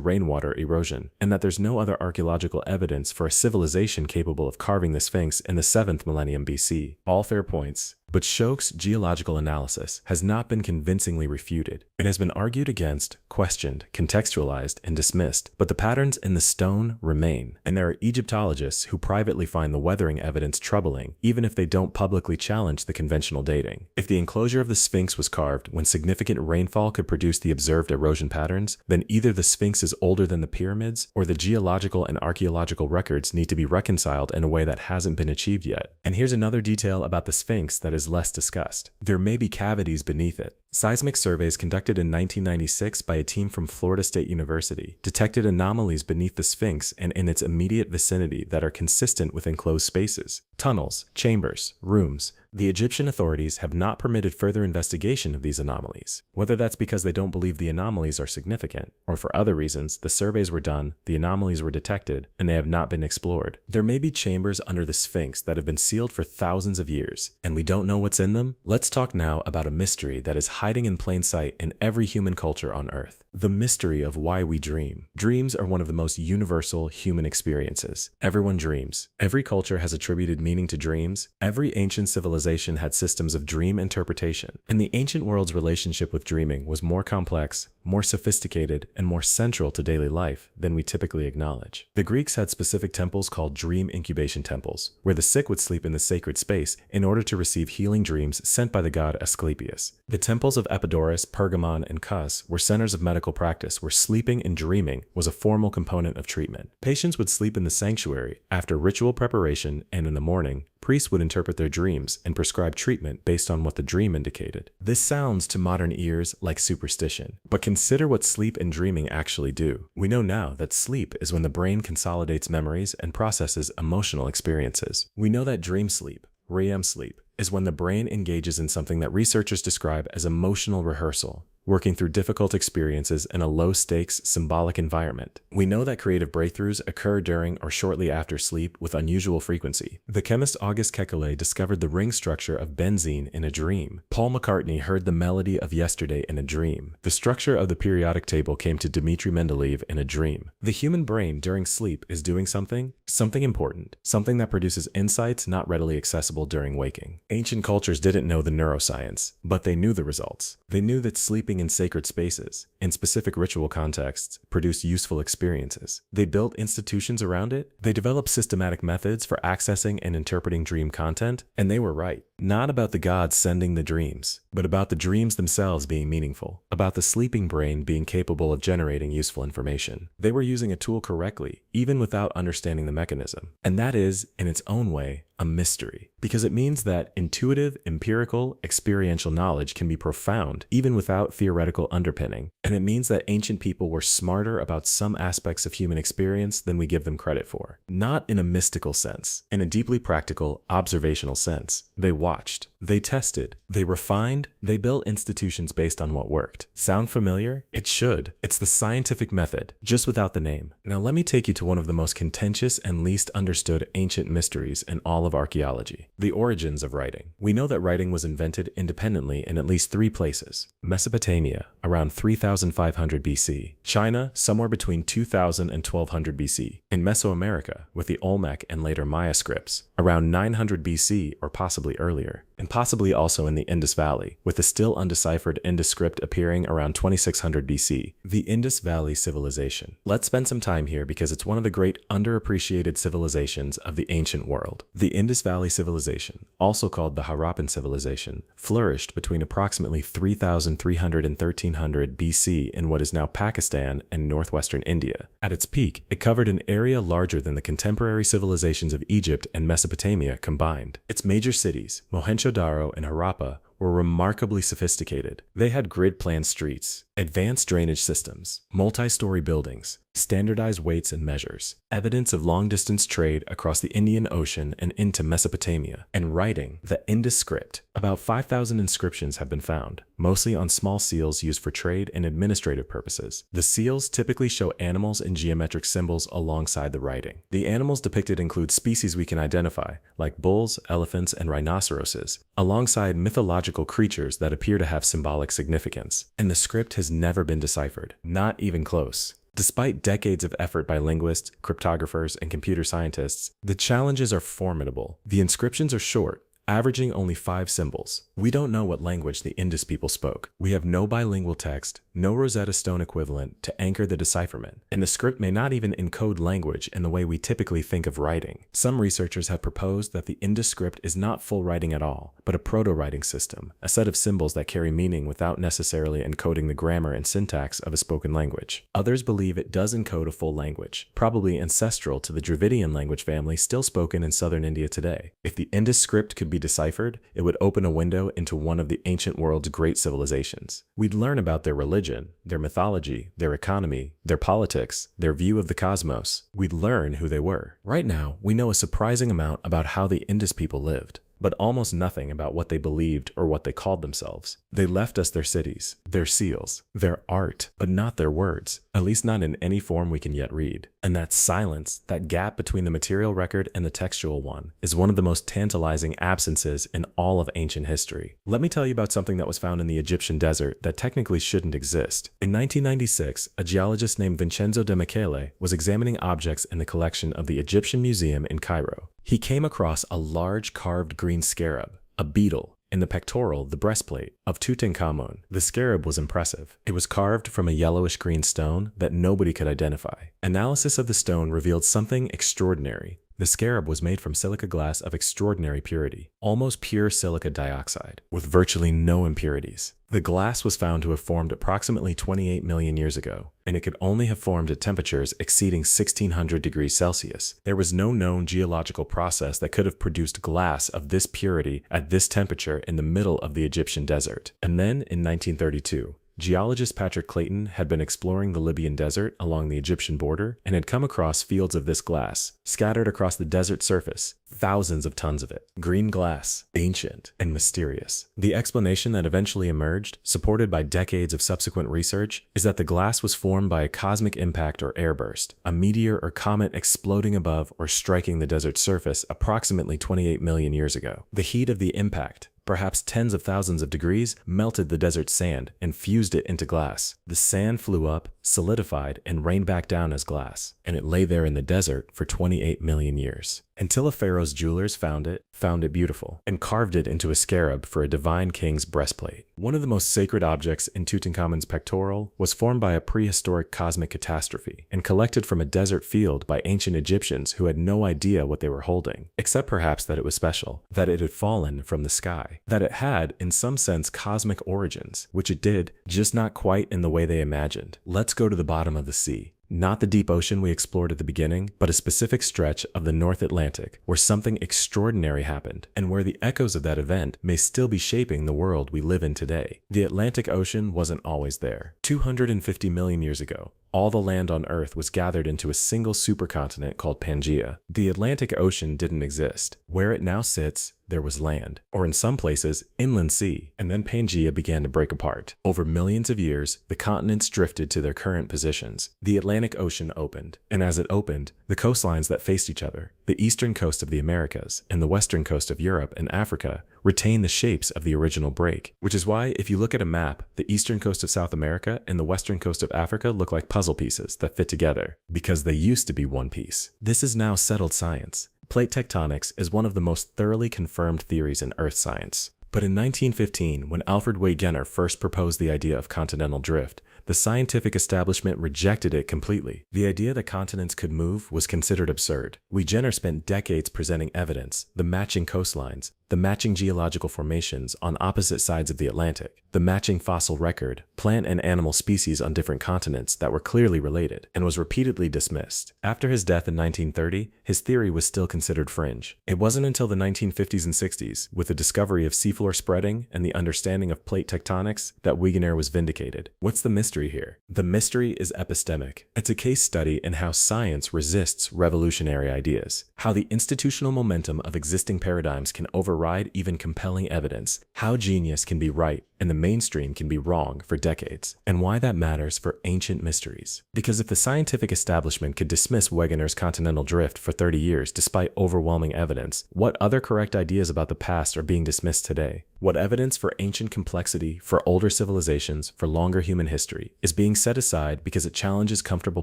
rainwater erosion, and that there's no other archaeological evidence for a civilization capable of carving the Sphinx in the 7th millennium BC. All fair points. But Schoch's geological analysis has not been convincingly refuted. It has been argued against, questioned, contextualized, and dismissed, but the patterns in the stone remain. And there are Egyptologists who privately find the weathering evidence troubling, even if they don't publicly challenge the conventional dating. If the enclosure of the Sphinx was carved when significant rainfall could produce the observed erosion patterns, then either the Sphinx is older than the pyramids, or the geological and archaeological records need to be reconciled in a way that hasn't been achieved yet. And here's another detail about the Sphinx that is less discussed. There may be cavities beneath it. Seismic surveys conducted in 1996 by a team from Florida State University detected anomalies beneath the Sphinx and in its immediate vicinity that are consistent with enclosed spaces, tunnels, chambers, rooms. The Egyptian authorities have not permitted further investigation of these anomalies. Whether that's because they don't believe the anomalies are significant, or for other reasons, the surveys were done, the anomalies were detected, and they have not been explored. There may be chambers under the Sphinx that have been sealed for thousands of years, and we don't know what's in them. Let's talk now about a mystery that is hiding in plain sight in every human culture on Earth. The mystery of why we dream. Dreams are one of the most universal human experiences. Everyone dreams. Every culture has attributed meaning to dreams. Every ancient civilization had systems of dream interpretation. And the ancient world's relationship with dreaming was more complex, more sophisticated, and more central to daily life than we typically acknowledge. The Greeks had specific temples called dream incubation temples, where the sick would sleep in the sacred space in order to receive healing dreams sent by the god Asclepius. The temples of Epidaurus, Pergamon, and Kos were centers of medical medical practice where sleeping and dreaming was a formal component of treatment. Patients would sleep in the sanctuary after ritual preparation, and in the morning, priests would interpret their dreams and prescribe treatment based on what the dream indicated. This sounds to modern ears like superstition, but consider what sleep and dreaming actually do. We know now that sleep is when the brain consolidates memories and processes emotional experiences. We know that dream sleep, REM sleep, is when the brain engages in something that researchers describe as emotional rehearsal, working through difficult experiences in a low-stakes, symbolic environment. We know that creative breakthroughs occur during or shortly after sleep with unusual frequency. The chemist August Kekulé discovered the ring structure of benzene in a dream. Paul McCartney heard the melody of Yesterday in a dream. The structure of the periodic table came to Dmitry Mendeleev in a dream. The human brain during sleep is doing something important, something that produces insights not readily accessible during waking. Ancient cultures didn't know the neuroscience, but they knew the results. They knew that sleeping in sacred spaces, in specific ritual contexts, produced useful experiences. They built institutions around it. They developed systematic methods for accessing and interpreting dream content, and they were right. Not about the gods sending the dreams, but about the dreams themselves being meaningful, about the sleeping brain being capable of generating useful information. They were using a tool correctly, even without understanding the mechanism. And that is, in its own way, a mystery, because it means that intuitive, empirical, experiential knowledge can be profound even without theoretical underpinning. And it means that ancient people were smarter about some aspects of human experience than we give them credit for. Not in a mystical sense, in a deeply practical, observational sense. They watched, they tested, they refined, they built institutions based on what worked. Sound familiar? It should. It's the scientific method, just without the name. Now let me take you to one of the most contentious and least understood ancient mysteries in all of archaeology: the origins of writing. We know that writing was invented independently in at least 3 places: Mesopotamia, around 3500 BC, China, somewhere between 2000 and 1200 BC, in Mesoamerica, with the Olmec and later Maya scripts, around 900 BC or possibly earlier, and possibly also in the Indus Valley, with the still undeciphered Indus script appearing around 2600 BC. The Indus Valley Civilization. Let's spend some time here because it's one of the great underappreciated civilizations of the ancient world. The Indus Valley Civilization, also called the Harappan Civilization, flourished between approximately 3300 and 1300 BC in what is now Pakistan and northwestern India. At its peak, it covered an area larger than the contemporary civilizations of Egypt and Mesopotamia combined. Its major cities, Mohenjo-daro and Harappa, were remarkably sophisticated. They had grid-planned streets, advanced drainage systems, multi-story buildings, standardized weights and measures, evidence of long-distance trade across the Indian Ocean and into Mesopotamia, and writing, the Indus script. About 5,000 inscriptions have been found, mostly on small seals used for trade and administrative purposes. The seals typically show animals and geometric symbols alongside the writing. The animals depicted include species we can identify, like bulls, elephants, and rhinoceroses, alongside mythological creatures that appear to have symbolic significance. And the script has never been deciphered, not even close. Despite decades of effort by linguists, cryptographers, and computer scientists, the challenges are formidable. The inscriptions are short, averaging only 5 symbols. We don't know what language the Indus people spoke. We have no bilingual text, no Rosetta Stone equivalent to anchor the decipherment, and the script may not even encode language in the way we typically think of writing. Some researchers have proposed that the Indus script is not full writing at all, but a proto-writing system, a set of symbols that carry meaning without necessarily encoding the grammar and syntax of a spoken language. Others believe it does encode a full language, probably ancestral to the Dravidian language family still spoken in southern India today. If the Indus script could be deciphered, it would open a window into one of the ancient world's great civilizations. We'd learn about their religion, their mythology, their economy, their politics, their view of the cosmos. We'd learn who they were. Right now, we know a surprising amount about how the Indus people lived, but almost nothing about what they believed or what they called themselves. They left us their cities, their seals, their art, but not their words, at least not in any form we can yet read. And that silence, that gap between the material record and the textual one, is one of the most tantalizing absences in all of ancient history. Let me tell you about something that was found in the Egyptian desert that technically shouldn't exist. In 1996, a geologist named Vincenzo de Michele was examining objects in the collection of the Egyptian Museum in Cairo. He came across a large carved green scarab, a beetle, in the pectoral, the breastplate, of Tutankhamun. The scarab was impressive. It was carved from a yellowish-green stone that nobody could identify. Analysis of the stone revealed something extraordinary. The scarab was made from silica glass of extraordinary purity, almost pure silica dioxide, with virtually no impurities. The glass was found to have formed approximately 28 million years ago, and it could only have formed at temperatures exceeding 1600 degrees Celsius. There was no known geological process that could have produced glass of this purity at this temperature in the middle of the Egyptian desert. And then, in 1932, geologist Patrick Clayton had been exploring the Libyan desert along the Egyptian border and had come across fields of this glass, scattered across the desert surface, thousands of tons of it. Green glass, ancient and mysterious. The explanation that eventually emerged, supported by decades of subsequent research, is that the glass was formed by a cosmic impact or airburst, a meteor or comet exploding above or striking the desert surface approximately 28 million years ago. The heat of the impact, perhaps tens of thousands of degrees, melted the desert sand and fused it into glass. The sand flew up, solidified, and rained back down as glass, and it lay there in the desert for 28 million years. Until a pharaoh's jewelers found it beautiful, and carved it into a scarab for a divine king's breastplate. One of the most sacred objects in Tutankhamun's pectoral was formed by a prehistoric cosmic catastrophe, and collected from a desert field by ancient Egyptians who had no idea what they were holding, except perhaps that it was special, that it had fallen from the sky, that it had, in some sense, cosmic origins, which it did, just not quite in the way they imagined. Let's go to the bottom of the sea. Not the deep ocean we explored at the beginning, but a specific stretch of the North Atlantic where something extraordinary happened, and where the echoes of that event may still be shaping the world we live in today. The Atlantic Ocean wasn't always there. 250 million years ago, all the land on Earth was gathered into a single supercontinent called Pangaea. The Atlantic Ocean didn't exist. Where it now sits, there was land, or in some places, inland sea, and then Pangaea began to break apart. Over millions of years, the continents drifted to their current positions. The Atlantic Ocean opened, and as it opened, the coastlines that faced each other, the eastern coast of the Americas and the western coast of Europe and Africa, retain the shapes of the original break, which is why if you look at a map, the eastern coast of South America and the western coast of Africa look like puzzle pieces that fit together, because they used to be one piece. This is now settled science. Plate tectonics is one of the most thoroughly confirmed theories in earth science. But in 1915, when Alfred Wegener first proposed the idea of continental drift, the scientific establishment rejected it completely. The idea that continents could move was considered absurd. Wegener spent decades presenting evidence, the matching coastlines, the matching geological formations on opposite sides of the Atlantic, the matching fossil record, plant and animal species on different continents that were clearly related, and was repeatedly dismissed. After his death in 1930, his theory was still considered fringe. It wasn't until the 1950s and 60s, with the discovery of seafloor spreading and the understanding of plate tectonics, that Wegener was vindicated. What's the mystery here? The mystery is epistemic. It's a case study in how science resists revolutionary ideas, how the institutional momentum of existing paradigms can override even compelling evidence, how genius can be right and the mainstream can be wrong for decades, and why that matters for ancient mysteries. Because if the scientific establishment could dismiss Wegener's continental drift for 30 years despite overwhelming evidence, what other correct ideas about the past are being dismissed today? What evidence for ancient complexity, for older civilizations, for longer human history is being set aside because it challenges comfortable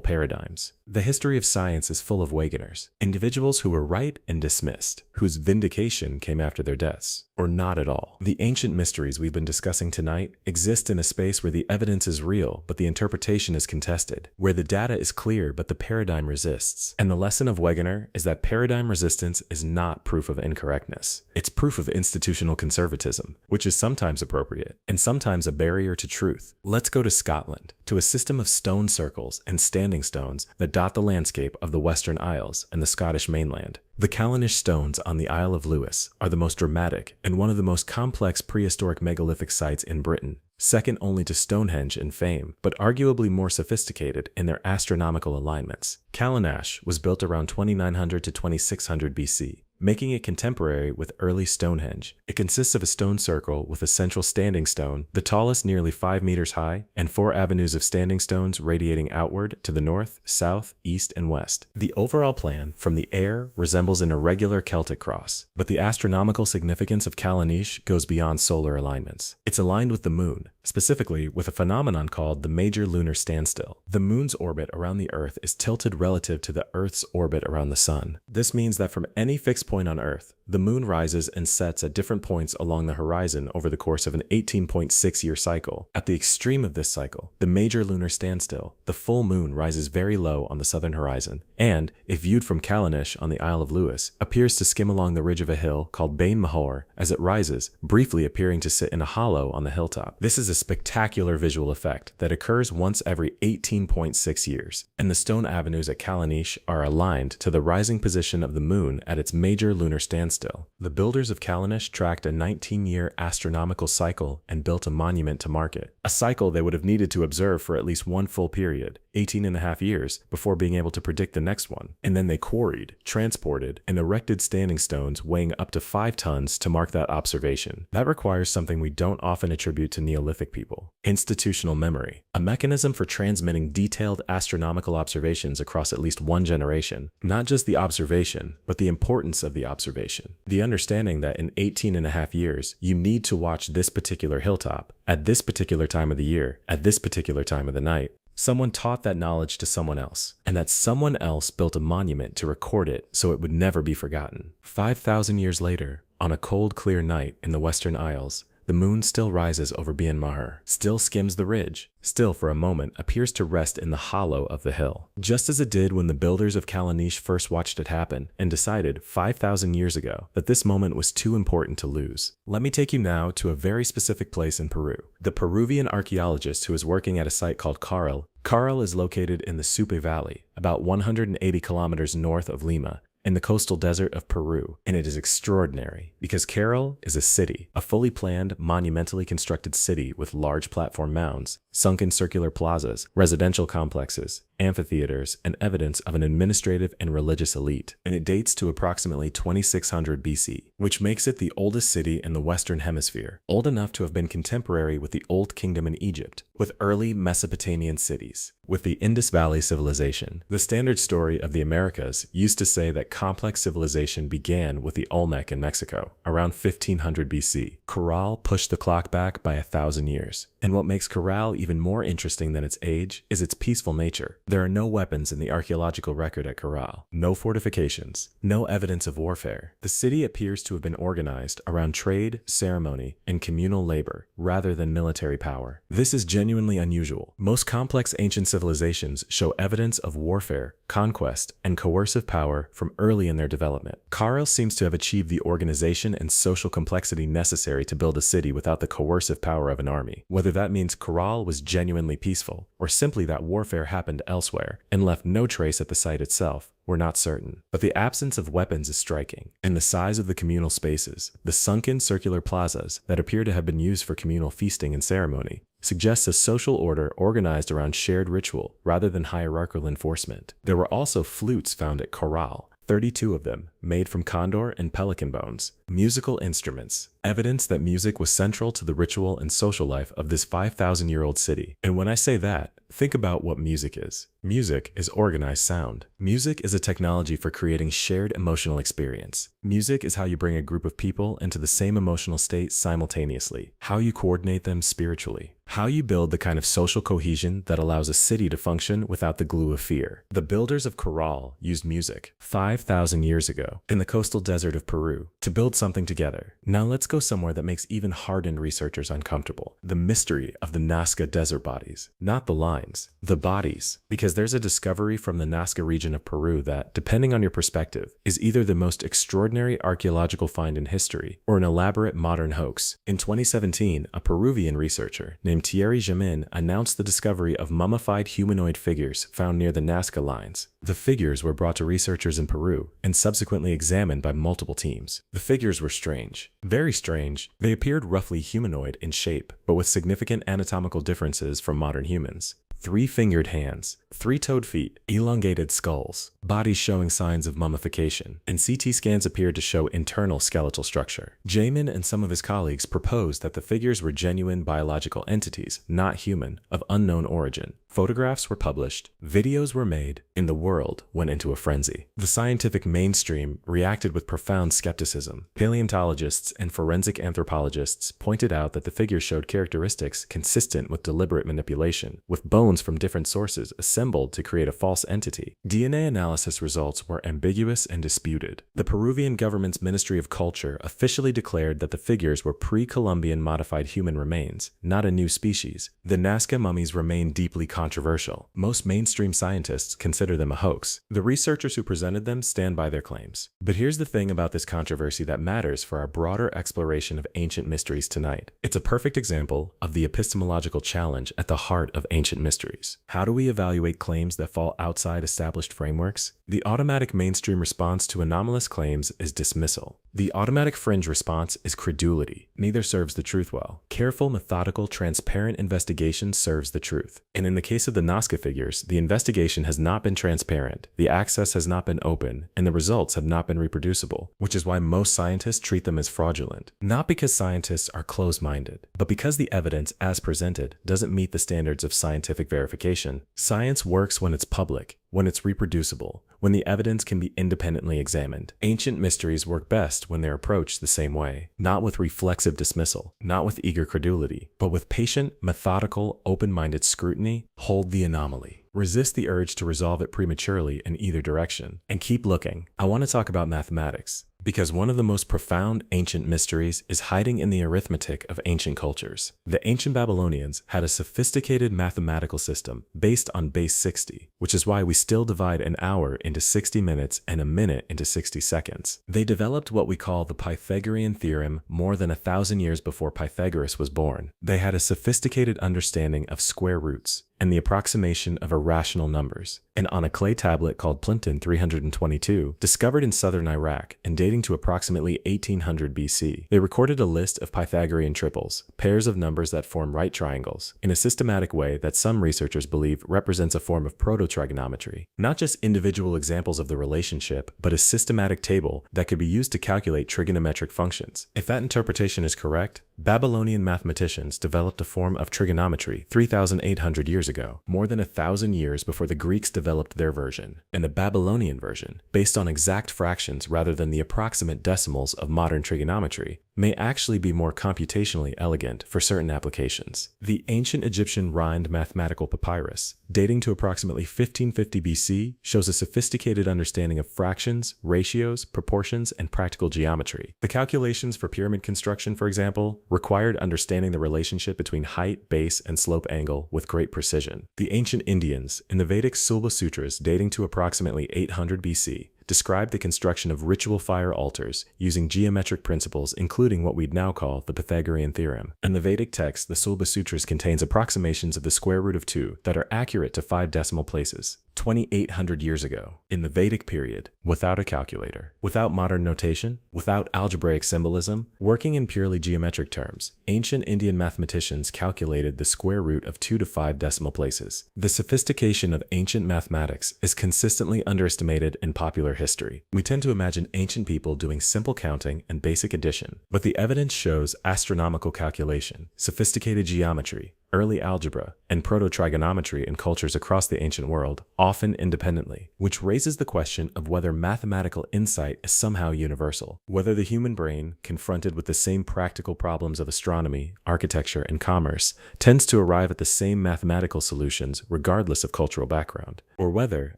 paradigms? The history of science is full of Wegeners, individuals who were right and dismissed, whose vindication came after their deaths, or not at all. The ancient mysteries we've been discussing tonight exist in a space where the evidence is real, but the interpretation is contested, where the data is clear, but the paradigm resists. And the lesson of Wegener is that paradigm resistance is not proof of incorrectness. It's proof of institutional conservatism, which is sometimes appropriate, and sometimes a barrier to truth. Let's go to Scotland, to a system of stone circles and standing stones that dot the landscape of the Western Isles and the Scottish mainland. The Callanish stones on the Isle of Lewis are the most dramatic and one of the most complex prehistoric megalithic sites in Britain, second only to Stonehenge in fame, but arguably more sophisticated in their astronomical alignments. Callanash was built around 2900 to 2600 BC, making it contemporary with early Stonehenge. It consists of a stone circle with a central standing stone, the tallest nearly 5 meters high, and 4 avenues of standing stones radiating outward to the north, south, east, and west. The overall plan, from the air, resembles an irregular Celtic cross, but the astronomical significance of Callanish goes beyond solar alignments. It's aligned with the moon, specifically with a phenomenon called the major lunar standstill. The moon's orbit around the Earth is tilted relative to the Earth's orbit around the sun. This means that from any fixed point on Earth, The moon rises and sets at different points along the horizon over the course of an 18.6-year cycle. At the extreme of this cycle, the major lunar standstill, the full moon rises very low on the southern horizon, and, if viewed from Callanish on the Isle of Lewis, appears to skim along the ridge of a hill called Bain Mahor as it rises, briefly appearing to sit in a hollow on the hilltop. This is a spectacular visual effect that occurs once every 18.6 years, and the stone avenues at Callanish are aligned to the rising position of the moon at its major lunar standstill. The builders of Callanish tracked a 19-year astronomical cycle and built a monument to mark it, a cycle they would have needed to observe for at least one full period, 18.5 years, before being able to predict the next one. And then they quarried, transported, and erected standing stones weighing up to 5 tons to mark that observation. That requires something we don't often attribute to Neolithic people: institutional memory, a mechanism for transmitting detailed astronomical observations across at least one generation. Not just the observation, but the importance of the observation. The understanding that in 18.5 years, you need to watch this particular hilltop, at this particular time of the year, at this particular time of the night. Someone taught that knowledge to someone else, and that someone else built a monument to record it so it would never be forgotten. 5,000 years later, on a cold, clear night in the Western Isles, the moon still rises over Bain Mahor, still skims the ridge, still for a moment appears to rest in the hollow of the hill. Just as it did when the builders of Callanish first watched it happen and decided 5,000 years ago that this moment was too important to lose. Let me take you now to a very specific place in Peru. The Peruvian archaeologist who is working at a site called Caral. Caral is located in the Supe Valley, about 180 kilometers north of Lima, in the coastal desert of Peru, and it is extraordinary because Caral is a city, a fully planned, monumentally constructed city with large platform mounds, sunken circular plazas, residential complexes, amphitheaters, and evidence of an administrative and religious elite, and it dates to approximately 2600 BC, which makes it the oldest city in the Western Hemisphere, old enough to have been contemporary with the Old Kingdom in Egypt, with early Mesopotamian cities, with the Indus Valley civilization. The standard story of the Americas used to say that complex civilization began with the Olmec in Mexico, around 1500 BC. Caral pushed the clock back by 1,000 years, and what makes Caral even more interesting than its age is its peaceful nature. There are no weapons in the archaeological record at Caral, no fortifications, no evidence of warfare. The city appears to have been organized around trade, ceremony, and communal labor, rather than military power. This is genuinely unusual. Most complex ancient civilizations show evidence of warfare, conquest, and coercive power from early in their development. Caral seems to have achieved the organization and social complexity necessary to build a city without the coercive power of an army. Whether that means Caral was genuinely peaceful, or simply that warfare happened elsewhere and left no trace at the site itself, we're not certain. But the absence of weapons is striking, and the size of the communal spaces, the sunken circular plazas that appear to have been used for communal feasting and ceremony, suggests a social order organized around shared ritual rather than hierarchical enforcement. There were also flutes found at Caral, 32 of them, made from condor and pelican bones, musical instruments, evidence that music was central to the ritual and social life of this 5,000-year-old city. And when I say that, think about what music is. Music is organized sound. Music is a technology for creating shared emotional experience. Music is how you bring a group of people into the same emotional state simultaneously, how you coordinate them spiritually, how you build the kind of social cohesion that allows a city to function without the glue of fear. The builders of Caral used music 5,000 years ago in the coastal desert of Peru to build something together. Now let's go somewhere that makes even hardened researchers uncomfortable. The mystery of the Nazca desert bodies. Not the lines, the bodies. Because there's a discovery from the Nazca region of Peru that, depending on your perspective, is either the most extraordinary archaeological find in history or an elaborate modern hoax. In 2017, a Peruvian researcher named Thierry Jamin announced the discovery of mummified humanoid figures found near the Nazca lines. The figures were brought to researchers in Peru and subsequently examined by multiple teams. The figures were strange. Very strange. They appeared roughly humanoid in shape, but with significant anatomical differences from modern humans. 3-fingered hands, 3-toed feet, elongated skulls, bodies showing signs of mummification, and CT scans appeared to show internal skeletal structure. Jamin and some of his colleagues proposed that the figures were genuine biological entities, not human, of unknown origin. Photographs were published, videos were made, and the world went into a frenzy. The scientific mainstream reacted with profound skepticism. Paleontologists and forensic anthropologists pointed out that the figures showed characteristics consistent with deliberate manipulation, with bones clones from different sources assembled to create a false entity. DNA analysis results were ambiguous and disputed. The Peruvian government's Ministry of Culture officially declared that the figures were pre-Columbian modified human remains, not a new species. The Nazca mummies remain deeply controversial. Most mainstream scientists consider them a hoax. The researchers who presented them stand by their claims. But here's the thing about this controversy that matters for our broader exploration of ancient mysteries tonight. It's a perfect example of the epistemological challenge at the heart of ancient mysteries. How do we evaluate claims that fall outside established frameworks? The automatic mainstream response to anomalous claims is dismissal. The automatic fringe response is credulity. Neither serves the truth well. Careful, methodical, transparent investigation serves the truth. And in the case of the Nazca figures, the investigation has not been transparent, the access has not been open, and the results have not been reproducible, which is why most scientists treat them as fraudulent. Not because scientists are closed-minded, but because the evidence as presented doesn't meet the standards of scientific verification. Science works when it's public, when it's reproducible, when the evidence can be independently examined. Ancient mysteries work best when they're approached the same way, not with reflexive dismissal, not with eager credulity, but with patient, methodical, open-minded scrutiny. Hold the anomaly. Resist the urge to resolve it prematurely in either direction, and keep looking. I want to talk about mathematics, because one of the most profound ancient mysteries is hiding in the arithmetic of ancient cultures. The ancient Babylonians had a sophisticated mathematical system based on base 60, which is why we still divide an hour into 60 minutes and a minute into 60 seconds. They developed what we call the Pythagorean theorem more than 1,000 years before Pythagoras was born. They had a sophisticated understanding of square roots and the approximation of irrational numbers. And on a clay tablet called Plimpton 322, discovered in southern Iraq and dating to approximately 1800 BC, they recorded a list of Pythagorean triples, pairs of numbers that form right triangles, in a systematic way that some researchers believe represents a form of proto-trigonometry. Not just individual examples of the relationship, but a systematic table that could be used to calculate trigonometric functions. If that interpretation is correct, Babylonian mathematicians developed a form of trigonometry 3,800 years ago, more than 1,000 years before the Greeks developed their version. And the Babylonian version, based on exact fractions rather than the approximate decimals of modern trigonometry, may actually be more computationally elegant for certain applications. The ancient Egyptian Rind mathematical papyrus, dating to approximately 1550 BC, shows a sophisticated understanding of fractions, ratios, proportions, and practical geometry. The calculations for pyramid construction, for example, required understanding the relationship between height, base, and slope angle with great precision. The ancient Indians, in the Vedic Sulba Sutras dating to approximately 800 BC, described the construction of ritual fire altars using geometric principles, including what we'd now call the Pythagorean theorem. In the Vedic text, the Sulba Sutras contains approximations of the square root of 2 that are accurate to 5 decimal places. 2,800 years ago, in the Vedic period, without a calculator, without modern notation, without algebraic symbolism, working in purely geometric terms, ancient Indian mathematicians calculated the square root of 2 to 5 decimal places. The sophistication of ancient mathematics is consistently underestimated in popular history. We tend to imagine ancient people doing simple counting and basic addition, but the evidence shows astronomical calculation, sophisticated geometry, early algebra, and proto-trigonometry in cultures across the ancient world, often independently, which raises the question of whether mathematical insight is somehow universal, whether the human brain, confronted with the same practical problems of astronomy, architecture, and commerce, tends to arrive at the same mathematical solutions regardless of cultural background, or whether,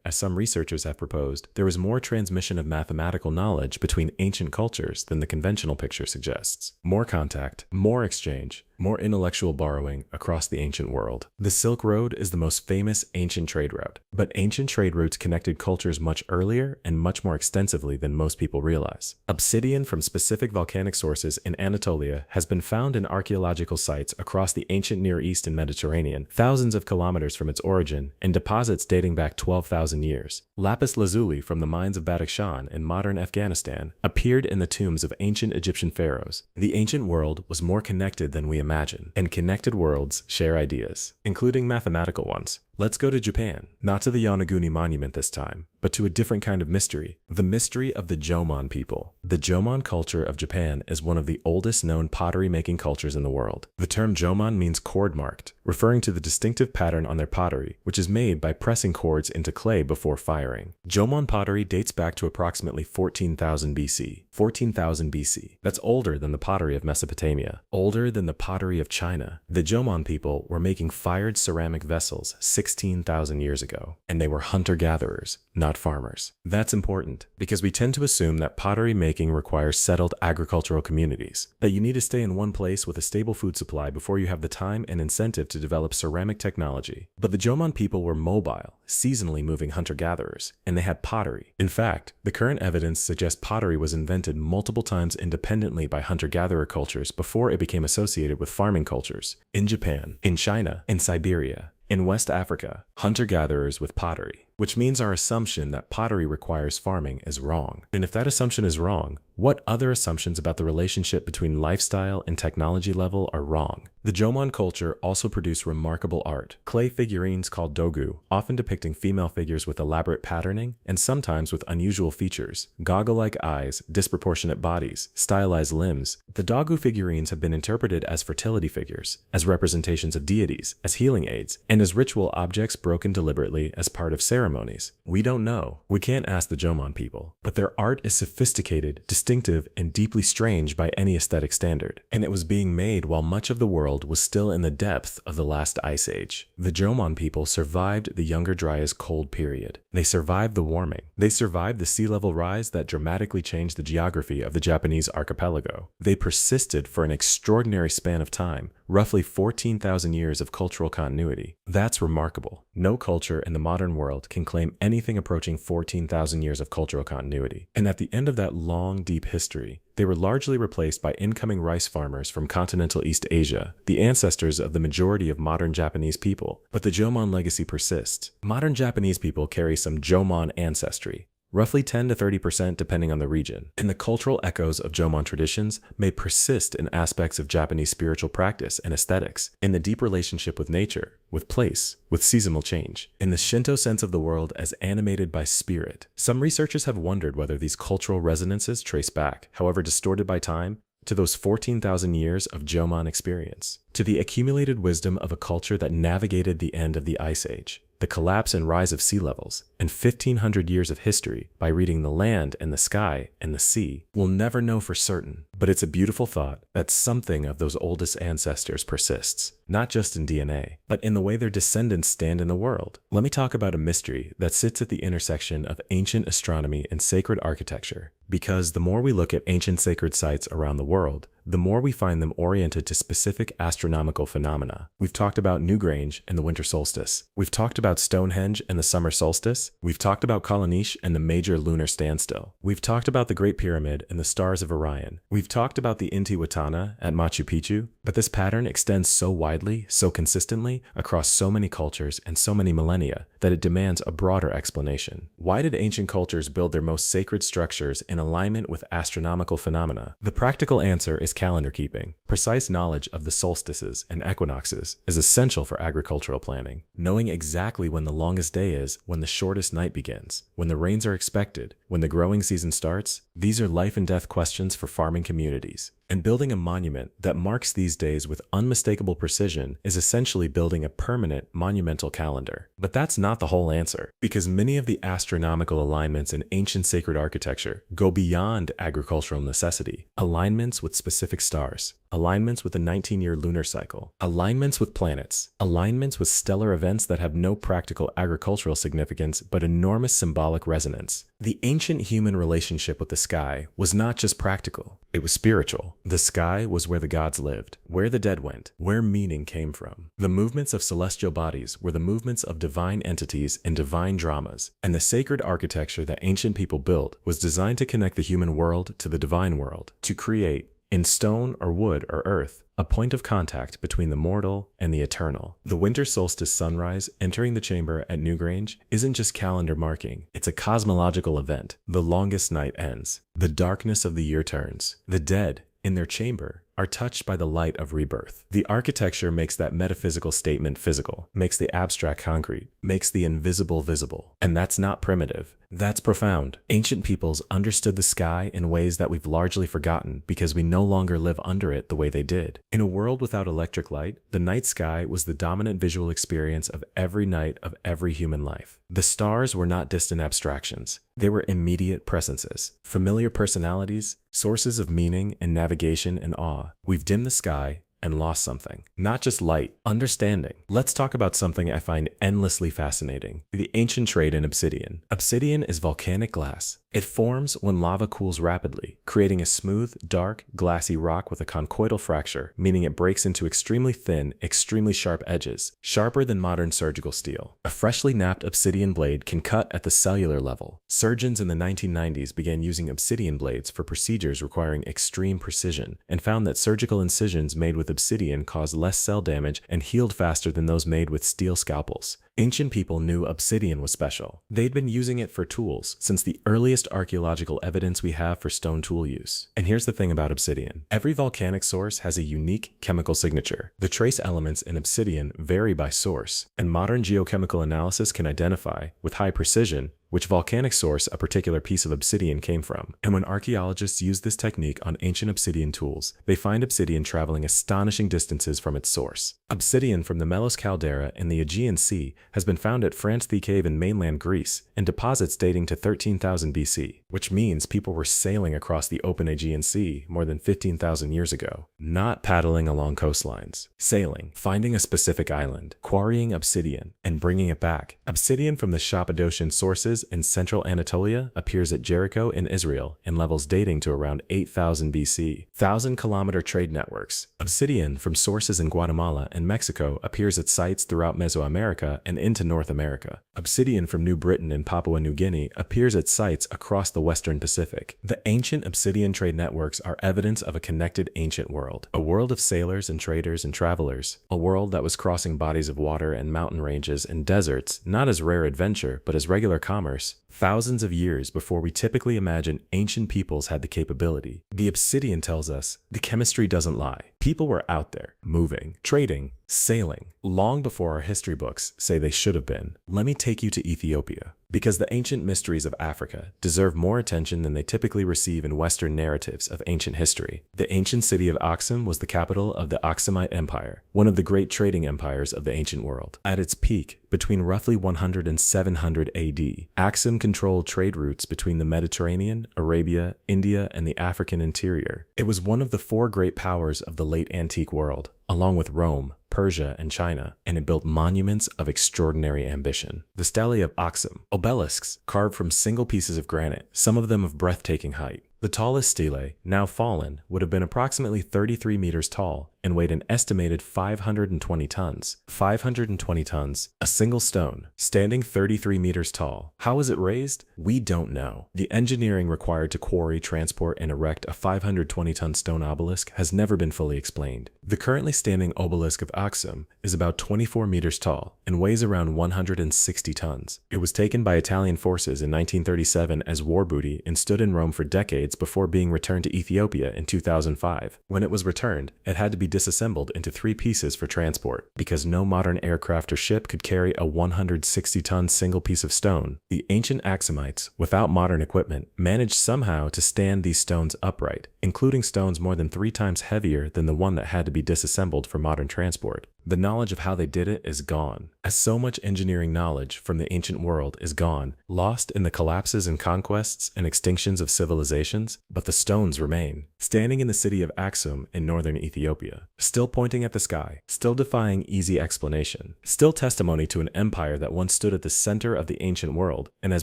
as some researchers have proposed, there is more transmission of mathematical knowledge between ancient cultures than the conventional picture suggests. More contact, more exchange, more intellectual borrowing across the ancient world. The Silk Road is the most famous ancient trade route, but ancient trade routes connected cultures much earlier and much more extensively than most people realize. Obsidian from specific volcanic sources in Anatolia has been found in archaeological sites across the ancient Near East and Mediterranean, thousands of kilometers from its origin, and deposits dating back 12,000 years. Lapis lazuli from the mines of Badakhshan in modern Afghanistan appeared in the tombs of ancient Egyptian pharaohs. The ancient world was more connected than we imagine, and connected worlds share ideas, including mathematical ones. Let's go to Japan, not to the Yonaguni Monument this time, but to a different kind of mystery, the mystery of the Jomon people. The Jomon culture of Japan is one of the oldest known pottery-making cultures in the world. The term Jomon means cord-marked, referring to the distinctive pattern on their pottery, which is made by pressing cords into clay before firing. Jomon pottery dates back to approximately 14,000 BC. 14,000 BC. That's older than the pottery of Mesopotamia, older than the pottery of China. The Jomon people were making fired ceramic vessels 16,000 years ago, and they were hunter-gatherers, not farmers. That's important because we tend to assume that pottery making requires settled agricultural communities, that you need to stay in one place with a stable food supply before you have the time and incentive to develop ceramic technology. But the Jomon people were mobile, seasonally moving hunter-gatherers, and they had pottery. In fact, the current evidence suggests pottery was invented multiple times independently by hunter-gatherer cultures before it became associated with farming cultures. In Japan, in China, in Siberia, in West Africa, hunter-gatherers with pottery, which means our assumption that pottery requires farming is wrong. And if that assumption is wrong, what other assumptions about the relationship between lifestyle and technology level are wrong? The Jomon culture also produced remarkable art. Clay figurines called dogu, often depicting female figures with elaborate patterning and sometimes with unusual features, goggle-like eyes, disproportionate bodies, stylized limbs. The dogu figurines have been interpreted as fertility figures, as representations of deities, as healing aids, and as ritual objects broken deliberately as part of ceremonies. We don't know. We can't ask the Jomon people, but their art is sophisticated, distinctive, and deeply strange by any aesthetic standard. And it was being made while much of the world was still in the depth of the last ice age. The Jomon people survived the Younger Dryas cold period. They survived the warming. They survived the sea level rise that dramatically changed the geography of the Japanese archipelago. They persisted for an extraordinary span of time, roughly 14,000 years of cultural continuity. That's remarkable. No culture in the modern world can claim anything approaching 14,000 years of cultural continuity. And at the end of that long, deep history, they were largely replaced by incoming rice farmers from continental East Asia, the ancestors of the majority of modern Japanese people. But the Jomon legacy persists. Modern Japanese people carry some Jomon ancestry, roughly 10 to 30% depending on the region. And the cultural echoes of Jomon traditions may persist in aspects of Japanese spiritual practice and aesthetics, in the deep relationship with nature, with place, with seasonal change, in the Shinto sense of the world as animated by spirit. Some researchers have wondered whether these cultural resonances trace back, however distorted by time, to those 14,000 years of Jomon experience, to the accumulated wisdom of a culture that navigated the end of the Ice Age, the collapse and rise of sea levels, and 1,500 years of history by reading the land and the sky and the sea. We'll never know for certain, but it's a beautiful thought that something of those oldest ancestors persists, not just in DNA, but in the way their descendants stand in the world. Let me talk about a mystery that sits at the intersection of ancient astronomy and sacred architecture, because the more we look at ancient sacred sites around the world, the more we find them oriented to specific astronomical phenomena. We've talked about Newgrange and the winter solstice. We've talked about Stonehenge and the summer solstice. We've talked about Kalanish and the major lunar standstill. We've talked about the Great Pyramid and the stars of Orion. We've talked about the Intihuatana at Machu Picchu, but this pattern extends so widely, so consistently, across so many cultures and so many millennia that it demands a broader explanation. Why did ancient cultures build their most sacred structures in alignment with astronomical phenomena? The practical answer is calendar keeping. Precise knowledge of the solstices and equinoxes is essential for agricultural planning. Knowing exactly when the longest day is, when the shortest night begins, when the rains are expected, when the growing season starts, these are life and death questions for farming communities. And building a monument that marks these days with unmistakable precision is essentially building a permanent monumental calendar. But that's not the whole answer, because many of the astronomical alignments in ancient sacred architecture go beyond agricultural necessity. Alignments with specific stars, alignments with the 19-year lunar cycle, alignments with planets, alignments with stellar events that have no practical agricultural significance but enormous symbolic resonance. The ancient human relationship with the sky was not just practical, it was spiritual. The sky was where the gods lived, where the dead went, where meaning came from. The movements of celestial bodies were the movements of divine entities in divine dramas, and the sacred architecture that ancient people built was designed to connect the human world to the divine world, to create, in stone or wood or earth, a point of contact between the mortal and the eternal. The winter solstice sunrise entering the chamber at Newgrange isn't just calendar marking, it's a cosmological event. The longest night ends. The darkness of the year turns. The dead, in their chamber, are touched by the light of rebirth. The architecture makes that metaphysical statement physical, makes the abstract concrete, makes the invisible visible. And that's not primitive. That's profound. Ancient peoples understood the sky in ways that we've largely forgotten because we no longer live under it the way they did. In a world without electric light, the night sky was the dominant visual experience of every night of every human life. The stars were not distant abstractions. They were immediate presences, familiar personalities, sources of meaning and navigation and awe. We've dimmed the sky, and lost something. Not just light, understanding. Let's talk about something I find endlessly fascinating: the ancient trade in obsidian. Obsidian is volcanic glass. It forms when lava cools rapidly, creating a smooth, dark, glassy rock with a conchoidal fracture, meaning it breaks into extremely thin, extremely sharp edges, sharper than modern surgical steel. A freshly knapped obsidian blade can cut at the cellular level. Surgeons in the 1990s began using obsidian blades for procedures requiring extreme precision, and found that surgical incisions made with obsidian caused less cell damage and healed faster than those made with steel scalpels. Ancient people knew obsidian was special. They'd been using it for tools since the earliest archaeological evidence we have for stone tool use. And here's the thing about obsidian: every volcanic source has a unique chemical signature. The trace elements in obsidian vary by source, and modern geochemical analysis can identify, with high precision, which volcanic source a particular piece of obsidian came from. And when archaeologists use this technique on ancient obsidian tools, they find obsidian traveling astonishing distances from its source. Obsidian from the Melos caldera in the Aegean Sea has been found at Franz-the Cave in mainland Greece, in deposits dating to 13,000 BC, which means people were sailing across the open Aegean Sea more than 15,000 years ago. Not paddling along coastlines. Sailing, finding a specific island, quarrying obsidian, and bringing it back. Obsidian from the Cappadocian sources in central Anatolia appears at Jericho in Israel in levels dating to around 8,000 BC. 1,000-kilometer trade networks. Obsidian from sources in Guatemala and Mexico appears at sites throughout Mesoamerica and into North America. Obsidian from New Britain and Papua New Guinea appears at sites across the Western Pacific. The ancient obsidian trade networks are evidence of a connected ancient world. A world of sailors and traders and travelers. A world that was crossing bodies of water and mountain ranges and deserts, not as rare adventure, but as regular commerce, thousands of years before we typically imagine ancient peoples had the capability. The obsidian tells us the chemistry doesn't lie. People were out there, moving, trading, sailing, long before our history books say they should have been. Let me take you to Ethiopia, because the ancient mysteries of Africa deserve more attention than they typically receive in Western narratives of ancient history. The ancient city of Aksum was the capital of the Aksumite Empire, one of the great trading empires of the ancient world. At its peak, between roughly 100 and 700 AD, Aksum controlled trade routes between the Mediterranean, Arabia, India, and the African interior. It was one of the four great powers of the late antique world, along with Rome, Persia, and China, and it built monuments of extraordinary ambition. The Stele of Aksum, obelisks carved from single pieces of granite, some of them of breathtaking height. The tallest stele, now fallen, would have been approximately 33 meters tall and weighed an estimated 520 tons. 520 tons, a single stone, standing 33 meters tall. How was it raised? We don't know. The engineering required to quarry, transport, and erect a 520-ton stone obelisk has never been fully explained. The currently standing obelisk of Aksum is about 24 meters tall and weighs around 160 tons. It was taken by Italian forces in 1937 as war booty and stood in Rome for decades before being returned to Ethiopia in 2005. When it was returned, it had to be disassembled into 3 pieces for transport. Because no modern aircraft or ship could carry a 160-ton single piece of stone, the ancient Aksumites, without modern equipment, managed somehow to stand these stones upright, including stones more than 3 times heavier than the one that had to be disassembled for modern transport. The knowledge of how they did it is gone, as so much engineering knowledge from the ancient world is gone, lost in the collapses and conquests and extinctions of civilizations, but the stones remain, standing in the city of Aksum in northern Ethiopia, still pointing at the sky, still defying easy explanation, still testimony to an empire that once stood at the center of the ancient world and has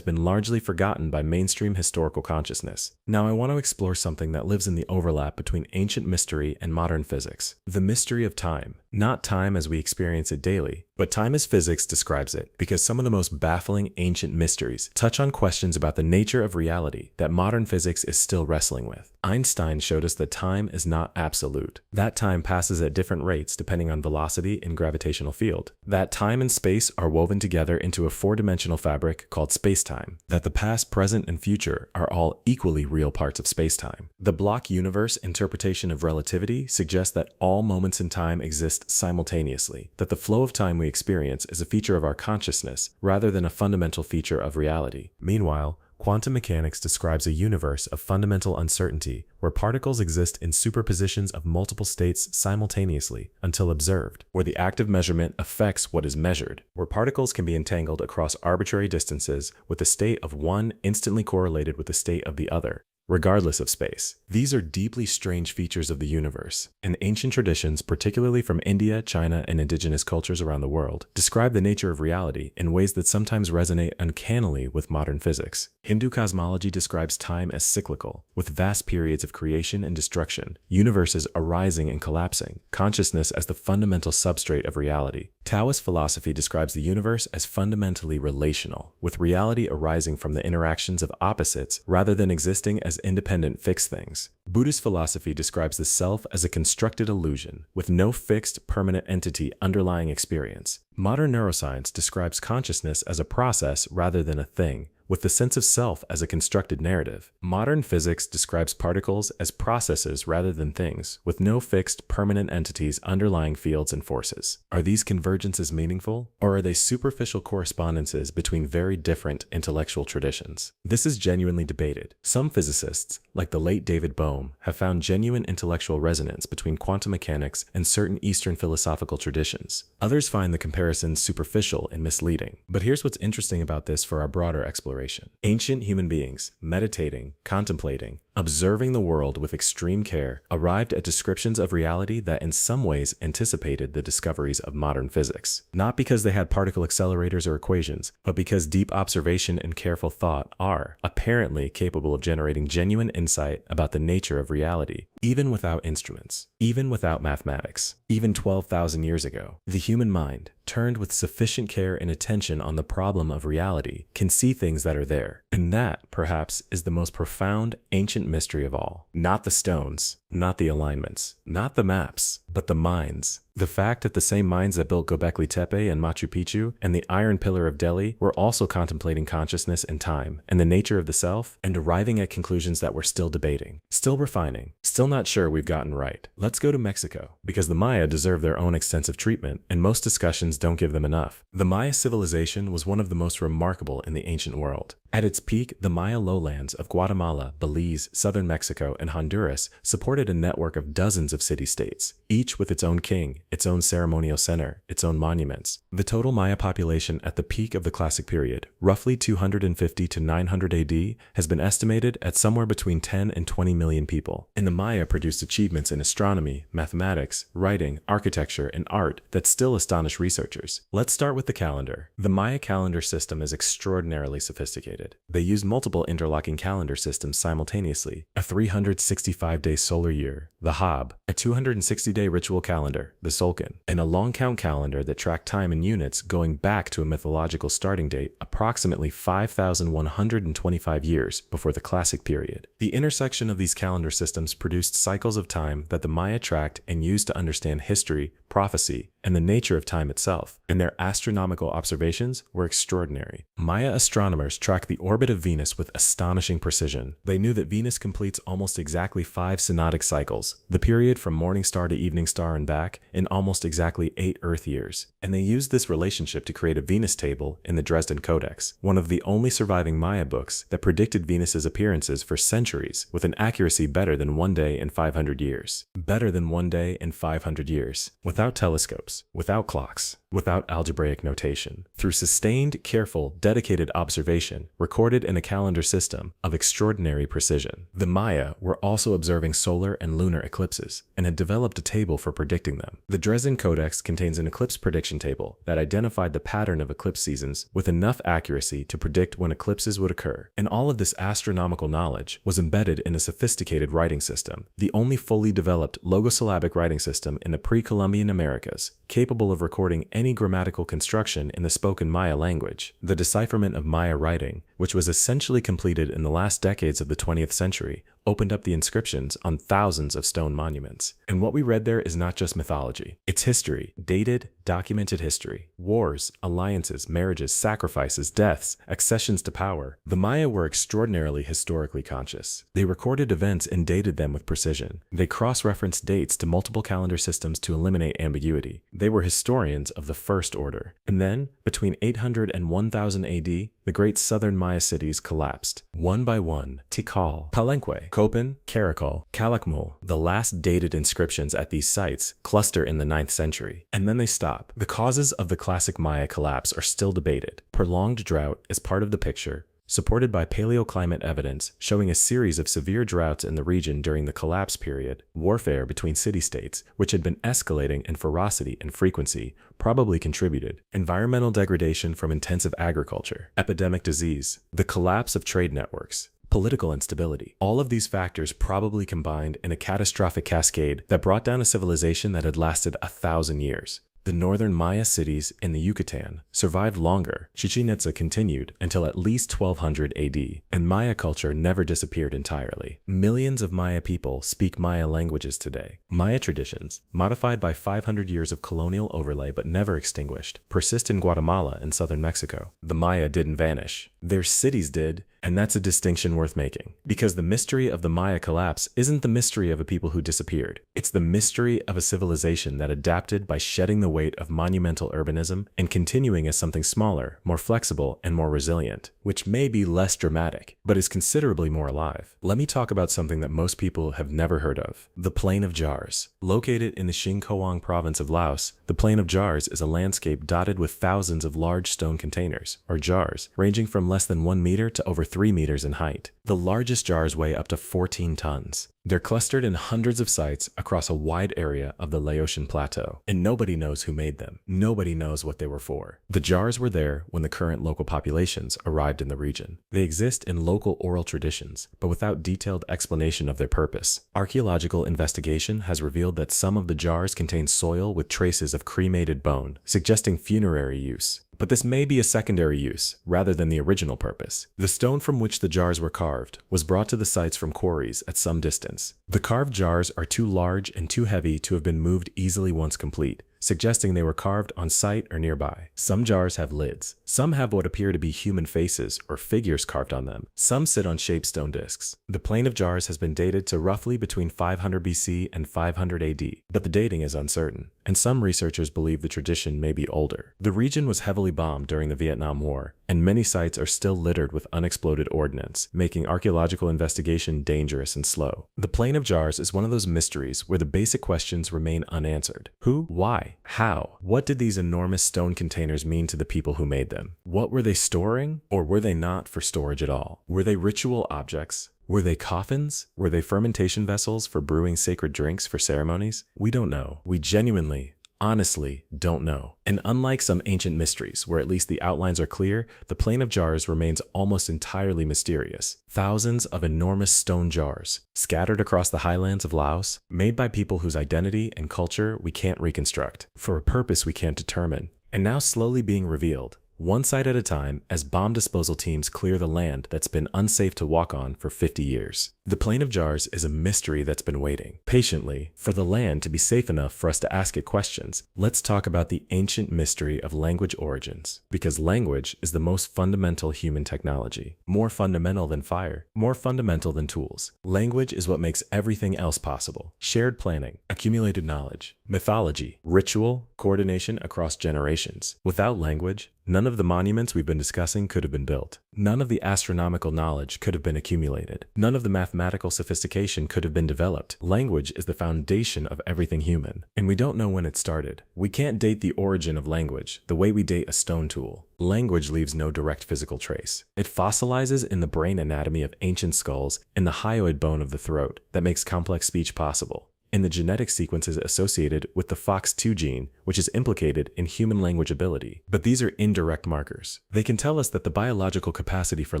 been largely forgotten by mainstream historical consciousness. Now I want to explore something that lives in the overlap between ancient mystery and modern physics: the mystery of time. Not time as we experience it daily, but time as physics describes it, because some of the most baffling ancient mysteries touch on questions about the nature of reality that modern physics is still wrestling with. Einstein showed us that time is not absolute. That time passes at different rates depending on velocity and gravitational field. That time and space are woven together into a 4-dimensional fabric called spacetime. That the past, present, and future are all equally real parts of spacetime. The block universe interpretation of relativity suggests that all moments in time exist simultaneously, that the flow of time we experience is a feature of our consciousness rather than a fundamental feature of reality. Meanwhile, quantum mechanics describes a universe of fundamental uncertainty where particles exist in superpositions of multiple states simultaneously until observed, where the act of measurement affects what is measured, where particles can be entangled across arbitrary distances with the state of one instantly correlated with the state of the other. regardless of space. These are deeply strange features of the universe, and ancient traditions, particularly from India, China, and indigenous cultures around the world, describe the nature of reality in ways that sometimes resonate uncannily with modern physics. Hindu cosmology describes time as cyclical, with vast periods of creation and destruction, universes arising and collapsing, consciousness as the fundamental substrate of reality. Taoist philosophy describes the universe as fundamentally relational, with reality arising from the interactions of opposites rather than existing as independent fixed things. Buddhist philosophy describes the self as a constructed illusion, with no fixed, permanent entity underlying experience. Modern neuroscience describes consciousness as a process rather than a thing, with the sense of self as a constructed narrative. Modern physics describes particles as processes rather than things, with no fixed, permanent entities underlying fields and forces. Are these convergences meaningful, or are they superficial correspondences between very different intellectual traditions? This is genuinely debated. Some physicists, like the late David Bohm, have found genuine intellectual resonance between quantum mechanics and certain Eastern philosophical traditions. Others find the comparisons superficial and misleading. But here's what's interesting about this for our broader exploration. Ancient human beings, meditating, contemplating, observing the world with extreme care, arrived at descriptions of reality that in some ways anticipated the discoveries of modern physics. Not because they had particle accelerators or equations, but because deep observation and careful thought are, apparently, capable of generating genuine insight about the nature of reality, even without instruments, even without mathematics. Even 12,000 years ago, the human mind, turned with sufficient care and attention on the problem of reality, can see things that are there. And that, perhaps, is the most profound ancient mystery of all. Not the stones, not the alignments, not the maps, but the minds. The fact that the same minds that built Göbekli Tepe and Machu Picchu and the Iron Pillar of Delhi were also contemplating consciousness and time and the nature of the self, and arriving at conclusions that we're still debating, still refining, still not sure we've gotten right. Let's go to Mexico, because the Maya deserve their own extensive treatment, and most discussions don't give them enough. The Maya civilization was one of the most remarkable in the ancient world. At its peak, the Maya lowlands of Guatemala, Belize, southern Mexico, and Honduras supported a network of dozens of city-states, each with its own king, its own ceremonial center, its own monuments. The total Maya population at the peak of the Classic period, roughly 250 to 900 AD, has been estimated at somewhere between 10 and 20 million people. And the Maya produced achievements in astronomy, mathematics, writing, architecture, and art that still astonish researchers. Let's start with the calendar. The Maya calendar system is extraordinarily sophisticated. They used multiple interlocking calendar systems simultaneously: a 365-day solar year, the Hab, a 260-day ritual calendar, the Solkan, and a long count calendar that tracked time in units going back to a mythological starting date approximately 5,125 years before the Classic period. The intersection of these calendar systems produced cycles of time that the Maya tracked and used to understand history, prophecy, and the nature of time itself, and their astronomical observations were extraordinary. Maya astronomers tracked the orbit of Venus with astonishing precision. They knew that Venus completes almost exactly 5 synodic cycles, the period from morning star to evening star and back, in almost exactly 8 Earth years. And they used this relationship to create a Venus table in the Dresden Codex, one of the only surviving Maya books that predicted Venus's appearances for centuries with an accuracy better than 1 day in 500 years. Better than 1 day in 500 years. Without telescopes, without clocks, without algebraic notation, through sustained, careful, dedicated observation, recorded in a calendar system of extraordinary precision. The Maya were also observing solar and lunar eclipses, and had developed a table for predicting them. The Dresden Codex contains an eclipse prediction table that identified the pattern of eclipse seasons with enough accuracy to predict when eclipses would occur. And all of this astronomical knowledge was embedded in a sophisticated writing system, the only fully developed logosyllabic writing system in the pre-Columbian Americas, capable of recording any grammatical construction in the spoken Maya language. The decipherment of Maya writing, which was essentially completed in the last decades of the 20th century, opened up the inscriptions on thousands of stone monuments. And what we read there is not just mythology. It's history, dated, documented history. Wars, alliances, marriages, sacrifices, deaths, accessions to power. The Maya were extraordinarily historically conscious. They recorded events and dated them with precision. They cross-referenced dates to multiple calendar systems to eliminate ambiguity. They were historians of the first order. And then, between 800 and 1000 AD, the great southern Maya cities collapsed. One by one, Tikal, Palenque, Copan, Caracol, Calakmul, the last dated inscriptions at these sites, cluster in the 9th century. And then they stop. The causes of the classic Maya collapse are still debated. Prolonged drought is part of the picture. supported by paleoclimate evidence showing a series of severe droughts in the region during the collapse period. Warfare between city-states, which had been escalating in ferocity and frequency, probably contributed. Environmental degradation from intensive agriculture, epidemic disease, the collapse of trade networks, political instability. All of these factors probably combined in a catastrophic cascade that brought down a civilization that had lasted 1,000 years. The northern Maya cities in the Yucatan survived longer. Chichen Itza continued until at least 1200 AD, and Maya culture never disappeared entirely. Millions of Maya people speak Maya languages today. Maya traditions, modified by 500 years of colonial overlay but never extinguished, persist in Guatemala and southern Mexico. The Maya didn't vanish. Their cities did, and that's a distinction worth making. Because the mystery of the Maya collapse isn't the mystery of a people who disappeared. It's the mystery of a civilization that adapted by shedding the weight of monumental urbanism and continuing as something smaller, more flexible, and more resilient, which may be less dramatic, but is considerably more alive. Let me talk about something that most people have never heard of: the Plain of Jars. Located in the Xingkowang province of Laos, the Plain of Jars is a landscape dotted with thousands of large stone containers, or jars, ranging from less than 1 meter to over 3 meters in height. The largest jars weigh up to 14 tons. They're clustered in hundreds of sites across a wide area of the Laotian Plateau, and nobody knows who made them. Nobody knows what they were for. The jars were there when the current local populations arrived in the region. They exist in local oral traditions, but without detailed explanation of their purpose. Archaeological investigation has revealed that some of the jars contain soil with traces of cremated bone, suggesting funerary use. But this may be a secondary use, rather than the original purpose. The stone from which the jars were carved was brought to the sites from quarries at some distance. The carved jars are too large and too heavy to have been moved easily once complete, suggesting they were carved on site or nearby. Some jars have lids. Some have what appear to be human faces or figures carved on them. Some sit on shaped stone discs. The Plain of Jars has been dated to roughly between 500 BC and 500 AD, but the dating is uncertain, and some researchers believe the tradition may be older. The region was heavily bombed during the Vietnam War, and many sites are still littered with unexploded ordnance, making archaeological investigation dangerous and slow. The Plain of Jars is one of those mysteries where the basic questions remain unanswered. Who? Why? How? What did these enormous stone containers mean to the people who made them? What were they storing? Or were they not for storage at all? Were they ritual objects? Were they coffins? Were they fermentation vessels for brewing sacred drinks for ceremonies? We don't know. We genuinely, honestly, don't know. And unlike some ancient mysteries, where at least the outlines are clear, the Plain of Jars remains almost entirely mysterious. Thousands of enormous stone jars, scattered across the highlands of Laos, made by people whose identity and culture we can't reconstruct, for a purpose we can't determine, and now slowly being revealed, one site at a time, as bomb disposal teams clear the land that's been unsafe to walk on for 50 years. The Plain of Jars is a mystery that's been waiting, patiently, for the land to be safe enough for us to ask it questions. Let's talk about the ancient mystery of language origins, because language is the most fundamental human technology. More fundamental than fire, more fundamental than tools. Language is what makes everything else possible. Shared planning, accumulated knowledge, mythology, ritual, coordination across generations. Without language, none of the monuments we've been discussing could have been built. None of the astronomical knowledge could have been accumulated. None of the mathematical sophistication could have been developed. Language is the foundation of everything human, and we don't know when it started. We can't date the origin of language the way we date a stone tool. Language leaves no direct physical trace. It fossilizes in the brain anatomy of ancient skulls and the hyoid bone of the throat that makes complex speech possible, in the genetic sequences associated with the FOX2 gene, which is implicated in human language ability. But these are indirect markers. They can tell us that the biological capacity for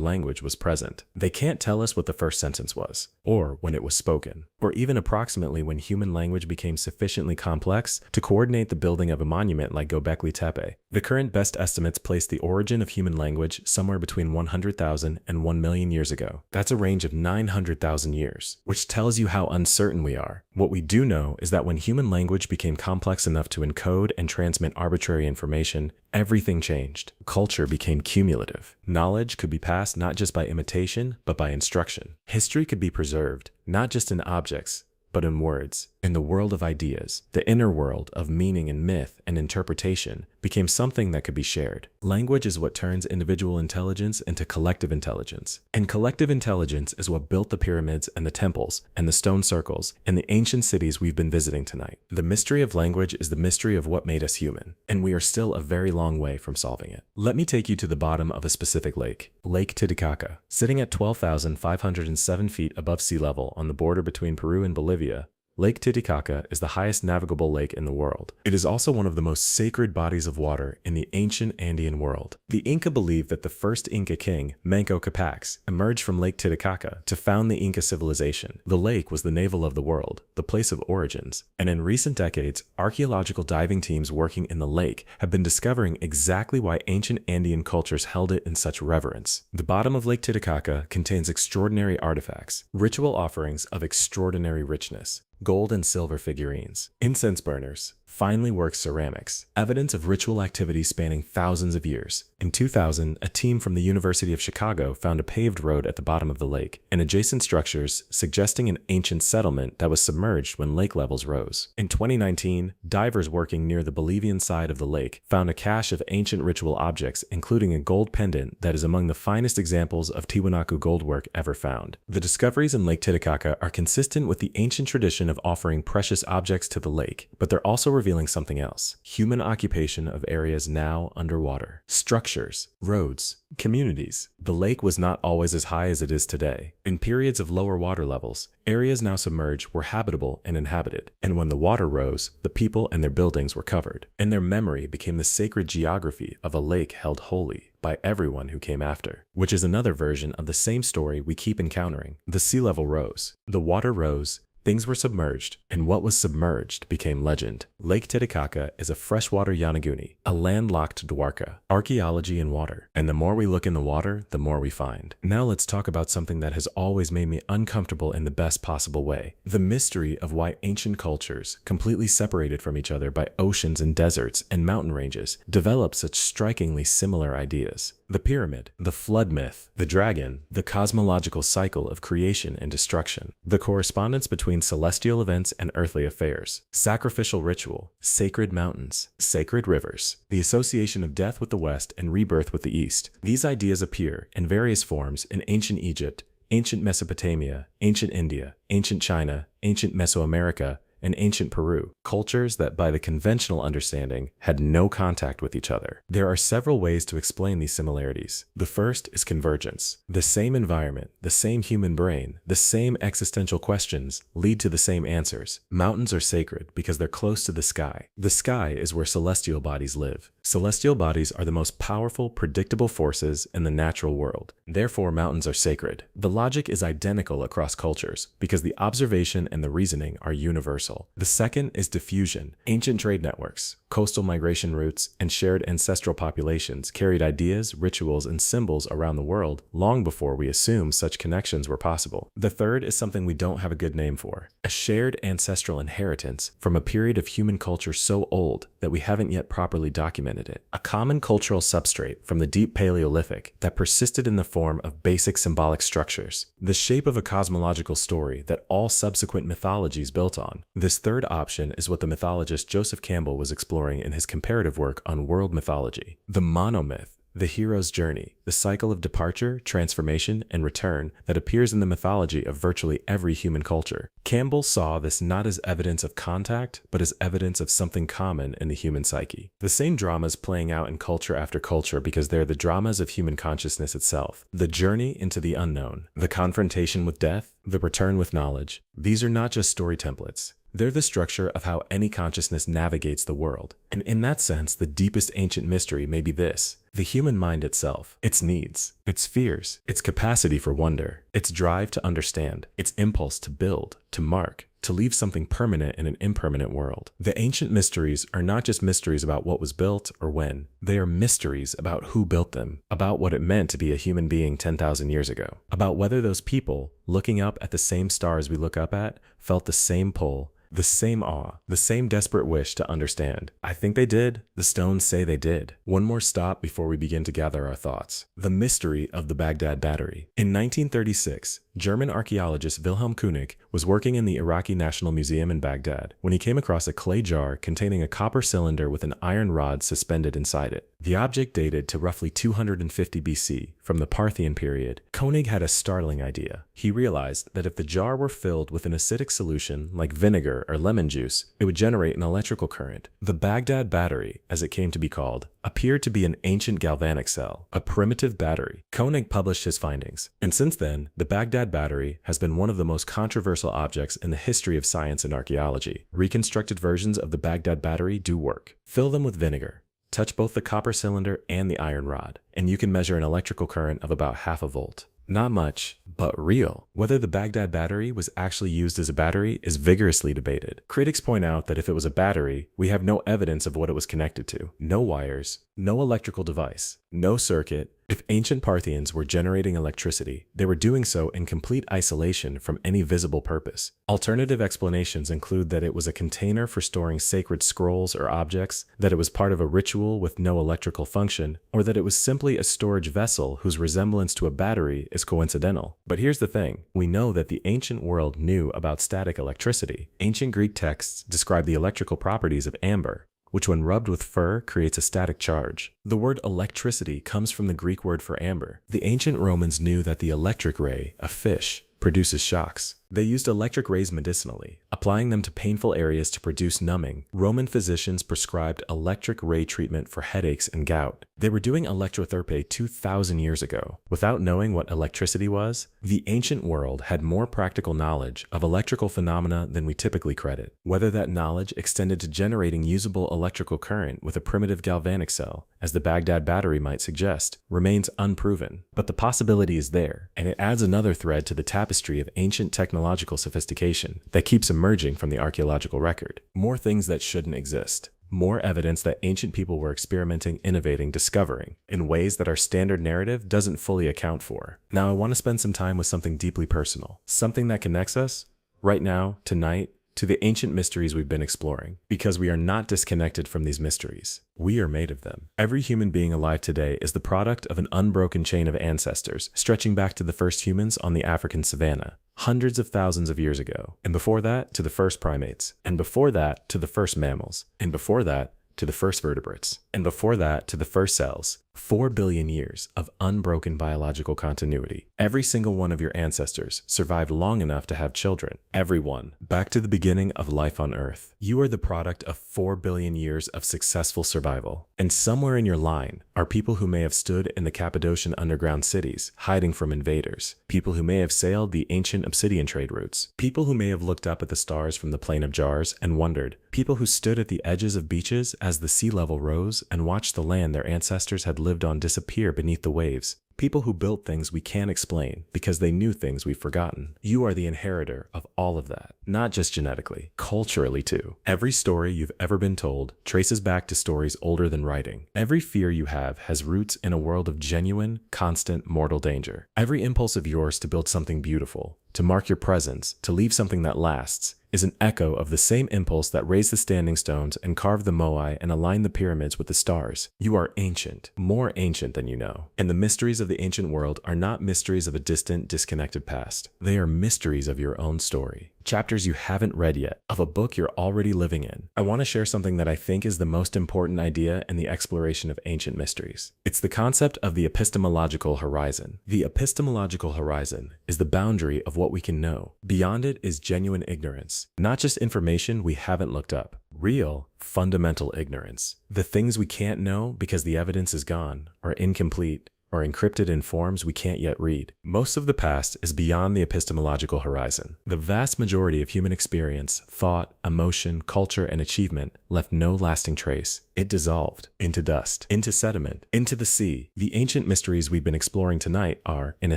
language was present. They can't tell us what the first sentence was, or when it was spoken, or even approximately when human language became sufficiently complex to coordinate the building of a monument like Göbekli Tepe. The current best estimates place the origin of human language somewhere between 100,000 and 1 million years ago. That's a range of 900,000 years, which tells you how uncertain we are. What we do know is that when human language became complex enough to encode and transmit arbitrary information, everything changed. Culture became cumulative. Knowledge could be passed not just by imitation, but by instruction. History could be preserved, not just in objects, but in words. In the world of ideas, the inner world of meaning and myth and interpretation became something that could be shared. Language is what turns individual intelligence into collective intelligence. And collective intelligence is what built the pyramids and the temples and the stone circles and the ancient cities we've been visiting tonight. The mystery of language is the mystery of what made us human, and we are still a very long way from solving it. Let me take you to the bottom of a specific lake, Lake Titicaca. Sitting at 12,507 feet above sea level on the border between Peru and Bolivia, Lake Titicaca is the highest navigable lake in the world. It is also one of the most sacred bodies of water in the ancient Andean world. The Inca believed that the first Inca king, Manco Capac, emerged from Lake Titicaca to found the Inca civilization. The lake was the navel of the world, the place of origins, and in recent decades, archaeological diving teams working in the lake have been discovering exactly why ancient Andean cultures held it in such reverence. The bottom of Lake Titicaca contains extraordinary artifacts, ritual offerings of extraordinary richness, gold and silver figurines, incense burners, finely worked ceramics, evidence of ritual activity spanning thousands of years. In 2000, a team from the University of Chicago found a paved road at the bottom of the lake and adjacent structures suggesting an ancient settlement that was submerged when lake levels rose. In 2019, divers working near the Bolivian side of the lake found a cache of ancient ritual objects, including a gold pendant that is among the finest examples of Tiwanaku goldwork ever found. The discoveries in Lake Titicaca are consistent with the ancient tradition of offering precious objects to the lake, but they're also revealing something else: human occupation of areas now underwater. Structures, roads, communities. The lake was not always as high as it is today. In periods of lower water levels, areas now submerged were habitable and inhabited, and when the water rose, the people and their buildings were covered, and their memory became the sacred geography of a lake held holy by everyone who came after, which is another version of the same story we keep encountering. The sea level rose, the water rose, things were submerged, and what was submerged became legend. Lake Titicaca is a freshwater Yanaguni, a landlocked Dwarka, archaeology in water. And the more we look in the water, the more we find. Now let's talk about something that has always made me uncomfortable in the best possible way: the mystery of why ancient cultures, completely separated from each other by oceans and deserts and mountain ranges, developed such strikingly similar ideas. The pyramid, the flood myth, the dragon, the cosmological cycle of creation and destruction, the correspondence between celestial events and earthly affairs, sacrificial ritual, sacred mountains, sacred rivers, the association of death with the West and rebirth with the East. These ideas appear in various forms in ancient Egypt, ancient Mesopotamia, ancient India, ancient China, ancient Mesoamerica, and ancient Peru, cultures that by the conventional understanding had no contact with each other. There are several ways to explain these similarities. The first is convergence. The same environment, the same human brain, the same existential questions lead to the same answers. Mountains are sacred because they're close to the sky. The sky is where celestial bodies live. Celestial bodies are the most powerful, predictable forces in the natural world. Therefore, mountains are sacred. The logic is identical across cultures because the observation and the reasoning are universal. The second is diffusion. Ancient trade networks, coastal migration routes, and shared ancestral populations carried ideas, rituals, and symbols around the world long before we assumed such connections were possible. The third is something we don't have a good name for: a shared ancestral inheritance from a period of human culture so old that we haven't yet properly documented it. A common cultural substrate from the deep Paleolithic that persisted in the form of basic symbolic structures, the shape of a cosmological story that all subsequent mythologies built on. This third option is what the mythologist Joseph Campbell was exploring in his comparative work on world mythology: the monomyth, the hero's journey, the cycle of departure, transformation, and return that appears in the mythology of virtually every human culture. Campbell saw this not as evidence of contact, but as evidence of something common in the human psyche. The same dramas playing out in culture after culture because they're the dramas of human consciousness itself. The journey into the unknown, the confrontation with death, the return with knowledge. These are not just story templates. They're the structure of how any consciousness navigates the world. And in that sense, the deepest ancient mystery may be this: the human mind itself, its needs, its fears, its capacity for wonder, its drive to understand, its impulse to build, to mark, to leave something permanent in an impermanent world. The ancient mysteries are not just mysteries about what was built or when. They are mysteries about who built them, about what it meant to be a human being 10,000 years ago, about whether those people, looking up at the same stars we look up at, felt the same pull, The same awe, the same desperate wish to understand. I think they did. The stones say they did. One more stop before we begin to gather our thoughts. The mystery of the Baghdad Battery. In 1936, German archaeologist Wilhelm König was working in the Iraqi National Museum in Baghdad when he came across a clay jar containing a copper cylinder with an iron rod suspended inside it. The object dated to roughly 250 BC, from the Parthian period. König had a startling idea. He realized that if the jar were filled with an acidic solution like vinegar or lemon juice, it would generate an electrical current. The Baghdad Battery, as it came to be called, appeared to be an ancient galvanic cell, a primitive battery. König published his findings, and since then, the Baghdad Battery has been one of the most controversial objects in the history of science and archaeology. Reconstructed versions of the Baghdad Battery do work. Fill them with vinegar. Touch both the copper cylinder and the iron rod, and you can measure an electrical current of about half a volt. Not much, but real. Whether the Baghdad Battery was actually used as a battery is vigorously debated. Critics point out that if it was a battery, we have no evidence of what it was connected to. No wires, no electrical device, no circuit. If ancient Parthians were generating electricity, they were doing so in complete isolation from any visible purpose. Alternative explanations include that it was a container for storing sacred scrolls or objects, that it was part of a ritual with no electrical function, or that it was simply a storage vessel whose resemblance to a battery is coincidental. But here's the thing. We know that the ancient world knew about static electricity. Ancient Greek texts describe the electrical properties of amber, which when rubbed with fur creates a static charge. The word electricity comes from the Greek word for amber. The ancient Romans knew that the electric ray, a fish, produces shocks. They used electric rays medicinally, applying them to painful areas to produce numbing. Roman physicians prescribed electric ray treatment for headaches and gout. They were doing electrotherapy 2,000 years ago. Without knowing what electricity was, the ancient world had more practical knowledge of electrical phenomena than we typically credit. Whether that knowledge extended to generating usable electrical current with a primitive galvanic cell, as the Baghdad Battery might suggest, remains unproven. But the possibility is there, and it adds another thread to the tapestry of ancient technological sophistication that keeps emerging from the archaeological record. More things that shouldn't exist. More evidence that ancient people were experimenting, innovating, discovering in ways that our standard narrative doesn't fully account for. Now I want to spend some time with something deeply personal, something that connects us, right now, tonight, to the ancient mysteries we've been exploring, because we are not disconnected from these mysteries. We are made of them. Every human being alive today is the product of an unbroken chain of ancestors, stretching back to the first humans on the African savanna, hundreds of thousands of years ago, and before that to the first primates, and before that to the first mammals, and before that to the first vertebrates, and before that to the first cells. 4 billion years of unbroken biological continuity. Every single one of your ancestors survived long enough to have children. Everyone. Back to the beginning of life on Earth. You are the product of 4 billion years of successful survival. And somewhere in your line are people who may have stood in the Cappadocian underground cities, hiding from invaders. People who may have sailed the ancient obsidian trade routes. People who may have looked up at the stars from the Plain of Jars and wondered. People who stood at the edges of beaches as the sea level rose and watched the land their ancestors had lived on disappear beneath the waves. People who built things we can't explain because they knew things we've forgotten. You are the inheritor of all of that, not just genetically, culturally too. Every story you've ever been told traces back to stories older than writing. Every fear you have has roots in a world of genuine, constant, mortal danger. Every impulse of yours to build something beautiful, to mark your presence, to leave something that lasts, is an echo of the same impulse that raised the standing stones and carved the moai and aligned the pyramids with the stars. You are ancient, more ancient than you know. And the mysteries of the ancient world are not mysteries of a distant, disconnected past. They are mysteries of your own story. Chapters you haven't read yet, of a book you're already living in. I want to share something that I think is the most important idea in the exploration of ancient mysteries. It's the concept of the epistemological horizon. The epistemological horizon is the boundary of what we can know. Beyond it is genuine ignorance, not just information we haven't looked up. Real, fundamental ignorance. The things we can't know because the evidence is gone, or incomplete, or encrypted in forms we can't yet read. Most of the past is beyond the epistemological horizon. The vast majority of human experience, thought, emotion, culture, and achievement left no lasting trace. It dissolved into dust, into sediment, into the sea. The ancient mysteries we've been exploring tonight are, in a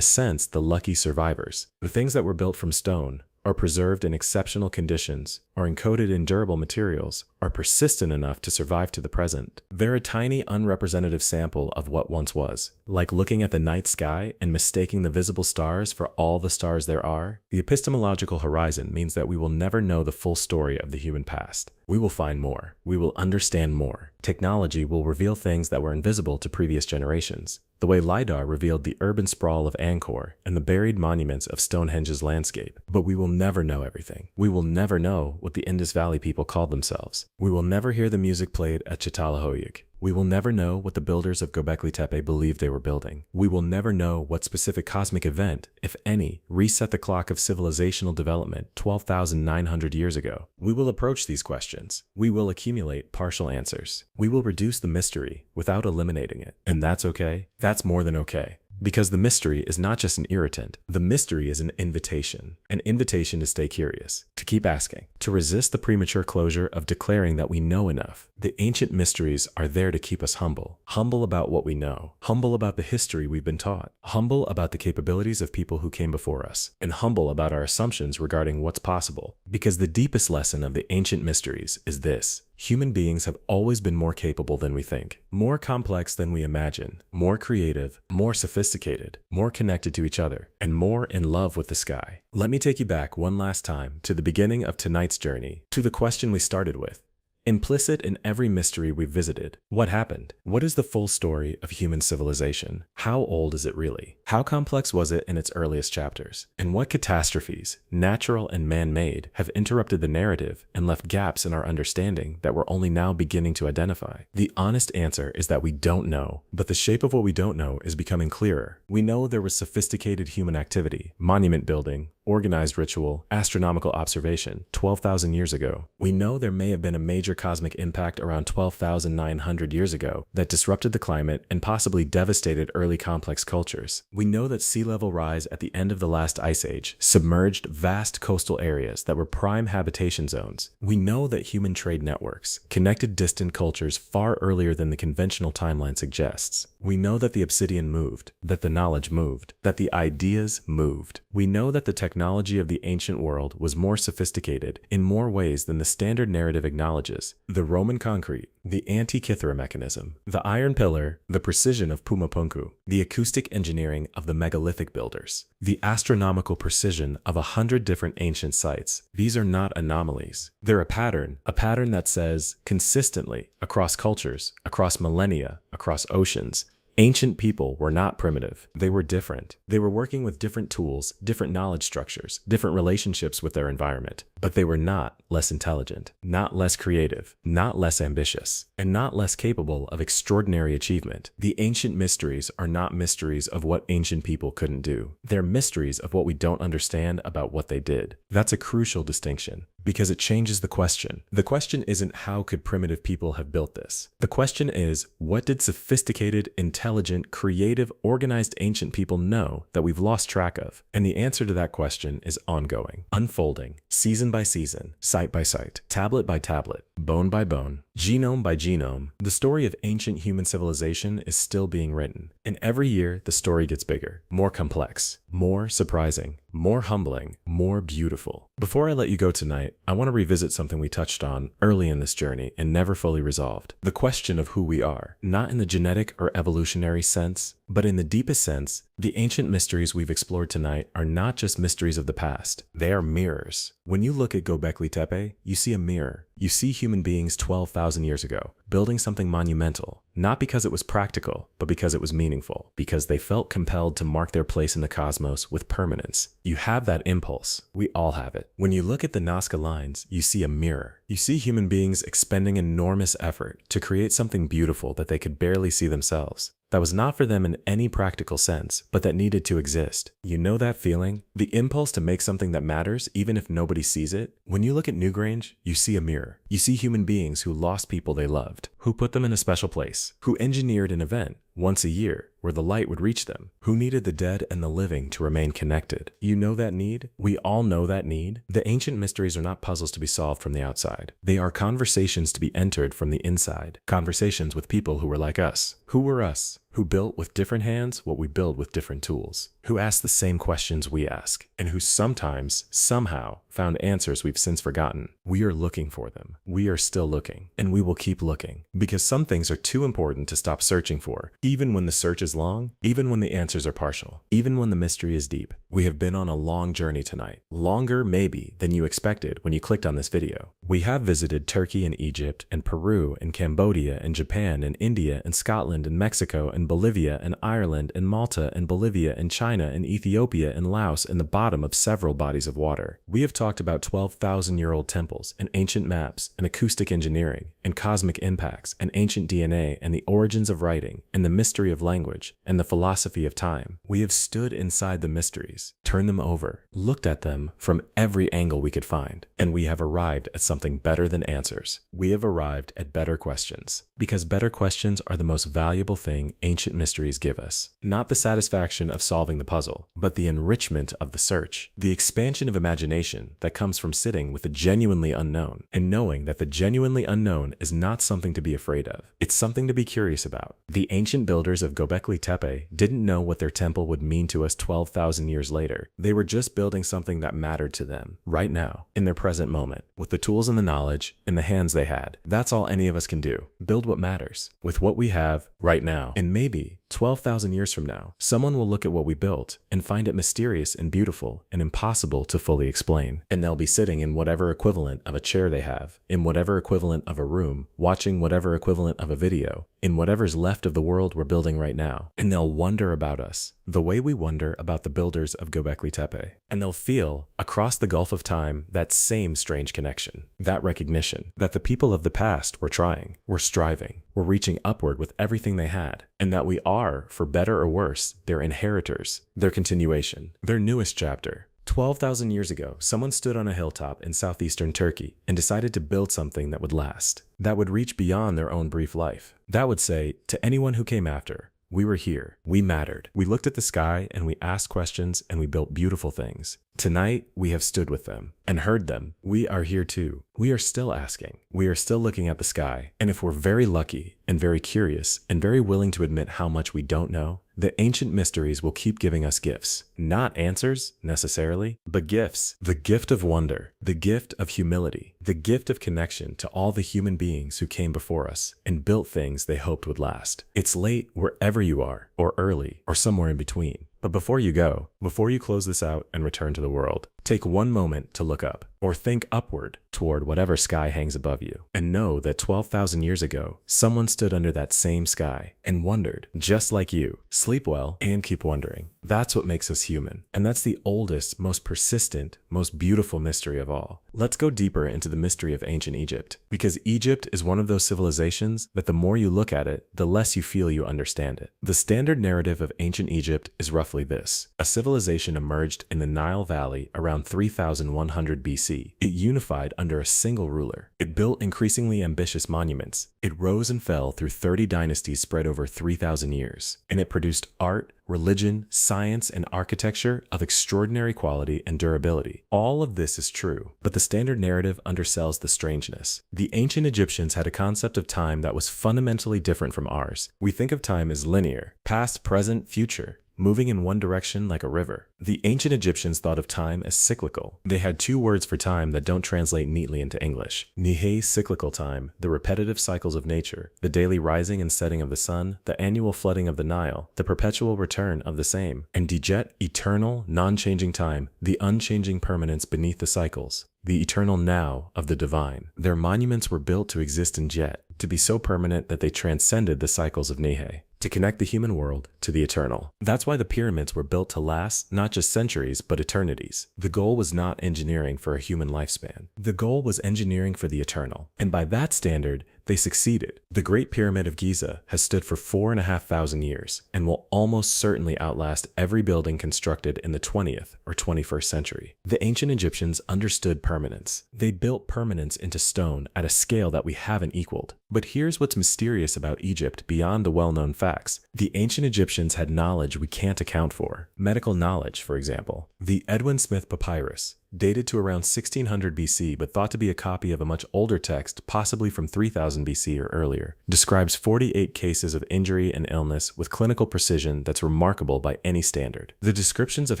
sense, the lucky survivors. The things that were built from stone, are preserved in exceptional conditions, are encoded in durable materials, are persistent enough to survive to the present. They're a tiny, unrepresentative sample of what once was. Like looking at the night sky and mistaking the visible stars for all the stars there are, the epistemological horizon means that we will never know the full story of the human past. We will find more. We will understand more. Technology will reveal things that were invisible to previous generations. The way LiDAR revealed the urban sprawl of Angkor and the buried monuments of Stonehenge's landscape. But we will never know everything. We will never know what the Indus Valley people called themselves. We will never hear the music played at Çatalhöyük. We will never know what the builders of Göbekli Tepe believed they were building. We will never know what specific cosmic event, if any, reset the clock of civilizational development 12,900 years ago. We will approach these questions. We will accumulate partial answers. We will reduce the mystery without eliminating it. And that's okay. That's more than okay. Because the mystery is not just an irritant. The mystery is an invitation to stay curious, to keep asking, to resist the premature closure of declaring that we know enough. The ancient mysteries are there to keep us humble about what we know, humble about the history we've been taught, humble about the capabilities of people who came before us, and humble about our assumptions regarding what's possible. Because the deepest lesson of the ancient mysteries is this: human beings have always been more capable than we think, more complex than we imagine, more creative, more sophisticated, more connected to each other, and more in love with the sky. Let me take you back one last time to the beginning of tonight's journey, to the question we started with. Implicit in every mystery we've visited, what happened? What is the full story of human civilization? How old is it really? How complex was it in its earliest chapters? And what catastrophes, natural and man-made, have interrupted the narrative and left gaps in our understanding that we're only now beginning to identify? The honest answer is that we don't know, but the shape of what we don't know is becoming clearer. We know there was sophisticated human activity, monument building, organized ritual, astronomical observation 12,000 years ago. We know there may have been a major cosmic impact around 12,900 years ago that disrupted the climate and possibly devastated early complex cultures. We know that sea level rise at the end of the last ice age submerged vast coastal areas that were prime habitation zones. We know that human trade networks connected distant cultures far earlier than the conventional timeline suggests. We know that the obsidian moved, that the knowledge moved, that the ideas moved. We know that the technology of the ancient world was more sophisticated in more ways than the standard narrative acknowledges. The Roman concrete, the Antikythera mechanism, the iron pillar, the precision of Pumapunku, the acoustic engineering of the megalithic builders, the astronomical precision of 100 different ancient sites. These are not anomalies. They're a pattern that says consistently across cultures, across millennia, across oceans, ancient people were not primitive. They were different. They were working with different tools, different knowledge structures, different relationships with their environment. But they were not less intelligent, not less creative, not less ambitious, and not less capable of extraordinary achievement. The ancient mysteries are not mysteries of what ancient people couldn't do. They're mysteries of what we don't understand about what they did. That's a crucial distinction, because it changes the question. The question isn't how could primitive people have built this? The question is, what did sophisticated, intelligent, creative, organized ancient people know that we've lost track of? And the answer to that question is ongoing, unfolding, season by season, site by site, tablet by tablet, bone by bone, genome by genome. The story of ancient human civilization is still being written. And every year, the story gets bigger, more complex, more surprising, more humbling, more beautiful. Before I let you go tonight, I want to revisit something we touched on early in this journey and never fully resolved. The question of who we are, not in the genetic or evolutionary sense, but in the deepest sense. The ancient mysteries we've explored tonight are not just mysteries of the past. They are mirrors. When you look at Göbekli Tepe, you see a mirror. You see human beings 12,000 years ago, building something monumental, not because it was practical, but because it was meaningful, because they felt compelled to mark their place in the cosmos with permanence. You have that impulse. We all have it. When you look at the Nazca lines, you see a mirror. You see human beings expending enormous effort to create something beautiful that they could barely see themselves. That was not for them in any practical sense, but that needed to exist. You know that feeling? The impulse to make something that matters even if nobody sees it? When you look at Newgrange, you see a mirror. You see human beings who lost people they loved, who put them in a special place, who engineered an event, once a year, where the light would reach them, who needed the dead and the living to remain connected. You know that need? We all know that need. The ancient mysteries are not puzzles to be solved from the outside. They are conversations to be entered from the inside. Conversations with people who were like us. Who were us? Who built with different hands what we build with different tools. Who asked the same questions we ask, and who sometimes, somehow, found answers we've since forgotten. We are looking for them. We are still looking, and we will keep looking. Because some things are too important to stop searching for, even when the search is long, even when the answers are partial, even when the mystery is deep. We have been on a long journey tonight. Longer, maybe, than you expected when you clicked on this video. We have visited Turkey and Egypt, and Peru, and Cambodia, and Japan, and India, and Scotland, and Mexico, and Bolivia, and Ireland, and Malta, and Bolivia, and China, and Ethiopia, and Laos, and the bottom of several bodies of water. We have talked about 12,000-year-old temples, and ancient maps, and acoustic engineering, and cosmic impacts, and ancient DNA, and the origins of writing, and the mystery of language, and the philosophy of time. We have stood inside the mysteries, turned them over, looked at them from every angle we could find, and we have arrived at something better than answers. We have arrived at better questions, because better questions are the most valuable thing ancient mysteries give us. Not the satisfaction of solving the puzzle, but the enrichment of the search, the expansion of imagination that comes from sitting with the genuinely unknown, and knowing that the genuinely unknown is not something to be afraid of. It's something to be curious about. The ancient builders of Göbekli Tepe didn't know what their temple would mean to us 12,000 years later. They were just building something that mattered to them, right now, in their present moment, with the tools and the knowledge, in the hands they had. That's all any of us can do. Build what matters, with what we have, right now. And maybe 12,000 years from now, someone will look at what we built and find it mysterious and beautiful and impossible to fully explain. And they'll be sitting in whatever equivalent of a chair they have, in whatever equivalent of a room, watching whatever equivalent of a video, in whatever's left of the world we're building right now. And they'll wonder about us, the way we wonder about the builders of Göbekli Tepe. And they'll feel, across the gulf of time, that same strange connection, that recognition, that the people of the past were trying, were striving, were reaching upward with everything they had, and that we are, for better or worse, their inheritors, their continuation, their newest chapter. 12,000 years ago, someone stood on a hilltop in southeastern Turkey and decided to build something that would last, that would reach beyond their own brief life. That would say to anyone who came after, we were here, we mattered. We looked at the sky and we asked questions and we built beautiful things. Tonight, we have stood with them and heard them. We are here too. We are still asking. We are still looking at the sky. And if we're very lucky and very curious and very willing to admit how much we don't know, the ancient mysteries will keep giving us gifts. Not answers, necessarily, but gifts. The gift of wonder, the gift of humility, the gift of connection to all the human beings who came before us and built things they hoped would last. It's late wherever you are, or early, or somewhere in between. But before you go, before you close this out and return to the world, take one moment to look up, or think upward toward whatever sky hangs above you, and know that 12,000 years ago, someone stood under that same sky and wondered, just like you. Sleep well and keep wondering. That's what makes us human. And that's the oldest, most persistent, most beautiful mystery of all. Let's go deeper into the mystery of ancient Egypt, because Egypt is one of those civilizations that the more you look at it, the less you feel you understand it. The standard narrative of ancient Egypt is roughly this. A civilization emerged in the Nile Valley around 3100 BC. It unified under a single ruler. It built increasingly ambitious monuments. It rose and fell through 30 dynasties spread over 3,000 years. And it produced art, religion, science, and architecture of extraordinary quality and durability. All of this is true, but the standard narrative undersells the strangeness. The ancient Egyptians had a concept of time that was fundamentally different from ours. We think of time as linear, past, present, future, moving in one direction like a river. The ancient Egyptians thought of time as cyclical. They had two words for time that don't translate neatly into English. Nihe, cyclical time, the repetitive cycles of nature, the daily rising and setting of the sun, the annual flooding of the Nile, the perpetual return of the same. And Dijet, eternal, non-changing time, the unchanging permanence beneath the cycles, the eternal now of the divine. Their monuments were built to exist in Jet, to be so permanent that they transcended the cycles of Nihe, to connect the human world to the eternal. That's why the pyramids were built to last not just centuries, but eternities. The goal was not engineering for a human lifespan. The goal was engineering for the eternal. And by that standard, they succeeded. The Great Pyramid of Giza has stood for 4,500 years and will almost certainly outlast every building constructed in the 20th or 21st century. The ancient Egyptians understood permanence. They built permanence into stone at a scale that we haven't equaled. But here's what's mysterious about Egypt beyond the well-known facts. The ancient Egyptians had knowledge we can't account for. Medical knowledge, for example. The Edwin Smith Papyrus, dated to around 1600 BC but thought to be a copy of a much older text, possibly from 3000 BC or earlier, describes 48 cases of injury and illness with clinical precision that's remarkable by any standard. The descriptions of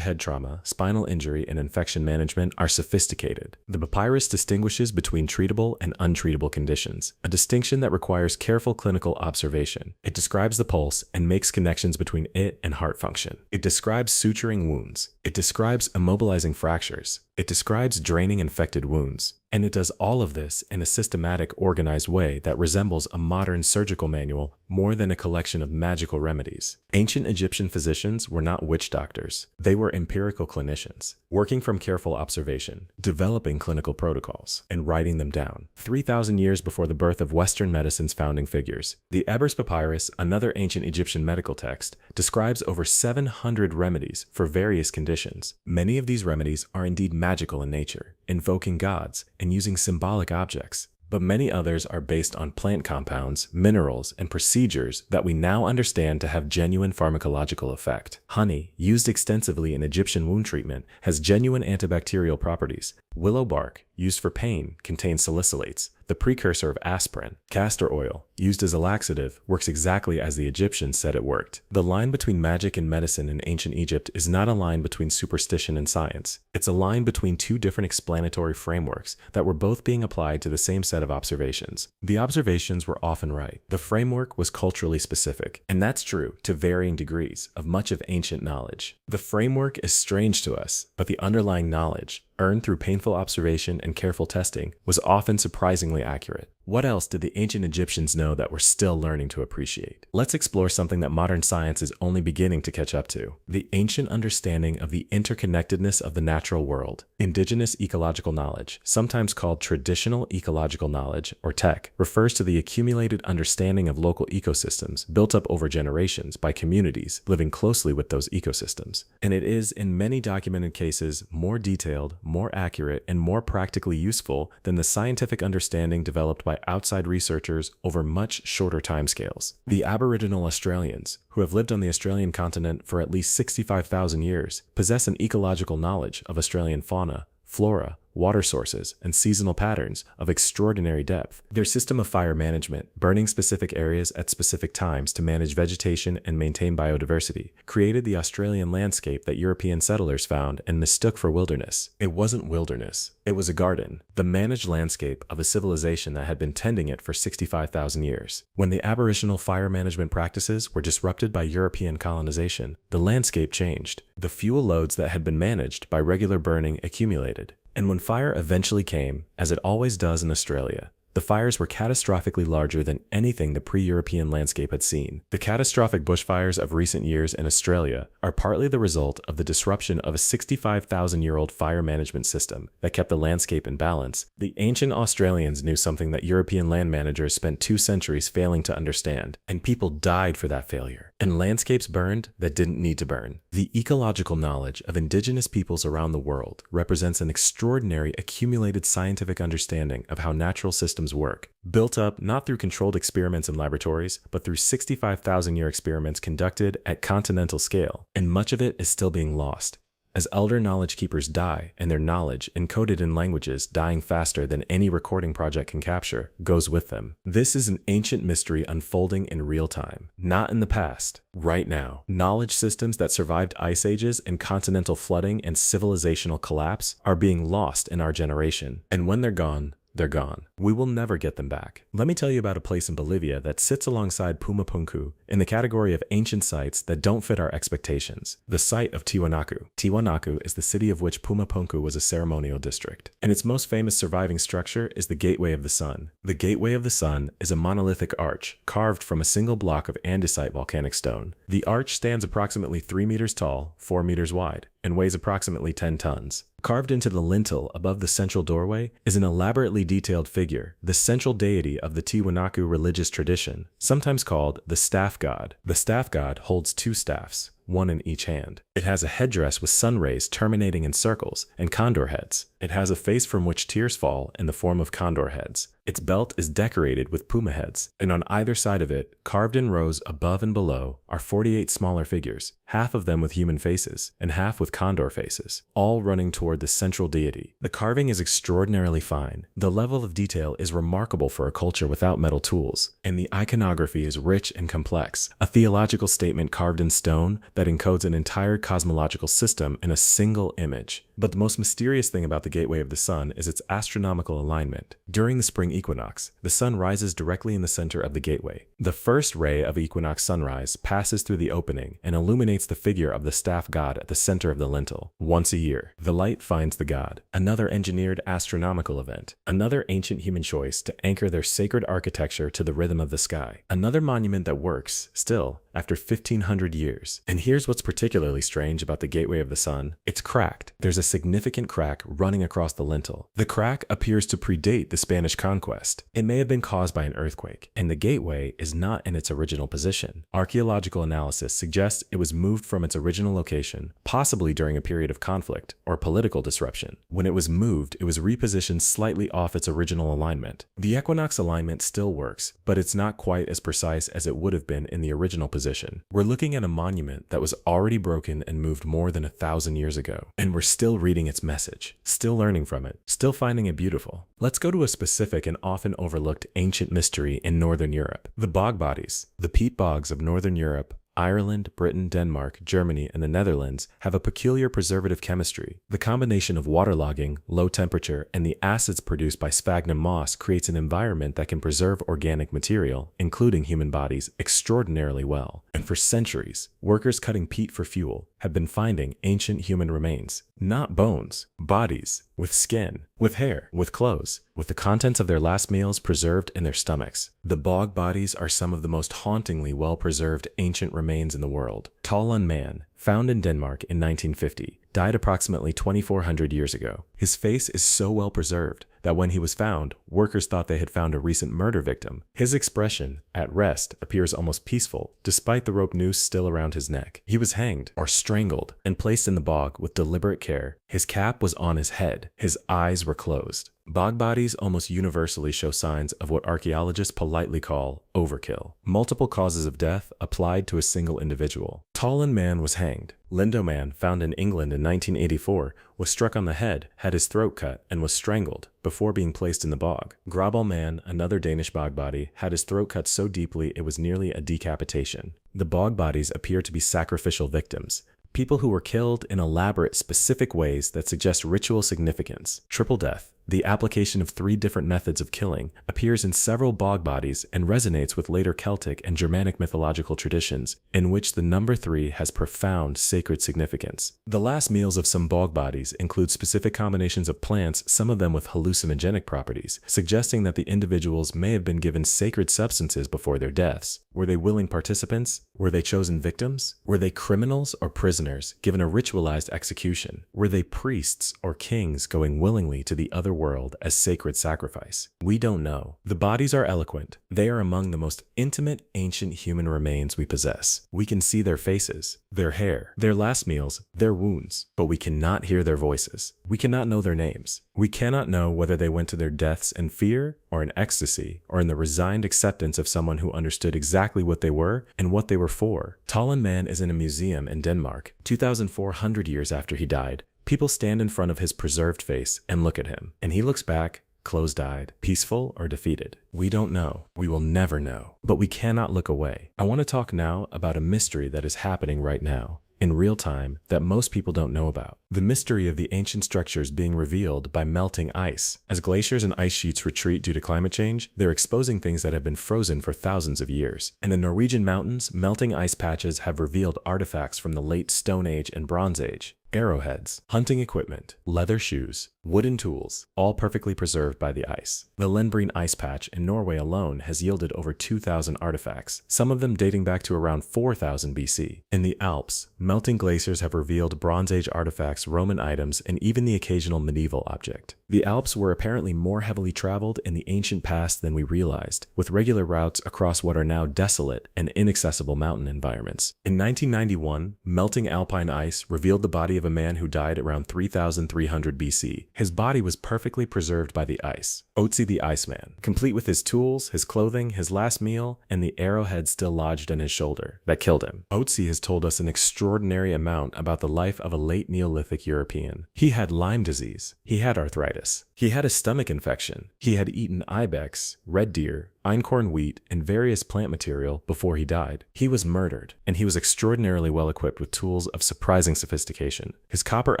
head trauma, spinal injury, and infection management are sophisticated. The papyrus distinguishes between treatable and untreatable conditions, a distinction that requires careful clinical observation. It describes the pulse and makes connections between it and heart function. It describes suturing wounds. It describes immobilizing fractures. It describes draining infected wounds. And it does all of this in a systematic, organized way that resembles a modern surgical manual more than a collection of magical remedies. Ancient Egyptian physicians were not witch doctors. They were empirical clinicians, working from careful observation, developing clinical protocols, and writing them down. 3,000 years before the birth of Western medicine's founding figures, the Ebers Papyrus, another ancient Egyptian medical text, describes over 700 remedies for various conditions. Many of these remedies are indeed magical in nature, invoking gods and using symbolic objects. But many others are based on plant compounds, minerals, and procedures that we now understand to have genuine pharmacological effect. Honey, used extensively in Egyptian wound treatment, has genuine antibacterial properties. Willow bark, used for pain, contains salicylates, the precursor of aspirin. Castor oil, used as a laxative, works exactly as the Egyptians said it worked. The line between magic and medicine in ancient Egypt is not a line between superstition and science. It's a line between two different explanatory frameworks that were both being applied to the same set of observations. The observations were often right. The framework was culturally specific, and that's true to varying degrees of much of ancient knowledge. The framework is strange to us, but the underlying knowledge, earned through painful observation and careful testing, was often surprisingly accurate. What else did the ancient Egyptians know that we're still learning to appreciate? Let's explore something that modern science is only beginning to catch up to: the ancient understanding of the interconnectedness of the natural world. Indigenous ecological knowledge, sometimes called traditional ecological knowledge, or TEC, refers to the accumulated understanding of local ecosystems built up over generations by communities living closely with those ecosystems. And it is, in many documented cases, more detailed, more accurate, and more practically useful than the scientific understanding developed by outside researchers over much shorter timescales. The Aboriginal Australians, who have lived on the Australian continent for at least 65,000 years, possess an ecological knowledge of Australian fauna, flora, water sources, and seasonal patterns of extraordinary depth. Their system of fire management, burning specific areas at specific times to manage vegetation and maintain biodiversity, created the Australian landscape that European settlers found and mistook for wilderness. It wasn't wilderness. It was a garden, the managed landscape of a civilization that had been tending it for 65,000 years. When the Aboriginal fire management practices were disrupted by European colonization, the landscape changed. The fuel loads that had been managed by regular burning accumulated. And when fire eventually came, as it always does in Australia, the fires were catastrophically larger than anything the pre-European landscape had seen. The catastrophic bushfires of recent years in Australia are partly the result of the disruption of a 65,000-year-old fire management system that kept the landscape in balance. The ancient Australians knew something that European land managers spent 2 centuries failing to understand, and people died for that failure. And landscapes burned that didn't need to burn. The ecological knowledge of indigenous peoples around the world represents an extraordinary accumulated scientific understanding of how natural systems work, built up not through controlled experiments in laboratories, but through 65,000-year experiments conducted at continental scale, and much of it is still being lost. As elder knowledge keepers die, and their knowledge, encoded in languages dying faster than any recording project can capture, goes with them. This is an ancient mystery unfolding in real time, not in the past, right now. Knowledge systems that survived ice ages and continental flooding and civilizational collapse are being lost in our generation, and when they're gone, they're gone. We will never get them back. Let me tell you about a place in Bolivia that sits alongside Pumapunku in the category of ancient sites that don't fit our expectations. The site of Tiwanaku. Tiwanaku is the city of which Pumapunku was a ceremonial district, and its most famous surviving structure is the Gateway of the Sun. The Gateway of the Sun is a monolithic arch carved from a single block of andesite volcanic stone. The arch stands approximately 3 meters tall, 4 meters wide, and weighs approximately 10 tons. Carved into the lintel above the central doorway is an elaborately detailed figure, the central deity of the Tiwanaku religious tradition, sometimes called the staff god. The staff god holds two staffs, one in each hand. It has a headdress with sun rays terminating in circles and condor heads. It has a face from which tears fall in the form of condor heads. Its belt is decorated with puma heads, and on either side of it, carved in rows above and below, are 48 smaller figures, half of them with human faces and half with condor faces, all running toward the central deity. The carving is extraordinarily fine. The level of detail is remarkable for a culture without metal tools, and the iconography is rich and complex, a theological statement carved in stone that encodes an entire cosmological system in a single image. But the most mysterious thing about the Gateway of the Sun is its astronomical alignment. During the spring equinox, the sun rises directly in the center of the gateway. The first ray of equinox sunrise passes through the opening and illuminates the figure of the staff god at the center of the lintel. Once a year, the light finds the god, another engineered astronomical event, another ancient human choice to anchor their sacred architecture to the rhythm of the sky, another monument that works, still, after 1,500 years. And here's what's particularly strange about the Gateway of the Sun. It's cracked. There's a significant crack running across the lintel. The crack appears to predate the Spanish conquest. It may have been caused by an earthquake, and the gateway is not in its original position. Archaeological analysis suggests it was moved from its original location, possibly during a period of conflict or political disruption. When it was moved, it was repositioned slightly off its original alignment. The equinox alignment still works, but it's not quite as precise as it would have been in the original position. We're looking at a monument that was already broken and moved more than 1,000 years ago, and we're still reading its message, still learning from it, still finding it beautiful. Let's go to a specific and often overlooked ancient mystery in Northern Europe: the bog bodies. The peat bogs of Northern Europe, Ireland, Britain, Denmark, Germany, and the Netherlands have a peculiar preservative chemistry. The combination of waterlogging, low temperature, and the acids produced by sphagnum moss creates an environment that can preserve organic material, including human bodies, extraordinarily well. And for centuries, workers cutting peat for fuel have been finding ancient human remains. Not bones, bodies, with skin, with hair, with clothes, with the contents of their last meals preserved in their stomachs. The bog bodies are some of the most hauntingly well-preserved ancient remains in the world. Talun Man, found in Denmark in 1950, died approximately 2,400 years ago. His face is so well preserved that when he was found, workers thought they had found a recent murder victim. His expression, at rest, appears almost peaceful, despite the rope noose still around his neck. He was hanged, or strangled, and placed in the bog with deliberate care. His cap was on his head. His eyes were closed. Bog bodies almost universally show signs of what archaeologists politely call overkill. Multiple causes of death applied to a single individual. Talun Man was hanged. Lindo Man, found in England in 1984, was struck on the head, had his throat cut, and was strangled before being placed in the bog. Grabal Man, another Danish bog body, had his throat cut so deeply it was nearly a decapitation. The bog bodies appear to be sacrificial victims, people who were killed in elaborate, specific ways that suggest ritual significance. Triple death, the application of 3 different methods of killing, appears in several bog bodies and resonates with later Celtic and Germanic mythological traditions, in which the number 3 has profound sacred significance. The last meals of some bog bodies include specific combinations of plants, some of them with hallucinogenic properties, suggesting that the individuals may have been given sacred substances before their deaths. Were they willing participants? Were they chosen victims? Were they criminals or prisoners given a ritualized execution? Were they priests or kings going willingly to the other world as sacred sacrifice? We don't know. The bodies are eloquent. They are among the most intimate ancient human remains we possess. We can see their faces, their hair, their last meals, their wounds, but we cannot hear their voices. We cannot know their names. We cannot know whether they went to their deaths in fear or in ecstasy or in the resigned acceptance of someone who understood exactly what they were and what they were for. Talun Man is in a museum in Denmark. 2,400 years after he died, people stand in front of his preserved face and look at him, and he looks back, closed-eyed, peaceful or defeated. We don't know. We will never know. But we cannot look away. I want to talk now about a mystery that is happening right now, in real time, that most people don't know about. The mystery of the ancient structures being revealed by melting ice. As glaciers and ice sheets retreat due to climate change, they're exposing things that have been frozen for thousands of years. In the Norwegian mountains, melting ice patches have revealed artifacts from the late Stone Age and Bronze Age. Arrowheads, hunting equipment, leather shoes, wooden tools, all perfectly preserved by the ice. The Lenbreen ice patch in Norway alone has yielded over 2,000 artifacts, some of them dating back to around 4000 BC. In the Alps, melting glaciers have revealed Bronze Age artifacts, Roman items, and even the occasional medieval object. The Alps were apparently more heavily traveled in the ancient past than we realized, with regular routes across what are now desolate and inaccessible mountain environments. In 1991, melting alpine ice revealed the body of a man who died around 3300 BC. His body was perfectly preserved by the ice. Otzi the Iceman, complete with his tools, his clothing, his last meal, and the arrowhead still lodged in his shoulder that killed him. Otzi has told us an extraordinary amount about the life of a late Neolithic European. He had Lyme disease. He had arthritis. He had a stomach infection. He had eaten ibex, red deer, einkorn wheat, and various plant material before he died. He was murdered, and he was extraordinarily well equipped with tools of surprising sophistication. His copper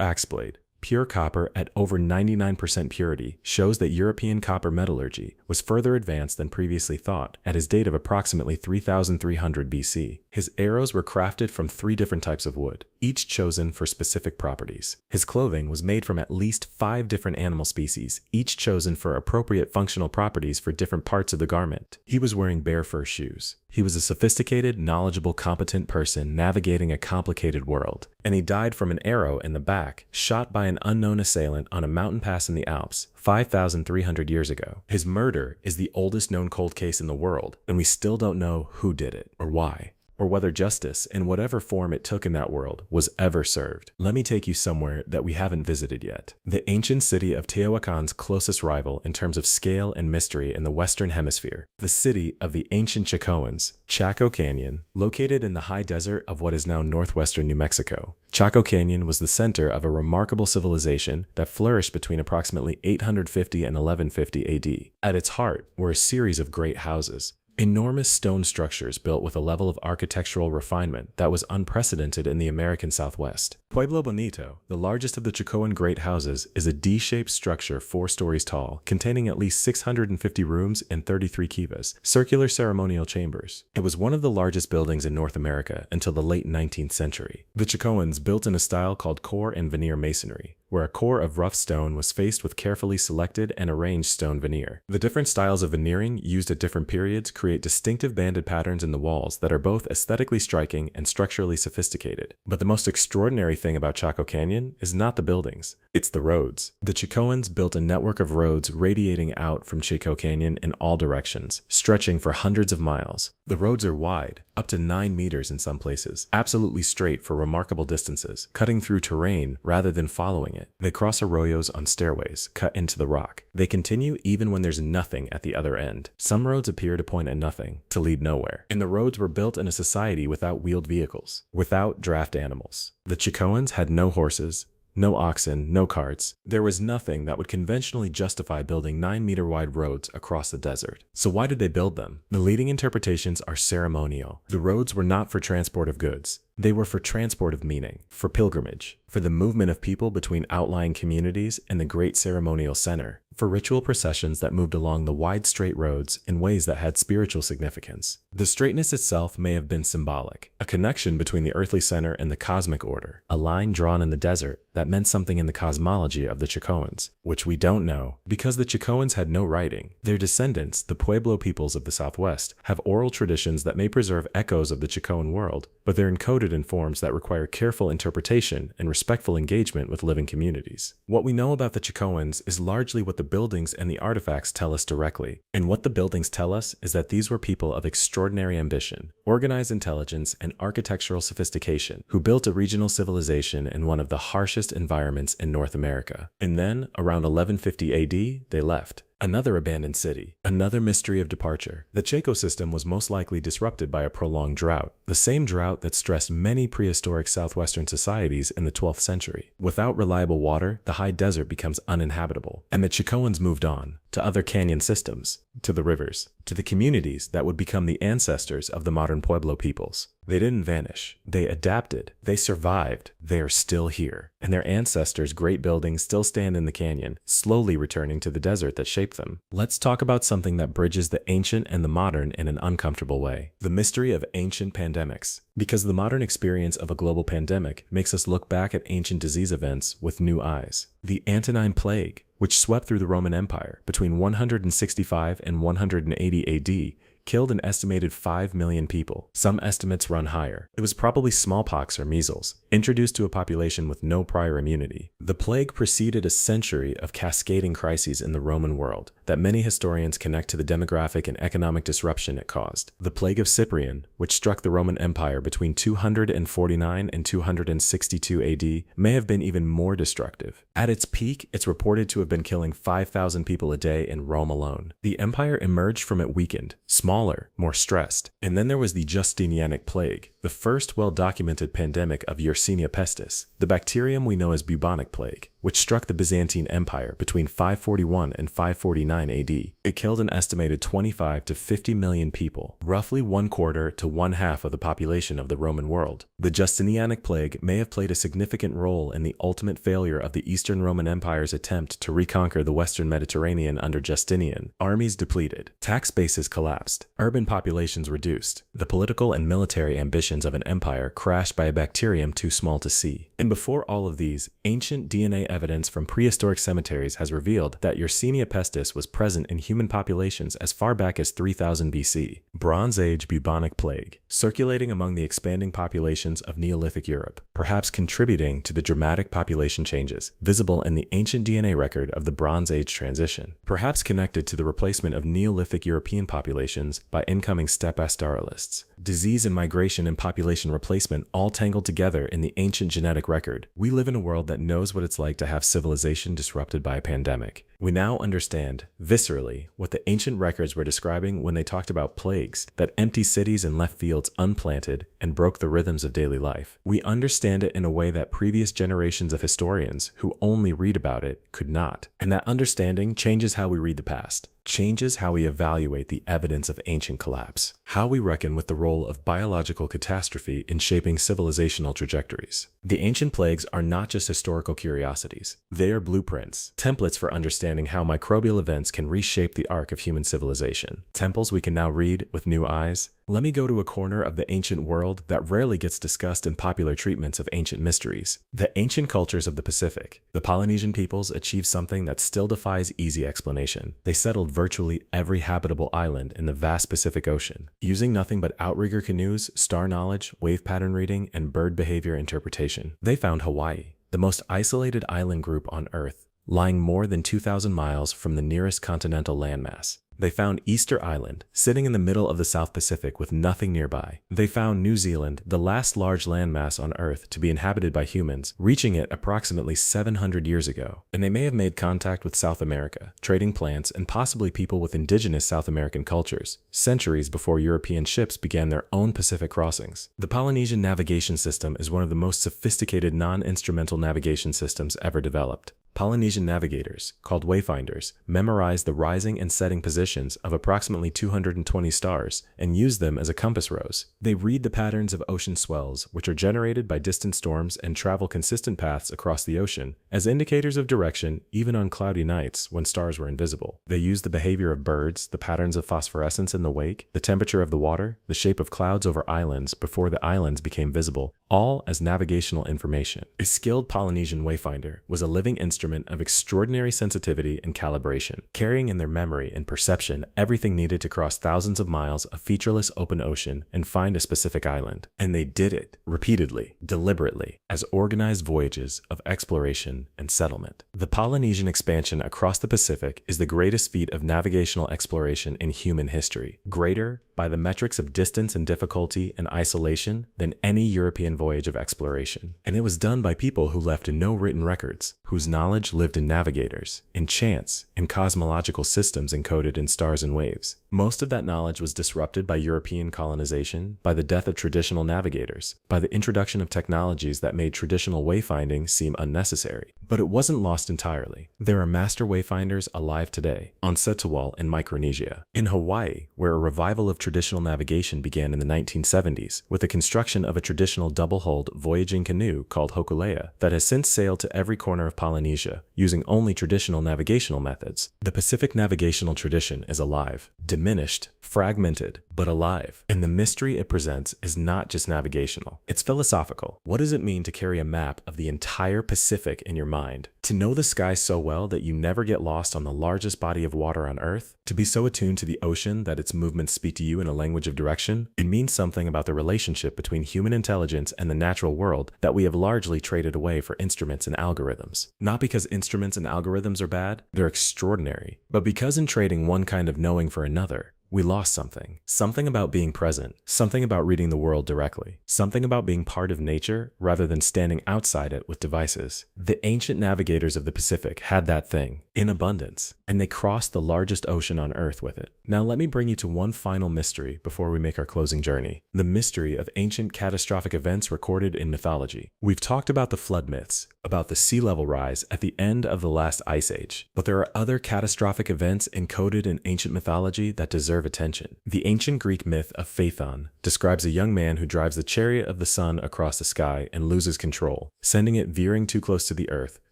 axe blade, pure copper at over 99% purity, shows that European copper metallurgy was further advanced than previously thought at his date of approximately 3300 BC. His arrows were crafted from 3 different types of wood, each chosen for specific properties. His clothing was made from at least 5 different animal species, each chosen for appropriate functional properties for different parts of the garment. He was wearing bare fur shoes. He was a sophisticated, knowledgeable, competent person navigating a complicated world, and he died from an arrow in the back, shot by an unknown assailant on a mountain pass in the Alps 5,300 years ago. His murder is the oldest known cold case in the world, and we still don't know who did it or why, or whether justice, in whatever form it took in that world, was ever served. Let me take you somewhere that we haven't visited yet. The ancient city of Teotihuacan's closest rival in terms of scale and mystery in the Western Hemisphere. The city of the ancient Chacoans, Chaco Canyon, located in the high desert of what is now northwestern New Mexico. Chaco Canyon was the center of a remarkable civilization that flourished between approximately 850 and 1150 AD. At its heart were a series of great houses, enormous stone structures built with a level of architectural refinement that was unprecedented in the American Southwest. Pueblo Bonito, the largest of the Chacoan great houses, is a D-shaped structure 4 stories tall, containing at least 650 rooms and 33 kivas, circular ceremonial chambers. It was one of the largest buildings in North America until the late 19th century. The Chacoans built in a style called core and veneer masonry, where a core of rough stone was faced with carefully selected and arranged stone veneer. The different styles of veneering used at different periods create distinctive banded patterns in the walls that are both aesthetically striking and structurally sophisticated. But the most extraordinary thing about Chaco Canyon is not the buildings, it's the roads. The Chacoans built a network of roads radiating out from Chaco Canyon in all directions, stretching for hundreds of miles. The roads are wide, up to 9 meters in some places, absolutely straight for remarkable distances, cutting through terrain rather than following it. They cross arroyos on stairways, cut into the rock. They continue even when there's nothing at the other end. Some roads appear to point at nothing, to lead nowhere. And the roads were built in a society without wheeled vehicles, without draft animals. The Chacoans had no horses, no oxen, no carts. There was nothing that would conventionally justify building 9-meter wide roads across the desert. So why did they build them? The leading interpretations are ceremonial. The roads were not for transport of goods. They were for transport of meaning, for pilgrimage, for the movement of people between outlying communities and the great ceremonial center, for ritual processions that moved along the wide straight roads in ways that had spiritual significance. The straightness itself may have been symbolic, a connection between the earthly center and the cosmic order, a line drawn in the desert that meant something in the cosmology of the Chacoans, which we don't know because the Chacoans had no writing. Their descendants, the Pueblo peoples of the Southwest, have oral traditions that may preserve echoes of the Chacoan world, but they're encoded in forms that require careful interpretation and respectful engagement with living communities. What we know about the Chacoans is largely what the buildings and the artifacts tell us directly. And what the buildings tell us is that these were people of extraordinary ambition, organized intelligence, and architectural sophistication who built a regional civilization in one of the harshest environments in North America. And then, around 1150 AD, they left. Another abandoned city, another mystery of departure. The Chaco system was most likely disrupted by a prolonged drought, the same drought that stressed many prehistoric southwestern societies in the 12th century. Without reliable water, the high desert becomes uninhabitable, and the Chacoans moved on to other canyon systems, to the rivers, to the communities that would become the ancestors of the modern Pueblo peoples. They didn't vanish. They adapted. They survived. They are still here. And their ancestors' great buildings still stand in the canyon, slowly returning to the desert that shaped them. Let's talk about something that bridges the ancient and the modern in an uncomfortable way. The mystery of ancient pandemics. Because the modern experience of a global pandemic makes us look back at ancient disease events with new eyes. The Antonine Plague, which swept through the Roman Empire between 165 and 180 AD, killed an estimated 5 million people. Some estimates run higher. It was probably smallpox or measles, introduced to a population with no prior immunity. The plague preceded a century of cascading crises in the Roman world that many historians connect to the demographic and economic disruption it caused. The plague of Cyprian, which struck the Roman Empire between 249 and 262 AD, may have been even more destructive. At its peak, it's reported to have been killing 5,000 people a day in Rome alone. The empire emerged from it weakened, smaller, more stressed. And then there was the Justinianic plague, the first well-documented pandemic of Yersinia pestis, the bacterium we know as bubonic plague, which struck the Byzantine Empire between 541 and 549 AD. It killed an estimated 25 to 50 million people, roughly 1/4 to 1/2 of the population of the Roman world. The Justinianic plague may have played a significant role in the ultimate failure of the Eastern Roman Empire's attempt to reconquer the Western Mediterranean under Justinian. Armies depleted, tax bases collapsed, urban populations reduced. The political and military ambitions of an empire crashed by a bacterium too small to see. And before all of these, ancient DNA evidence from prehistoric cemeteries has revealed that Yersinia pestis was present in human populations as far back as 3000 BC. Bronze Age bubonic plague, circulating among the expanding populations of Neolithic Europe, perhaps contributing to the dramatic population changes visible in the ancient DNA record of the Bronze Age transition, perhaps connected to the replacement of Neolithic European populations by incoming steppe pastoralists. Disease and migration and population replacement all tangled together in the ancient genetic record. We live in a world that knows what it's like to have civilization disrupted by a pandemic. We now understand, viscerally, what the ancient records were describing when they talked about plagues that emptied cities and left fields unplanted and broke the rhythms of daily life. We understand it in a way that previous generations of historians who only read about it could not. And that understanding changes how we read the past, changes how we evaluate the evidence of ancient collapse, how we reckon with the role of biological catastrophe in shaping civilizational trajectories. The ancient plagues are not just historical curiosities. They are blueprints, templates for understanding how microbial events can reshape the arc of human civilization. Temples we can now read with new eyes. Let me go to a corner of the ancient world that rarely gets discussed in popular treatments of ancient mysteries. The ancient cultures of the Pacific. The Polynesian peoples achieved something that still defies easy explanation. They settled virtually every habitable island in the vast Pacific Ocean, using nothing but outrigger canoes, star knowledge, wave pattern reading, and bird behavior interpretation. They found Hawaii, the most isolated island group on Earth, lying more than 2,000 miles from the nearest continental landmass. They found Easter Island, sitting in the middle of the South Pacific with nothing nearby. They found New Zealand, the last large landmass on Earth to be inhabited by humans, reaching it approximately 700 years ago. And they may have made contact with South America, trading plants and possibly people with indigenous South American cultures, centuries before European ships began their own Pacific crossings. The Polynesian navigation system is one of the most sophisticated non-instrumental navigation systems ever developed. Polynesian navigators, called wayfinders, memorized the rising and setting positions of approximately 220 stars and use them as a compass rose. They read the patterns of ocean swells, which are generated by distant storms and travel consistent paths across the ocean, as indicators of direction even on cloudy nights when stars were invisible. They use the behavior of birds, the patterns of phosphorescence in the wake, the temperature of the water, the shape of clouds over islands before the islands became visible, all as navigational information. A skilled Polynesian wayfinder was a living instrument of extraordinary sensitivity and calibration, carrying in their memory and perception everything needed to cross thousands of miles of featureless open ocean and find a specific island. And they did it, repeatedly, deliberately, as organized voyages of exploration and settlement. The Polynesian expansion across the Pacific is the greatest feat of navigational exploration in human history. Greater, by the metrics of distance and difficulty and isolation than any European voyage of exploration. And it was done by people who left no written records, whose knowledge lived in navigators, in chance, in cosmological systems encoded in stars and waves. Most of that knowledge was disrupted by European colonization, by the death of traditional navigators, by the introduction of technologies that made traditional wayfinding seem unnecessary. But it wasn't lost entirely. There are master wayfinders alive today, on Setawal in Micronesia, in Hawaii, where a revival of traditional navigation began in the 1970s, with the construction of a traditional double-hulled voyaging canoe called Hokulea that has since sailed to every corner of Polynesia, using only traditional navigational methods. The Pacific navigational tradition is alive, diminished, fragmented, but alive. And the mystery it presents is not just navigational. It's philosophical. What does it mean to carry a map of the entire Pacific in your mind? To know the sky so well that you never get lost on the largest body of water on Earth? To be so attuned to the ocean that its movements speak to you in a language of direction? It means something about the relationship between human intelligence and the natural world that we have largely traded away for instruments and algorithms. Not because instruments and algorithms are bad, they're extraordinary, but because in trading one kind of knowing for another, we lost something. Something about being present, something about reading the world directly, something about being part of nature rather than standing outside it with devices. The ancient navigators of the Pacific had that thing in abundance, and they crossed the largest ocean on Earth with it. Now let me bring you to one final mystery before we make our closing journey. The mystery of ancient catastrophic events recorded in mythology. We've talked about the flood myths, about the sea level rise at the end of the last ice age, but there are other catastrophic events encoded in ancient mythology that deserve attention. The ancient Greek myth of Phaethon describes a young man who drives the chariot of the sun across the sky and loses control, sending it veering too close to the earth,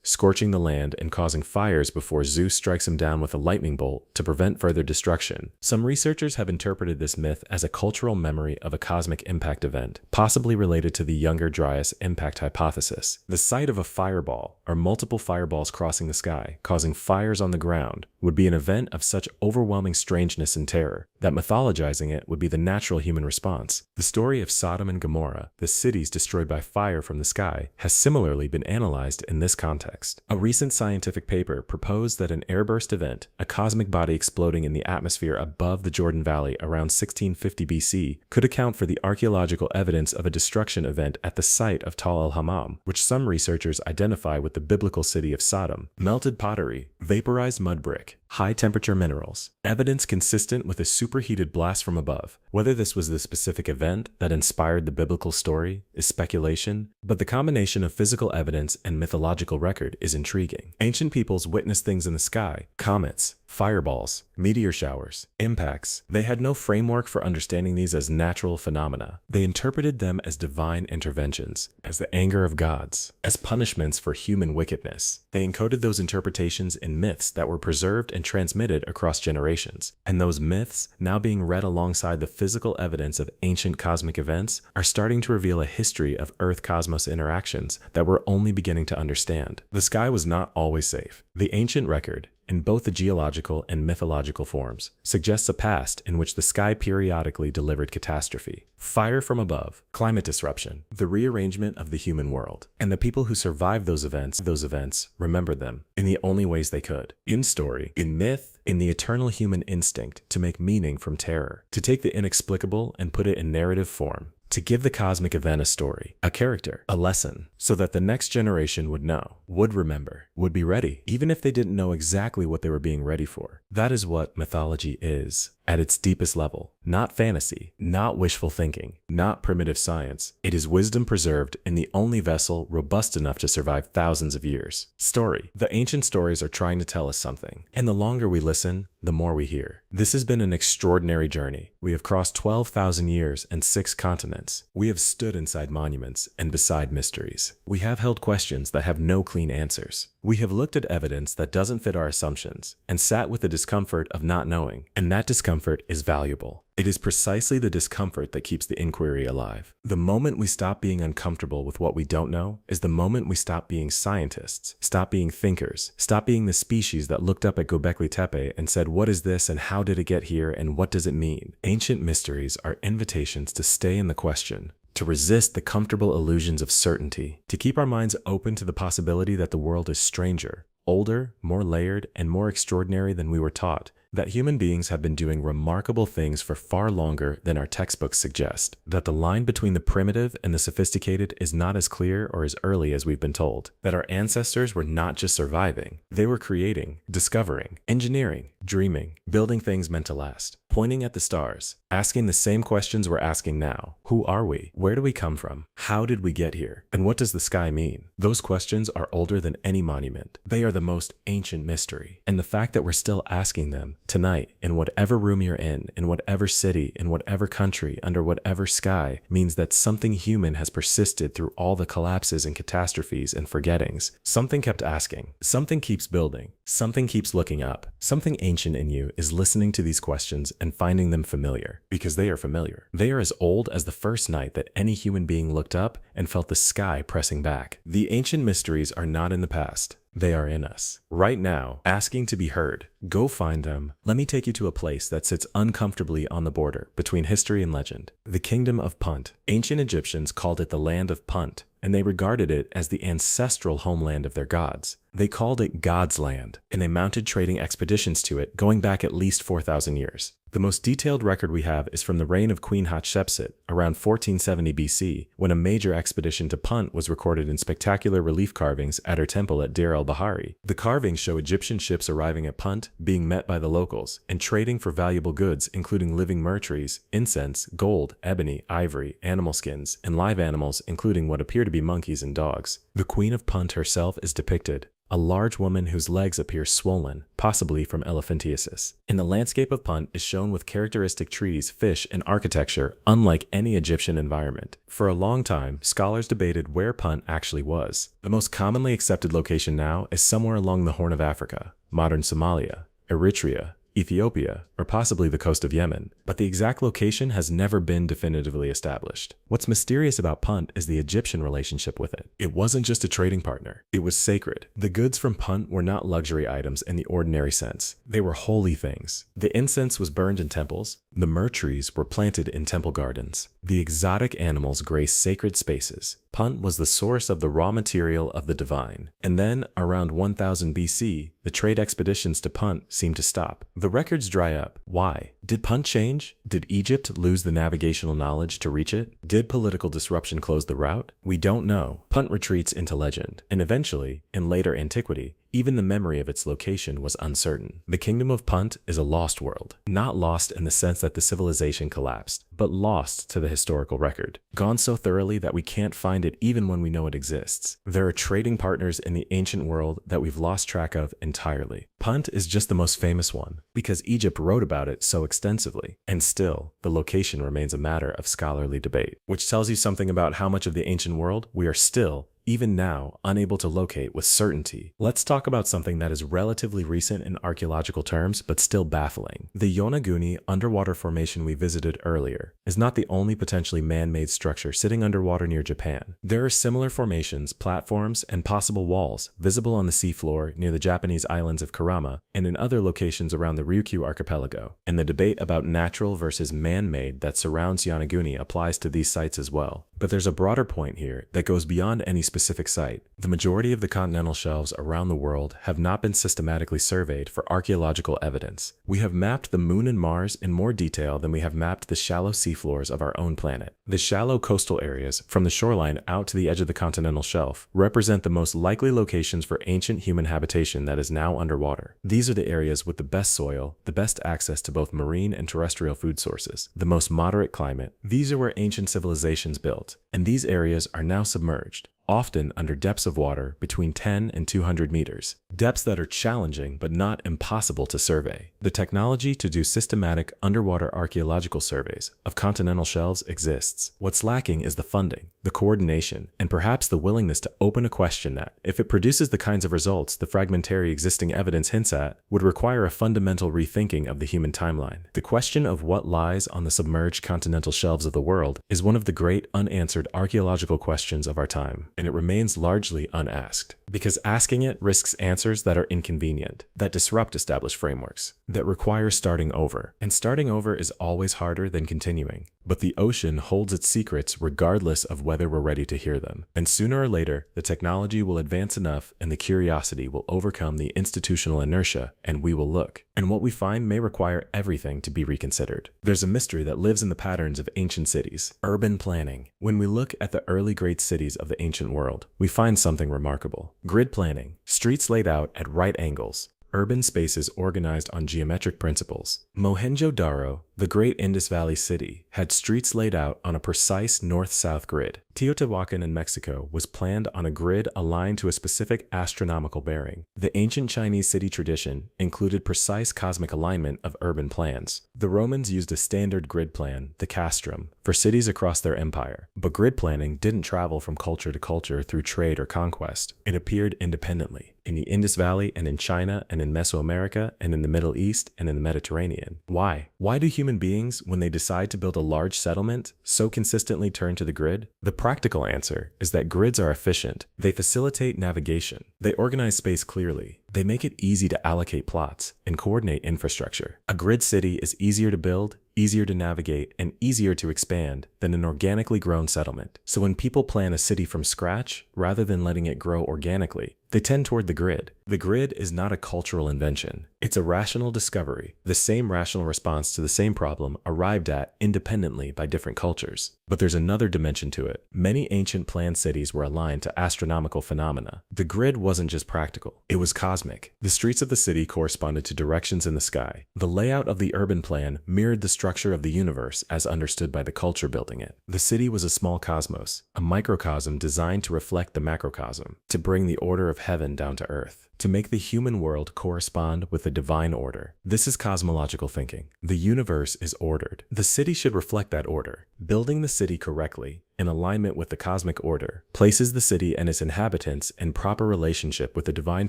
scorching the land and causing fires before Zeus strikes him down with a lightning bolt to prevent further destruction. Some researchers have interpreted this myth as a cultural memory of a cosmic impact event, possibly related to the Younger Dryas impact hypothesis. The sight of a fireball, or multiple fireballs crossing the sky, causing fires on the ground, would be an event of such overwhelming strangeness and terror that mythologizing it would be the natural human response. The story of Sodom and Gomorrah, the cities destroyed by fire from the sky, has similarly been analyzed in this context. A recent scientific paper proposed that an airburst event, a cosmic body exploding in the atmosphere above the Jordan Valley around 1650 BC, could account for the archaeological evidence of a destruction event at the site of Tal el-Hammam, which some researchers identify with the biblical city of Sodom. Melted pottery, vaporized mud brick, high-temperature minerals, evidence consistent with a superheated blast from above. Whether this was the specific event that inspired the biblical story is speculation, but the combination of physical evidence and mythological record is intriguing. Ancient peoples witnessed things in the sky, comets, fireballs, meteor showers, impacts. They had no framework for understanding these as natural phenomena. They interpreted them as divine interventions, as the anger of gods, as punishments for human wickedness. They encoded those interpretations in myths that were preserved and transmitted across generations. And those myths, now being read alongside the physical evidence of ancient cosmic events, are starting to reveal a history of Earth-cosmos interactions that we're only beginning to understand. The sky was not always safe. The ancient record, in both the geological and mythological forms, suggests a past in which the sky periodically delivered catastrophe. Fire from above, climate disruption, the rearrangement of the human world. And the people who survived those events remembered them in the only ways they could. In story, in myth, in the eternal human instinct to make meaning from terror, to take the inexplicable and put it in narrative form, to give the cosmic event a story, a character, a lesson, so that the next generation would know, would remember, would be ready, even if they didn't know exactly what they were being ready for. That is what mythology is, at its deepest level. Not fantasy, not wishful thinking, not primitive science. It is wisdom preserved in the only vessel robust enough to survive thousands of years. Story. The ancient stories are trying to tell us something, and the longer we listen, the more we hear. This has been an extraordinary journey. We have crossed 12,000 years and 6 continents. We have stood inside monuments and beside mysteries. We have held questions that have no clean answers. We have looked at evidence that doesn't fit our assumptions and sat with the discomfort of not knowing, and that discomfort is valuable. It is precisely the discomfort that keeps the inquiry alive. The moment we stop being uncomfortable with what we don't know is the moment we stop being scientists, stop being thinkers, stop being the species that looked up at Göbekli Tepe and said, what is this and how did it get here and what does it mean? Ancient mysteries are invitations to stay in the question, to resist the comfortable illusions of certainty, to keep our minds open to the possibility that the world is stranger, older, more layered, and more extraordinary than we were taught, That human beings have been doing remarkable things for far longer than our textbooks suggest. That the line between the primitive and the sophisticated is not as clear or as early as we've been told. That our ancestors were not just surviving, they were creating, discovering, engineering, dreaming, building things meant to last, pointing at the stars, asking the same questions we're asking now. Who are we? Where do we come from? How did we get here? And what does the sky mean? Those questions are older than any monument. They are the most ancient mystery. And the fact that we're still asking them tonight, in whatever room you're in whatever city, in whatever country, under whatever sky, means that something human has persisted through all the collapses and catastrophes and forgettings. Something kept asking. Something keeps building. Something keeps looking up. Something ancient in you is listening to these questions and finding them familiar, because they are familiar. They are as old as the first night that any human being looked up and felt the sky pressing back. The ancient mysteries are not in the past. They are in us. Right now, asking to be heard. Go find them. Let me take you to a place that sits uncomfortably on the border between history and legend. The kingdom of Punt. Ancient Egyptians called it the land of Punt, and they regarded it as the ancestral homeland of their gods. They called it God's land, and they mounted trading expeditions to it going back at least 4,000 years. The most detailed record we have is from the reign of Queen Hatshepsut around 1470 BC, when a major expedition to Punt was recorded in spectacular relief carvings at her temple at Deir el-Bahari. The carvings show Egyptian ships arriving at Punt, being met by the locals, and trading for valuable goods including living myrrh trees, incense, gold, ebony, ivory, animal skins, and live animals including what appear to be monkeys and dogs. The Queen of Punt herself is depicted, a large woman whose legs appear swollen, possibly from elephantiasis. And the landscape of Punt is shown with characteristic trees, fish, and architecture unlike any Egyptian environment. For a long time, scholars debated where Punt actually was. The most commonly accepted location now is somewhere along the Horn of Africa, modern Somalia, Eritrea, Ethiopia, or possibly the coast of Yemen, but the exact location has never been definitively established. What's mysterious about Punt is the Egyptian relationship with it. It wasn't just a trading partner, it was sacred. The goods from Punt were not luxury items in the ordinary sense. They were holy things. The incense was burned in temples, the myrrh trees were planted in temple gardens, the exotic animals graced sacred spaces. Punt was the source of the raw material of the divine. And then, around 1000 BC, the trade expeditions to Punt seemed to stop. The records dry up. Why? Did Punt change? Did Egypt lose the navigational knowledge to reach it? Did political disruption close the route? We don't know. Punt retreats into legend, and eventually, in later antiquity, even the memory of its location was uncertain. The kingdom of Punt is a lost world. Not lost in the sense that the civilization collapsed, but lost to the historical record. Gone so thoroughly that we can't find it even when we know it exists. There are trading partners in the ancient world that we've lost track of entirely. Punt is just the most famous one, because Egypt wrote about it so extensively. And still, the location remains a matter of scholarly debate, which tells you something about how much of the ancient world we are still, even now, unable to locate with certainty. Let's talk about something that is relatively recent in archaeological terms, but still baffling. The Yonaguni underwater formation we visited earlier is not the only potentially man-made structure sitting underwater near Japan. There are similar formations, platforms, and possible walls visible on the seafloor near the Japanese islands of Kurama and in other locations around the Ryukyu archipelago. And the debate about natural versus man-made that surrounds Yonaguni applies to these sites as well. But there's a broader point here that goes beyond any specific site. The majority of the continental shelves around the world have not been systematically surveyed for archaeological evidence. We have mapped the Moon and Mars in more detail than we have mapped the shallow seafloors of our own planet. The shallow coastal areas, from the shoreline out to the edge of the continental shelf, represent the most likely locations for ancient human habitation that is now underwater. These are the areas with the best soil, the best access to both marine and terrestrial food sources, the most moderate climate. These are where ancient civilizations built, and these areas are now submerged, often under depths of water between 10 and 200 meters, depths that are challenging but not impossible to survey. The technology to do systematic underwater archaeological surveys of continental shelves exists. What's lacking is the funding, the coordination, and perhaps the willingness to open a question that, if it produces the kinds of results the fragmentary existing evidence hints at, would require a fundamental rethinking of the human timeline. The question of what lies on the submerged continental shelves of the world is one of the great unanswered archaeological questions of our time, and it remains largely unasked, because asking it risks answers that are inconvenient, that disrupt established frameworks, that require starting over. And starting over is always harder than continuing. But the ocean holds its secrets regardless of whether we're ready to hear them. And sooner or later, the technology will advance enough and the curiosity will overcome the institutional inertia, and we will look. And what we find may require everything to be reconsidered. There's a mystery that lives in the patterns of ancient cities: urban planning. When we look at the early great cities of the ancient world, we find something remarkable. Grid planning, streets laid out at right angles, urban spaces organized on geometric principles. Mohenjo-Daro, the great Indus Valley city, had streets laid out on a precise north-south grid. Teotihuacan in Mexico was planned on a grid aligned to a specific astronomical bearing. The ancient Chinese city tradition included precise cosmic alignment of urban plans. The Romans used a standard grid plan, the castrum, for cities across their empire. But grid planning didn't travel from culture to culture through trade or conquest. It appeared independently in the Indus Valley and in China and in Mesoamerica and in the Middle East and in the Mediterranean. Why? Why do human beings, when they decide to build a large settlement, so consistently turn to the grid? The practical answer is that grids are efficient. They facilitate navigation. They organize space clearly. They make it easy to allocate plots and coordinate infrastructure. A grid city is easier to build, easier to navigate, and easier to expand than an organically grown settlement. So when people plan a city from scratch, rather than letting it grow organically, they tend toward the grid. The grid is not a cultural invention. It's a rational discovery, the same rational response to the same problem arrived at independently by different cultures. But there's another dimension to it. Many ancient planned cities were aligned to astronomical phenomena. The grid wasn't just practical, it was cosmic. The streets of the city corresponded to directions in the sky. The layout of the urban plan mirrored the structure of the universe as understood by the culture building it. The city was a small cosmos, a microcosm designed to reflect the macrocosm, to bring the order of heaven down to earth, to make the human world correspond with the divine order. This is cosmological thinking. The universe is ordered. The city should reflect that order. Building the city correctly, in alignment with the cosmic order, places the city and its inhabitants in proper relationship with the divine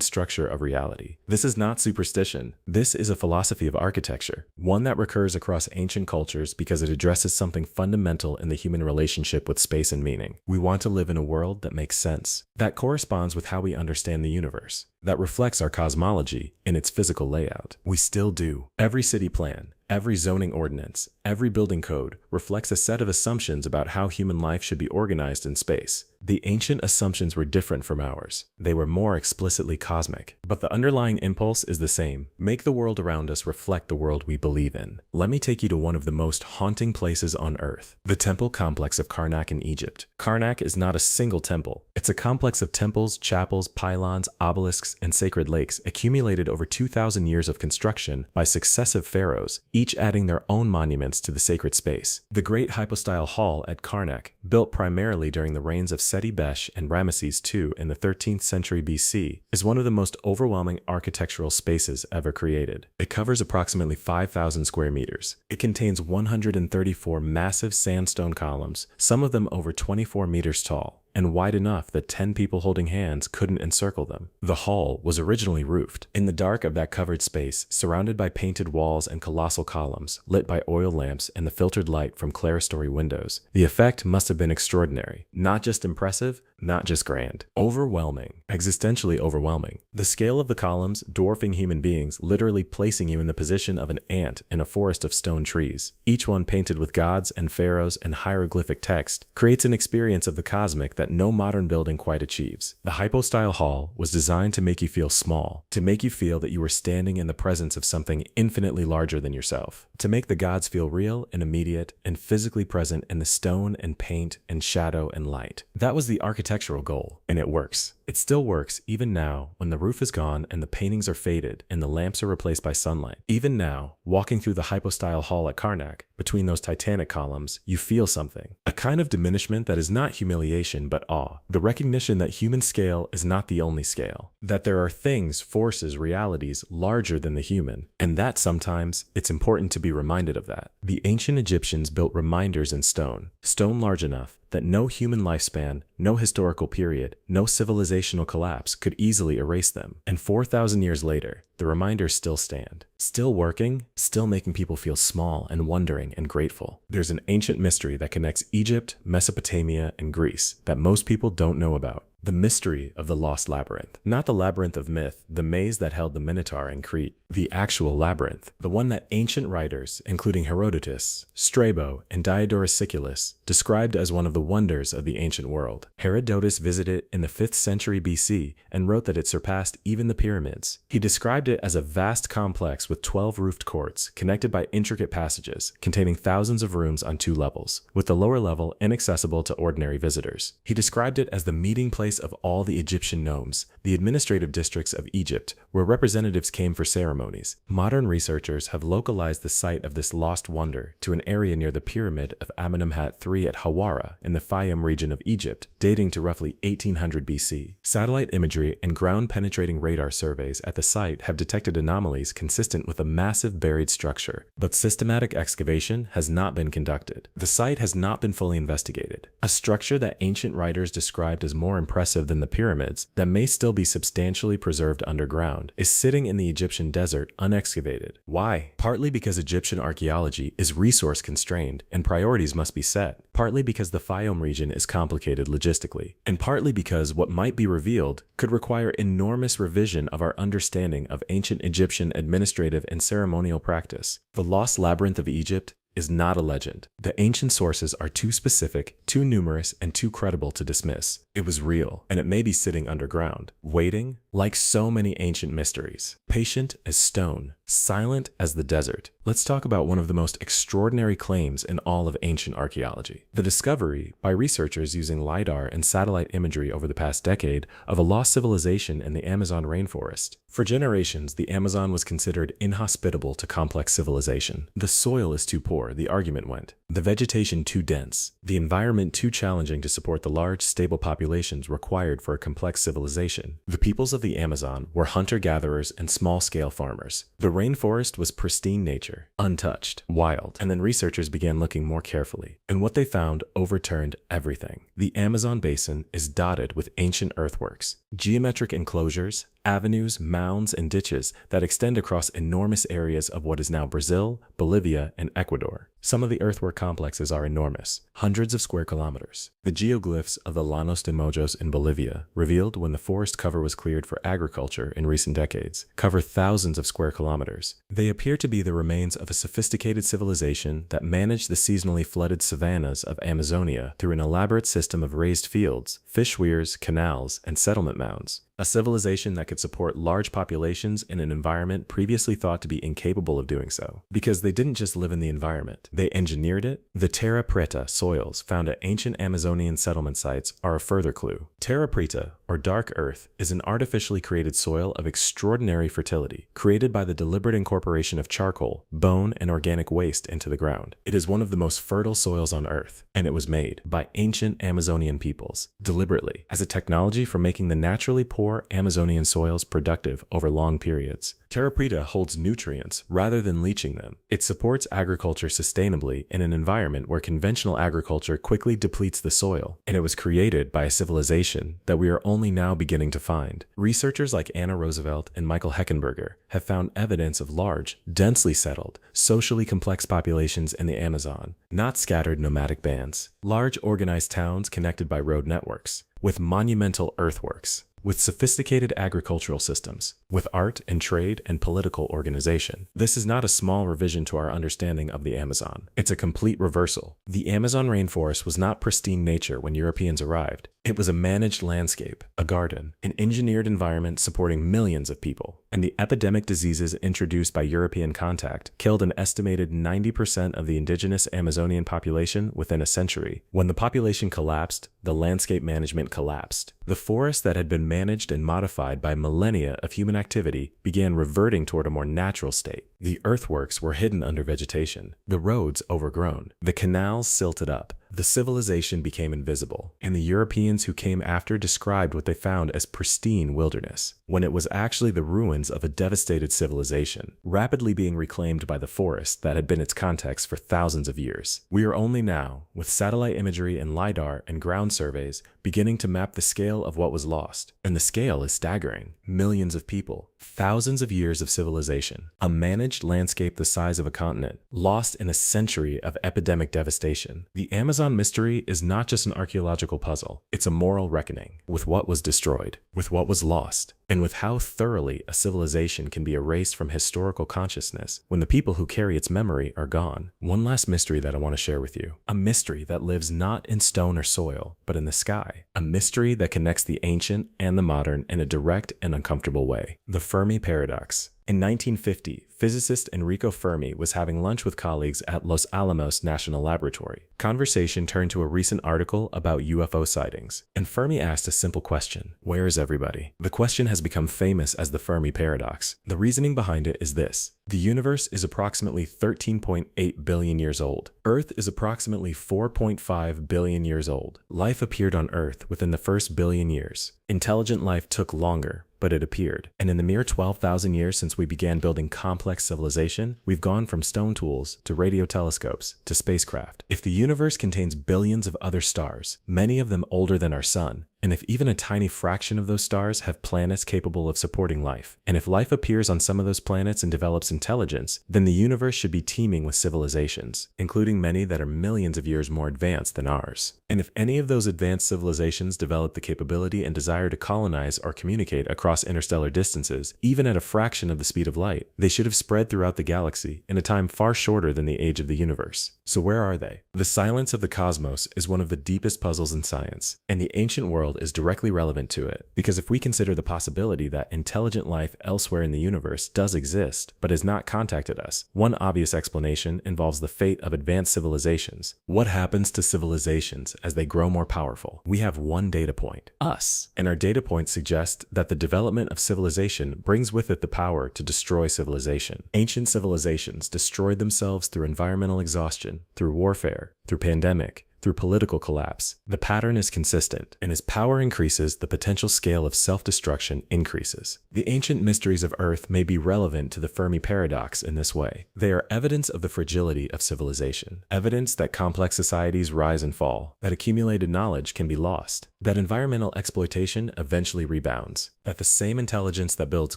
structure of reality. This is not superstition. This is a philosophy of architecture, one that recurs across ancient cultures because it addresses something fundamental in the human relationship with space and meaning. We want to live in a world that makes sense, that corresponds with how we understand the universe, that reflects our cosmology in its physical layout. We still do. Every city plan, every zoning ordinance, every building code reflects a set of assumptions about how human life should be organized in space. The ancient assumptions were different from ours. They were more explicitly cosmic. But the underlying impulse is the same. Make the world around us reflect the world we believe in. Let me take you to one of the most haunting places on Earth, the temple complex of Karnak in Egypt. Karnak is not a single temple. It's a complex of temples, chapels, pylons, obelisks, and sacred lakes accumulated over 2,000 years of construction by successive pharaohs, each adding their own monuments to the sacred space. The Great Hypostyle Hall at Karnak, built primarily during the reigns of Seti Besh and Ramesses II in the 13th century BC, is one of the most overwhelming architectural spaces ever created. It covers approximately 5,000 square meters. It contains 134 massive sandstone columns, some of them over 24 meters tall, and wide enough that 10 people holding hands couldn't encircle them. The hall was originally roofed. In the dark of that covered space, surrounded by painted walls and colossal columns, lit by oil lamps and the filtered light from clerestory windows, the effect must have been extraordinary. Not just impressive, not just grand. Overwhelming. Existentially overwhelming. The scale of the columns, dwarfing human beings, literally placing you in the position of an ant in a forest of stone trees, each one painted with gods and pharaohs and hieroglyphic text, creates an experience of the cosmic that no modern building quite achieves. The hypostyle hall was designed to make you feel small, to make you feel that you were standing in the presence of something infinitely larger than yourself, to make the gods feel real and immediate and physically present in the stone and paint and shadow and light. That was the architectural goal, and it works. It still works even now when the roof is gone and the paintings are faded and the lamps are replaced by sunlight. Even now, walking through the hypostyle hall at Karnak, between those titanic columns, you feel something. A kind of diminishment that is not humiliation but awe. The recognition that human scale is not the only scale. That there are things, forces, realities larger than the human. And that sometimes it's important to be reminded of that. The ancient Egyptians built reminders in stone. Stone large enough that no human lifespan, no historical period, no civilizational collapse could easily erase them. And 4,000 years later, the reminders still stand. Still working, still making people feel small and wondering and grateful. There's an ancient mystery that connects Egypt, Mesopotamia, and Greece that most people don't know about. The mystery of the lost labyrinth. Not the labyrinth of myth, the maze that held the Minotaur in Crete. The actual labyrinth. The one that ancient writers, including Herodotus, Strabo, and Diodorus Siculus, described as one of the wonders of the ancient world. Herodotus visited it in the 5th century BC and wrote that it surpassed even the pyramids. He described it as a vast complex with 12 roofed courts, connected by intricate passages, containing thousands of rooms on 2 levels, with the lower level inaccessible to ordinary visitors. He described it as the meeting place of all the Egyptian nomes, the administrative districts of Egypt, where representatives came for ceremonies. Modern researchers have localized the site of this lost wonder to an area near the pyramid of Amenemhat III at Hawara in the Fayum region of Egypt, dating to roughly 1800 BC. Satellite imagery and ground-penetrating radar surveys at the site have detected anomalies consistent with a massive buried structure, but systematic excavation has not been conducted. The site has not been fully investigated. A structure that ancient writers described as more impressive than the pyramids, that may still be substantially preserved underground, is sitting in the Egyptian desert unexcavated. Why? Partly because Egyptian archaeology is resource constrained and priorities must be set, partly because the Fayum region is complicated logistically, and partly because what might be revealed could require enormous revision of our understanding of ancient Egyptian administrative and ceremonial practice. The lost labyrinth of Egypt is not a legend. The ancient sources are too specific, too numerous, and too credible to dismiss. It was real, and it may be sitting underground, waiting, like so many ancient mysteries, patient as stone, silent as the desert. Let's talk about one of the most extraordinary claims in all of ancient archaeology. The discovery, by researchers using LiDAR and satellite imagery over the past decade, of a lost civilization in the Amazon rainforest. For generations, the Amazon was considered inhospitable to complex civilization. The soil is too poor, the argument went. The vegetation too dense. The environment too challenging to support the large, stable populations required for a complex civilization. The peoples of the Amazon were hunter-gatherers and small-scale farmers. The rainforest was pristine nature, untouched, wild. And then researchers began looking more carefully, and what they found overturned everything. The Amazon basin is dotted with ancient earthworks, geometric enclosures, avenues, mounds, and ditches that extend across enormous areas of what is now Brazil, Bolivia, and Ecuador. Some of the earthwork complexes are enormous, hundreds of square kilometers. The geoglyphs of the Llanos de Mojos in Bolivia, revealed when the forest cover was cleared for agriculture in recent decades, cover thousands of square kilometers. They appear to be the remains of a sophisticated civilization that managed the seasonally flooded savannas of Amazonia through an elaborate system of raised fields, fish weirs, canals, and settlement mounds. A civilization that could support large populations in an environment previously thought to be incapable of doing so. Because they didn't just live in the environment, they engineered it. The terra preta soils found at ancient Amazonian settlement sites are a further clue. Terra preta, or dark earth, is an artificially created soil of extraordinary fertility, created by the deliberate incorporation of charcoal, bone, and organic waste into the ground. It is one of the most fertile soils on Earth, and it was made by ancient Amazonian peoples, deliberately, as a technology for making the naturally poor Amazonian soils productive over long periods. Terra preta holds nutrients rather than leaching them. It supports agriculture sustainably in an environment where conventional agriculture quickly depletes the soil, and it was created by a civilization that we are only now beginning to find. Researchers like Anna Roosevelt and Michael Heckenberger have found evidence of large, densely settled, socially complex populations in the Amazon, not scattered nomadic bands. Large organized towns connected by road networks, with monumental earthworks, with sophisticated agricultural systems, with art and trade and political organization. This is not a small revision to our understanding of the Amazon. It's a complete reversal. The Amazon rainforest was not pristine nature when Europeans arrived. It was a managed landscape, a garden, an engineered environment supporting millions of people. And the epidemic diseases introduced by European contact killed an estimated 90% of the indigenous Amazonian population within a century. When the population collapsed, the landscape management collapsed. The forest that had been managed and modified by millennia of human activity began reverting toward a more natural state. The earthworks were hidden under vegetation, the roads overgrown, the canals silted up. The civilization became invisible, and the Europeans who came after described what they found as pristine wilderness, when it was actually the ruins of a devastated civilization, rapidly being reclaimed by the forest that had been its context for thousands of years. We are only now, with satellite imagery and LiDAR and ground surveys, beginning to map the scale of what was lost. And the scale is staggering. Millions of people, thousands of years of civilization, a managed landscape the size of a continent, lost in a century of epidemic devastation. The Amazon mystery is not just an archaeological puzzle, it's a moral reckoning with what was destroyed, with what was lost, and with how thoroughly a civilization can be erased from historical consciousness when the people who carry its memory are gone. One last mystery that I want to share with you. A mystery that lives not in stone or soil, but in the sky. A mystery that connects the ancient and the modern in a direct and uncomfortable way. The Fermi paradox. In 1950, physicist Enrico Fermi was having lunch with colleagues at Los Alamos National Laboratory. Conversation turned to a recent article about UFO sightings, and Fermi asked a simple question: where is everybody? The question has become famous as the Fermi paradox. The reasoning behind it is this: the universe is approximately 13.8 billion years old. Earth is approximately 4.5 billion years old. Life appeared on Earth within the first billion years. Intelligent life took longer, but it appeared. And in the mere 12,000 years since we began building complex civilization, we've gone from stone tools to radio telescopes to spacecraft. If the universe contains billions of other stars, many of them older than our sun, and if even a tiny fraction of those stars have planets capable of supporting life, and if life appears on some of those planets and develops intelligence, then the universe should be teeming with civilizations, including many that are millions of years more advanced than ours. And if any of those advanced civilizations develop the capability and desire to colonize or communicate across interstellar distances, even at a fraction of the speed of light, they should have spread throughout the galaxy in a time far shorter than the age of the universe. So where are they? The silence of the cosmos is one of the deepest puzzles in science, and the ancient world is directly relevant to it, because if we consider the possibility that intelligent life elsewhere in the universe does exist, but has not contacted us, one obvious explanation involves the fate of advanced civilizations. What happens to civilizations as they grow more powerful? We have one data point: us. And our data point suggests that the development of civilization brings with it the power to destroy civilization. Ancient civilizations destroyed themselves through environmental exhaustion, through warfare, through pandemic, through political collapse. The pattern is consistent, and as power increases, the potential scale of self-destruction increases. The ancient mysteries of Earth may be relevant to the Fermi paradox in this way. They are evidence of the fragility of civilization, evidence that complex societies rise and fall, that accumulated knowledge can be lost, that environmental exploitation eventually rebounds, that the same intelligence that builds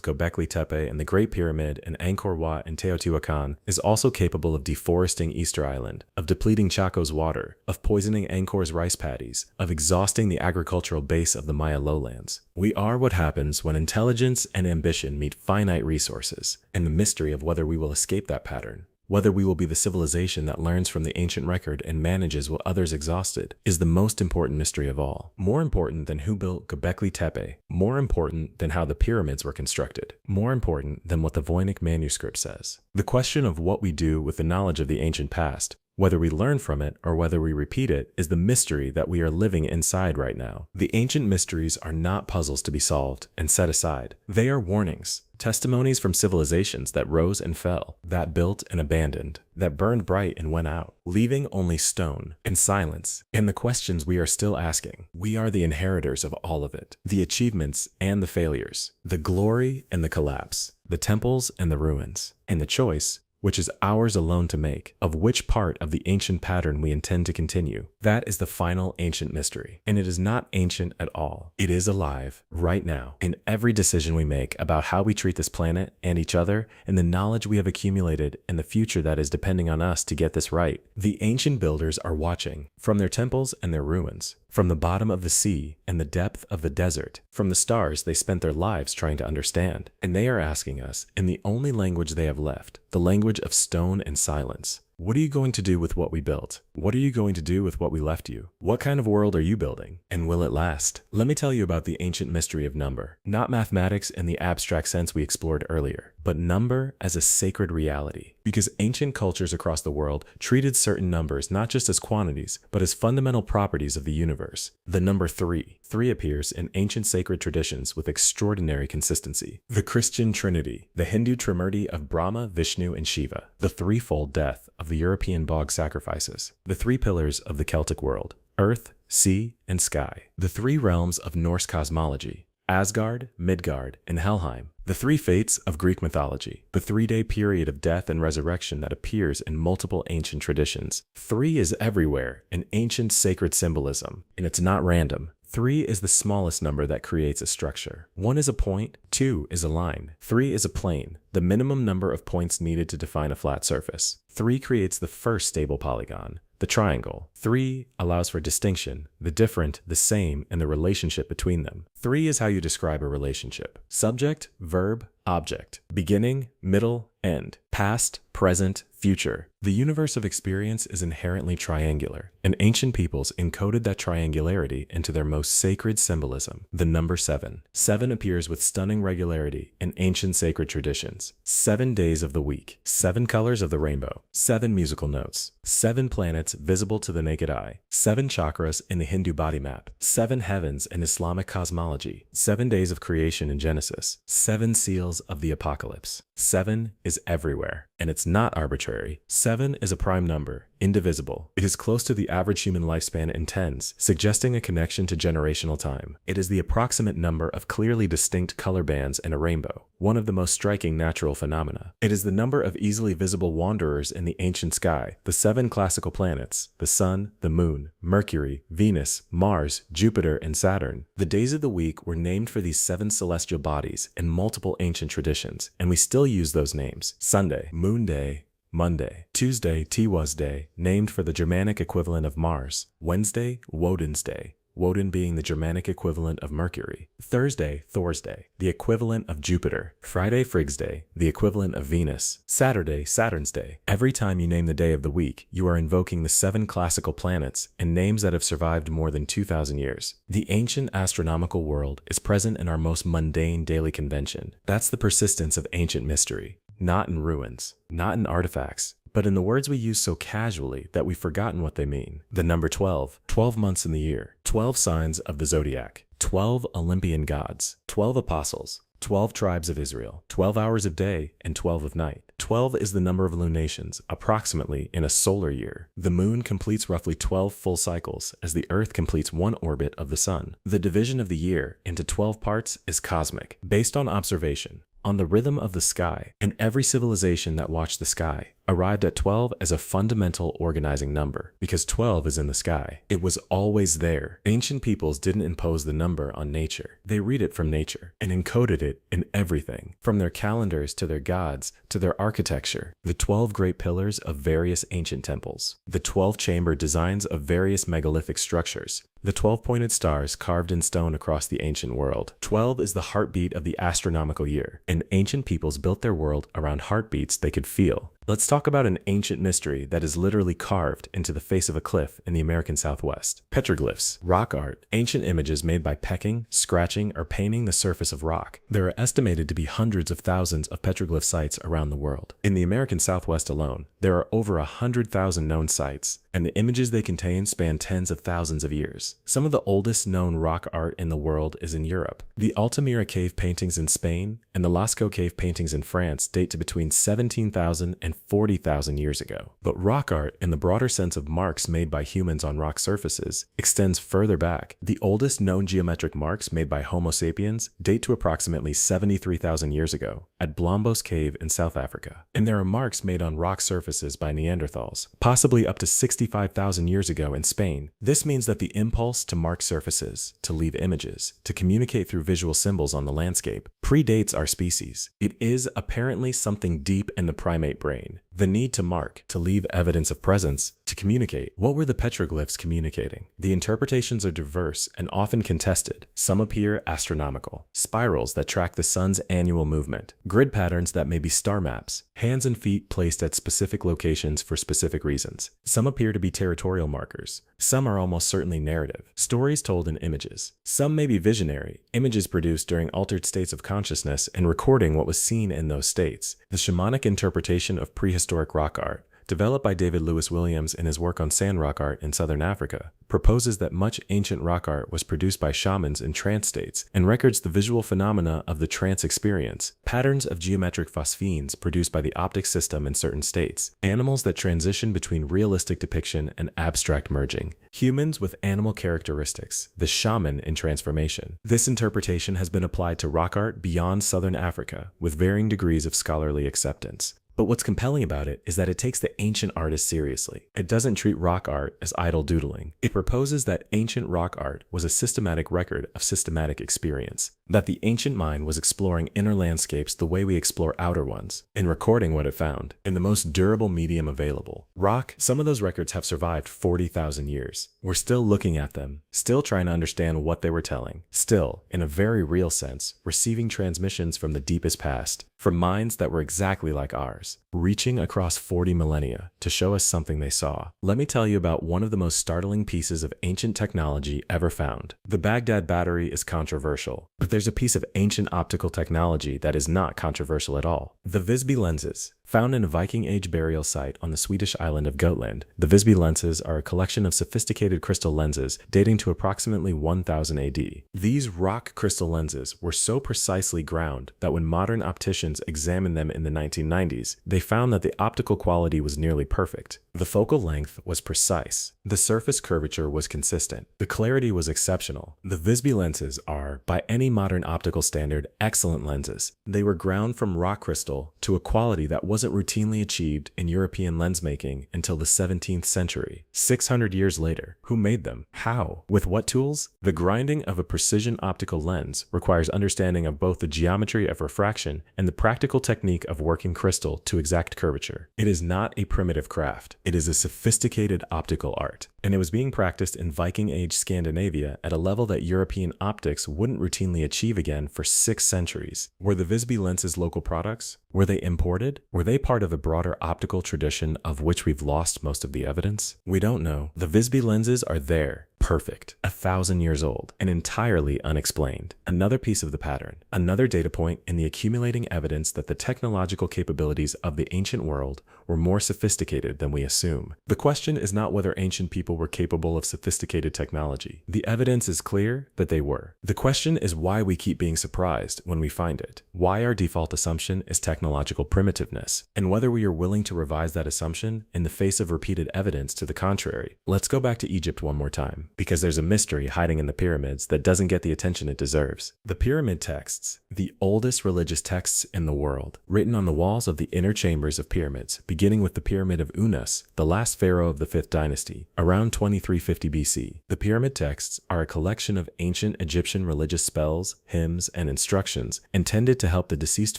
Göbekli Tepe and the Great Pyramid and Angkor Wat and Teotihuacan is also capable of deforesting Easter Island, of depleting Chaco's water, of poisoning Angkor's rice paddies, of exhausting the agricultural base of the Maya lowlands. We are what happens when intelligence and ambition meet finite resources, and the mystery of whether we will escape that pattern, whether we will be the civilization that learns from the ancient record and manages what others exhausted, is the most important mystery of all. More important than who built Göbekli Tepe, more important than how the pyramids were constructed, more important than what the Voynich manuscript says. The question of what we do with the knowledge of the ancient past, whether we learn from it or whether we repeat it, is the mystery that we are living inside right now. The ancient mysteries are not puzzles to be solved and set aside. They are warnings, testimonies from civilizations that rose and fell, that built and abandoned, that burned bright and went out, leaving only stone and silence, and the questions we are still asking. We are the inheritors of all of it, the achievements and the failures, the glory and the collapse, the temples and the ruins, and the choice, which is ours alone to make, of which part of the ancient pattern we intend to continue. That is the final ancient mystery, and it is not ancient at all. It is alive, right now, in every decision we make about how we treat this planet and each other, and the knowledge we have accumulated and the future that is depending on us to get this right. The ancient builders are watching, from their temples and their ruins, from the bottom of the sea and the depth of the desert, from the stars they spent their lives trying to understand. And they are asking us, in the only language they have left, the language of stone and silence: what are you going to do with what we built? What are you going to do with what we left you? What kind of world are you building? And will it last? Let me tell you about the ancient mystery of number. Not mathematics in the abstract sense we explored earlier, but number as a sacred reality. Because ancient cultures across the world treated certain numbers not just as quantities, but as fundamental properties of the universe. The number 3. 3 appears in ancient sacred traditions with extraordinary consistency. The Christian Trinity, the Hindu Trimurti of Brahma, Vishnu, and Shiva, the threefold death of the European bog sacrifices, the 3 pillars of the Celtic world: earth, sea, and sky, the 3 realms of Norse cosmology: Asgard, Midgard, and Helheim, the 3 fates of Greek mythology, the 3-day period of death and resurrection that appears in multiple ancient traditions. 3 is everywhere in ancient sacred symbolism, and it's not random. 3 is the smallest number that creates a structure. 1 is a point, 2 is a line, 3 is a plane, the minimum number of points needed to define a flat surface. 3 creates the first stable polygon, the triangle. 3 allows for distinction, the different, the same, and the relationship between them. 3 is how you describe a relationship. Subject, verb, object. Beginning, middle, end. Past, present, future. The universe of experience is inherently triangular, and ancient peoples encoded that triangularity into their most sacred symbolism, the number 7. 7 appears with stunning regularity in ancient sacred traditions. 7 days of the week, 7 colors of the rainbow, 7 musical notes, 7 planets visible to the naked eye, 7 chakras in the Hindu body map, 7 heavens in Islamic cosmology, 7 days of creation in Genesis, 7 seals of the apocalypse. 7 is everywhere, and it's not arbitrary. 7 is a prime number, indivisible. It is close to the average human lifespan in tens, suggesting a connection to generational time. It is the approximate number of clearly distinct color bands in a rainbow, one of the most striking natural phenomena. It is the number of easily visible wanderers in the ancient sky, the 7 classical planets, the Sun, the Moon, Mercury, Venus, Mars, Jupiter, and Saturn. The days of the week were named for these 7 celestial bodies in multiple ancient traditions, and we still use those names. Sunday, Moon Day. Monday. Tuesday, Tiwaz Day, named for the Germanic equivalent of Mars. Wednesday, Woden's Day, Woden being the Germanic equivalent of Mercury. Thursday, Thor's Day, the equivalent of Jupiter. Friday, Frigg's Day, the equivalent of Venus. Saturday, Saturn's Day. Every time you name the day of the week, you are invoking the 7 classical planets and names that have survived more than 2,000 years. The ancient astronomical world is present in our most mundane daily convention. That's the persistence of ancient mystery. Not in ruins, not in artifacts, but in the words we use so casually that we've forgotten what they mean. The number 12, 12 months in the year, 12 signs of the zodiac, 12 Olympian gods, 12 apostles, 12 tribes of Israel, 12 hours of day, and 12 of night. 12 is the number of lunations, approximately in a solar year. The moon completes roughly 12 full cycles as the earth completes one orbit of the sun. The division of the year into 12 parts is cosmic, based on observation, on the rhythm of the sky, and every civilization that watched the sky arrived at 12 as a fundamental organizing number, because 12 is in the sky. It was always there. Ancient peoples didn't impose the number on nature. They read it from nature and encoded it in everything, from their calendars to their gods to their architecture, the 12 great pillars of various ancient temples, the 12-chamber designs of various megalithic structures, the 12-pointed stars carved in stone across the ancient world. 12 is the heartbeat of the astronomical year, and ancient peoples built their world around heartbeats they could feel. Let's talk about an ancient mystery that is literally carved into the face of a cliff in the American Southwest. Petroglyphs, rock art, ancient images made by pecking, scratching, or painting the surface of rock. There are estimated to be hundreds of thousands of petroglyph sites around the world. In the American Southwest alone, there are over 100,000 known sites, and the images they contain span tens of thousands of years. Some of the oldest known rock art in the world is in Europe. The Altamira cave paintings in Spain and the Lascaux cave paintings in France date to between 17,000 and 40,000 years ago. But rock art, in the broader sense of marks made by humans on rock surfaces, extends further back. The oldest known geometric marks made by Homo sapiens date to approximately 73,000 years ago at Blombos Cave in South Africa. And there are marks made on rock surfaces by Neanderthals, possibly up to 65,000 years ago in Spain. This means that the impulse to mark surfaces, to leave images, to communicate through visual symbols on the landscape, predates our species. It is apparently something deep in the primate brain. The need to mark, to leave evidence of presence, to communicate. What were the petroglyphs communicating? The interpretations are diverse and often contested. Some appear astronomical, spirals that track the sun's annual movement, grid patterns that may be star maps, hands and feet placed at specific locations for specific reasons. Some appear to be territorial markers. Some are almost certainly narrative, stories told in images. Some may be visionary, images produced during altered states of consciousness and recording what was seen in those states. The shamanic interpretation of prehistoric rock art, developed by David Lewis Williams in his work on sand rock art in southern Africa, proposes that much ancient rock art was produced by shamans in trance states and records the visual phenomena of the trance experience, patterns of geometric phosphenes produced by the optic system in certain states, animals that transition between realistic depiction and abstract merging, humans with animal characteristics, the shaman in transformation. This interpretation has been applied to rock art beyond southern Africa with varying degrees of scholarly acceptance. But what's compelling about it is that it takes the ancient artist seriously. It doesn't treat rock art as idle doodling. It proposes that ancient rock art was a systematic record of systematic experience, that the ancient mind was exploring inner landscapes the way we explore outer ones, and recording what it found in the most durable medium available. Rock, some of those records have survived 40,000 years. We're still looking at them, still trying to understand what they were telling, still, in a very real sense, receiving transmissions from the deepest past, from minds that were exactly like ours, reaching across 40 millennia to show us something they saw. Let me tell you about one of the most startling pieces of ancient technology ever found. The Baghdad battery is controversial, but there's a piece of ancient optical technology that is not controversial at all. The Visby lenses. Found in a Viking Age burial site on the Swedish island of Gotland, the Visby lenses are a collection of sophisticated crystal lenses dating to approximately 1000 AD. These rock crystal lenses were so precisely ground that when modern opticians examined them in the 1990s, they found that the optical quality was nearly perfect. The focal length was precise. The surface curvature was consistent. The clarity was exceptional. The Visby lenses are, by any modern optical standard, excellent lenses. They were ground from rock crystal to a quality that wasn't routinely achieved in European lens making until the 17th century. 600 years later, who made them? How? With what tools? The grinding of a precision optical lens requires understanding of both the geometry of refraction and the practical technique of working crystal to exact curvature. It is not a primitive craft. It is a sophisticated optical art, and it was being practiced in Viking Age Scandinavia at a level that European optics wouldn't routinely achieve again for 6 centuries. Were the Visby lenses local products? Were they imported? Were they part of a broader optical tradition of which we've lost most of the evidence? We don't know. The Visby lenses are there. Perfect, 1,000 years old, and entirely unexplained. Another piece of the pattern, another data point in the accumulating evidence that the technological capabilities of the ancient world were more sophisticated than we assume. The question is not whether ancient people were capable of sophisticated technology. The evidence is clear that they were. The question is why we keep being surprised when we find it, why our default assumption is technological primitiveness, and whether we are willing to revise that assumption in the face of repeated evidence to the contrary. Let's go back to Egypt one more time, because there's a mystery hiding in the pyramids that doesn't get the attention it deserves. The pyramid texts, the oldest religious texts in the world, written on the walls of the inner chambers of pyramids, beginning with the Pyramid of Unas, the last pharaoh of the 5th dynasty, around 2350 BC. The pyramid texts are a collection of ancient Egyptian religious spells, hymns, and instructions intended to help the deceased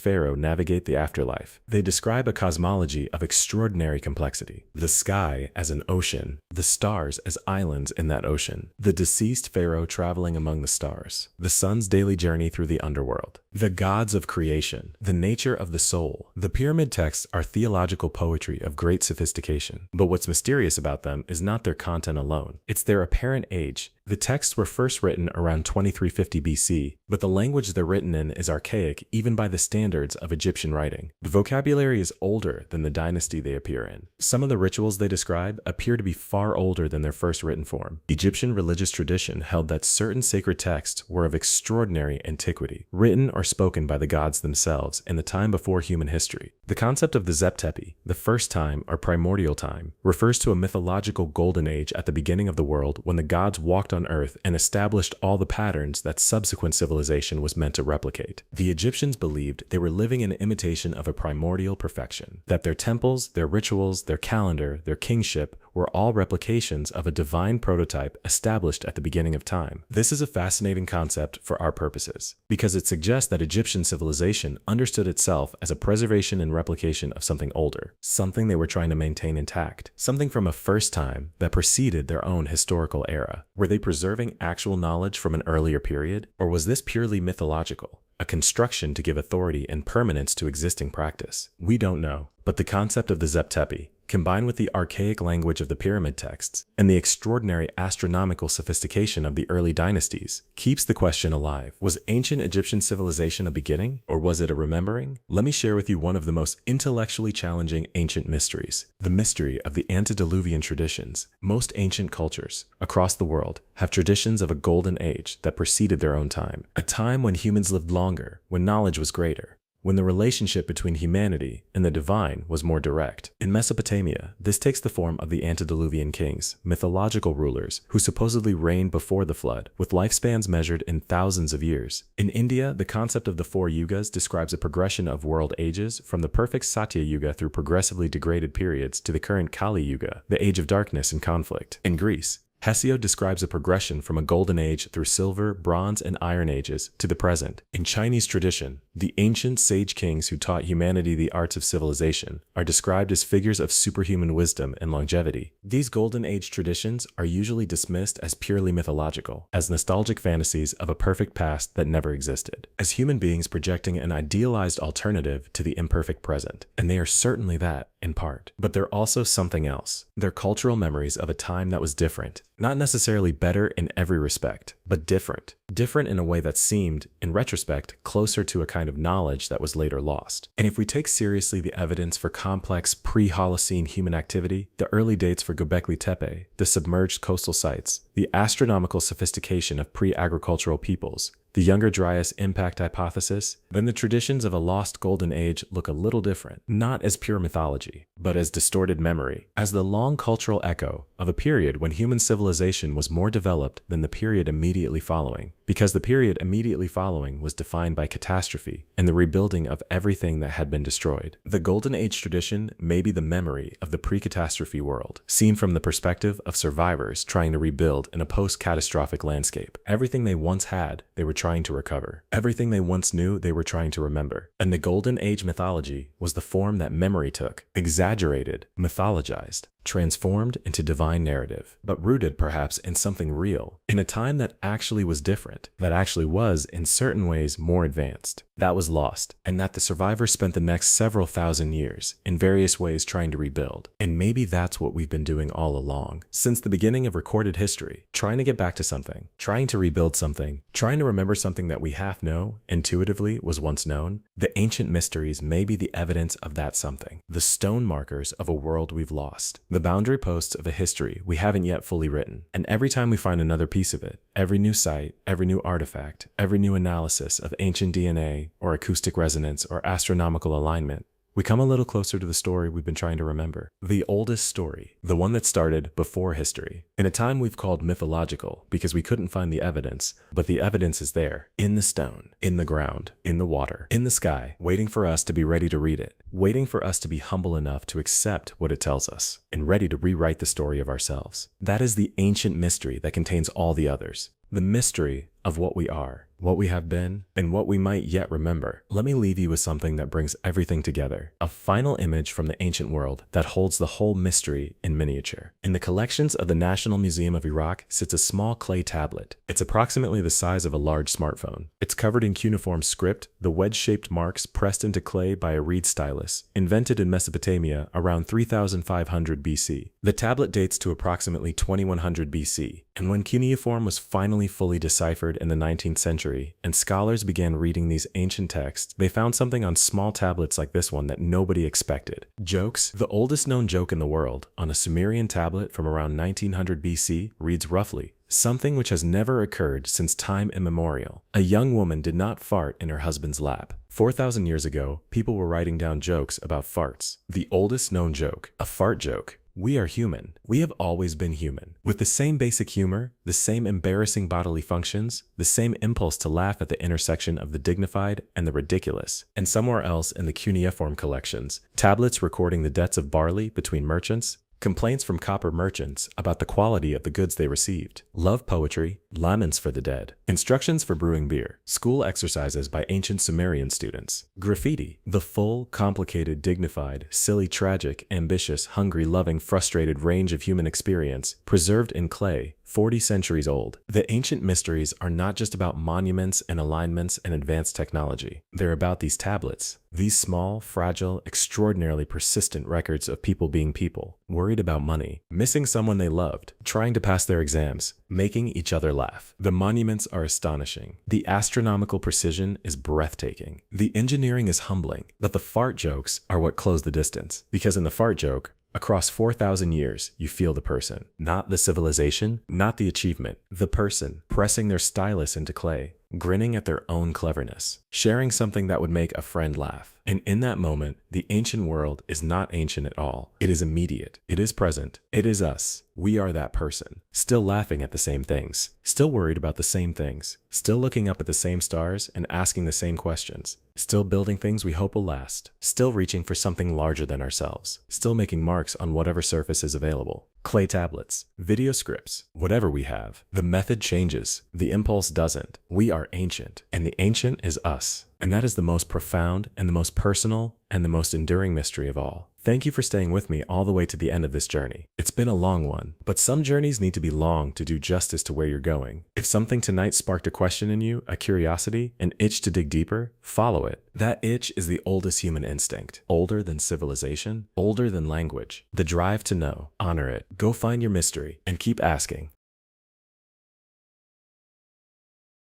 pharaoh navigate the afterlife. They describe a cosmology of extraordinary complexity. The sky as an ocean, the stars as islands in that ocean, the deceased pharaoh traveling among the stars, the sun's daily journey through the underworld, the gods of creation, the nature of the soul. The pyramid texts are theological poetry of great sophistication, but what's mysterious about them is not their content alone. It's their apparent age. The texts were first written around 2350 BC, but the language they're written in is archaic even by the standards of Egyptian writing. The vocabulary is older than the dynasty they appear in. Some of the rituals they describe appear to be far older than their first written form. Egyptian religious tradition held that certain sacred texts were of extraordinary antiquity, written or spoken by the gods themselves in the time before human history. The concept of the Zeptepi, the first time or primordial time, refers to a mythological golden age at the beginning of the world when the gods walked on earth and established all the patterns that subsequent civilization was meant to replicate. The Egyptians believed they were living in imitation of a primordial perfection, that their temples, their rituals, their calendar, their kingship were all replications of a divine prototype established at the beginning of time. This is a fascinating concept for our purposes, because it suggests that Egyptian civilization understood itself as a preservation and replication of something older, something they were trying to maintain intact, something from a first time that preceded their own historical era. Were they preserving actual knowledge from an earlier period, or was this purely mythological, a construction to give authority and permanence to existing practice? We don't know, but the concept of the Zeptepi, combined with the archaic language of the pyramid texts and the extraordinary astronomical sophistication of the early dynasties, keeps the question alive. Was ancient Egyptian civilization a beginning, or was it a remembering? Let me share with you one of the most intellectually challenging ancient mysteries, the mystery of the antediluvian traditions. Most ancient cultures across the world have traditions of a golden age that preceded their own time, a time when humans lived longer, when knowledge was greater. when the relationship between humanity and the divine was more direct. In Mesopotamia, this takes the form of the antediluvian kings, mythological rulers who supposedly reigned before the flood, with lifespans measured in thousands of years. In India, the concept of the four yugas describes a progression of world ages from the perfect Satya Yuga through progressively degraded periods to the current Kali Yuga, the age of darkness and conflict. In Greece, Hesiod describes a progression from a golden age through silver, bronze, and iron ages to the present. In Chinese tradition, the ancient sage kings who taught humanity the arts of civilization are described as figures of superhuman wisdom and longevity. These golden age traditions are usually dismissed as purely mythological, as nostalgic fantasies of a perfect past that never existed, as human beings projecting an idealized alternative to the imperfect present. And they are certainly that, in part. But they're also something else. They're cultural memories of a time that was different. Not necessarily better in every respect, but different. Different in a way that seemed, in retrospect, closer to a kind of knowledge that was later lost. And if we take seriously the evidence for complex pre-Holocene human activity, the early dates for Göbekli Tepe, the submerged coastal sites, the astronomical sophistication of pre-agricultural peoples, the Younger Dryas impact hypothesis, then the traditions of a lost golden age look a little different, not as pure mythology, but as distorted memory, as the long cultural echo of a period when human civilization was more developed than the period immediately following, because the period immediately following was defined by catastrophe and the rebuilding of everything that had been destroyed. The Golden Age tradition may be the memory of the pre-catastrophe world, seen from the perspective of survivors trying to rebuild in a post-catastrophic landscape. Everything they once had, they were trying to recover. Everything they once knew, they were trying to remember. And the Golden Age mythology was the form that memory took, exaggerated, mythologized, transformed into divine narrative, but rooted perhaps in something real, in a time that actually was different, that actually was, in certain ways, more advanced. That was lost, and that the survivors spent the next several thousand years, in various ways trying to rebuild. And maybe that's what we've been doing all along, since the beginning of recorded history, trying to get back to something, trying to rebuild something, trying to remember something that we half know, intuitively, was once known. The ancient mysteries may be the evidence of that something, the stone markers of a world we've lost, the boundary posts of a history we haven't yet fully written. And every time we find another piece of it, every new site, every new artifact, every new analysis of ancient DNA, or acoustic resonance, or astronomical alignment, we come a little closer to the story we've been trying to remember. The oldest story, the one that started before history, in a time we've called mythological because we couldn't find the evidence, but the evidence is there, in the stone, in the ground, in the water, in the sky, waiting for us to be ready to read it, waiting for us to be humble enough to accept what it tells us, and ready to rewrite the story of ourselves. That is the ancient mystery that contains all the others. The mystery of what we are, what we have been, and what we might yet remember. Let me leave you with something that brings everything together. A final image from the ancient world that holds the whole mystery in miniature. In the collections of the National Museum of Iraq sits a small clay tablet. It's approximately the size of a large smartphone. It's covered in cuneiform script, the wedge-shaped marks pressed into clay by a reed stylus, invented in Mesopotamia around 3500 BC. The tablet dates to approximately 2100 BC, and when cuneiform was finally fully deciphered in the 19th century, and scholars began reading these ancient texts, they found something on small tablets like this one that nobody expected. Jokes. The oldest known joke in the world, on a Sumerian tablet from around 1900 BC, reads roughly, "Something which has never occurred since time immemorial. A young woman did not fart in her husband's lap." 4,000 years ago, people were writing down jokes about farts. The oldest known joke, a fart joke. We are human. We have always been human. With the same basic humor, the same embarrassing bodily functions, the same impulse to laugh at the intersection of the dignified and the ridiculous. And somewhere else in the cuneiform collections, tablets recording the debts of barley between merchants, complaints from copper merchants about the quality of the goods they received, love poetry, laments for the dead, instructions for brewing beer, school exercises by ancient Sumerian students, graffiti, the full, complicated, dignified, silly, tragic, ambitious, hungry, loving, frustrated range of human experience, preserved in clay, 40 centuries old. The ancient mysteries are not just about monuments and alignments and advanced technology. They're about these tablets, these small, fragile, extraordinarily persistent records of people being people, worried about money, missing someone they loved, trying to pass their exams, making each other laugh. The monuments are astonishing. The astronomical precision is breathtaking. The engineering is humbling, but the fart jokes are what close the distance, because in the fart joke, across 4,000 years, you feel the person, not the civilization, not the achievement, the person pressing their stylus into clay, grinning at their own cleverness, sharing something that would make a friend laugh. And in that moment, the ancient world is not ancient at all. It is immediate. It is present. It is us. We are that person. Still laughing at the same things. Still worried about the same things. Still looking up at the same stars and asking the same questions. Still building things we hope will last. Still reaching for something larger than ourselves. Still making marks on whatever surface is available. Clay tablets, video scripts, whatever we have. The method changes. The impulse doesn't. We are ancient, and the ancient is us. And that is the most profound and the most personal and the most enduring mystery of all. Thank you for staying with me all the way to the end of this journey. It's been a long one, but some journeys need to be long to do justice to where you're going. If something tonight sparked a question in you, a curiosity, an itch to dig deeper, follow it. That itch is the oldest human instinct, older than civilization, older than language. The drive to know. Honor it. Go find your mystery and keep asking.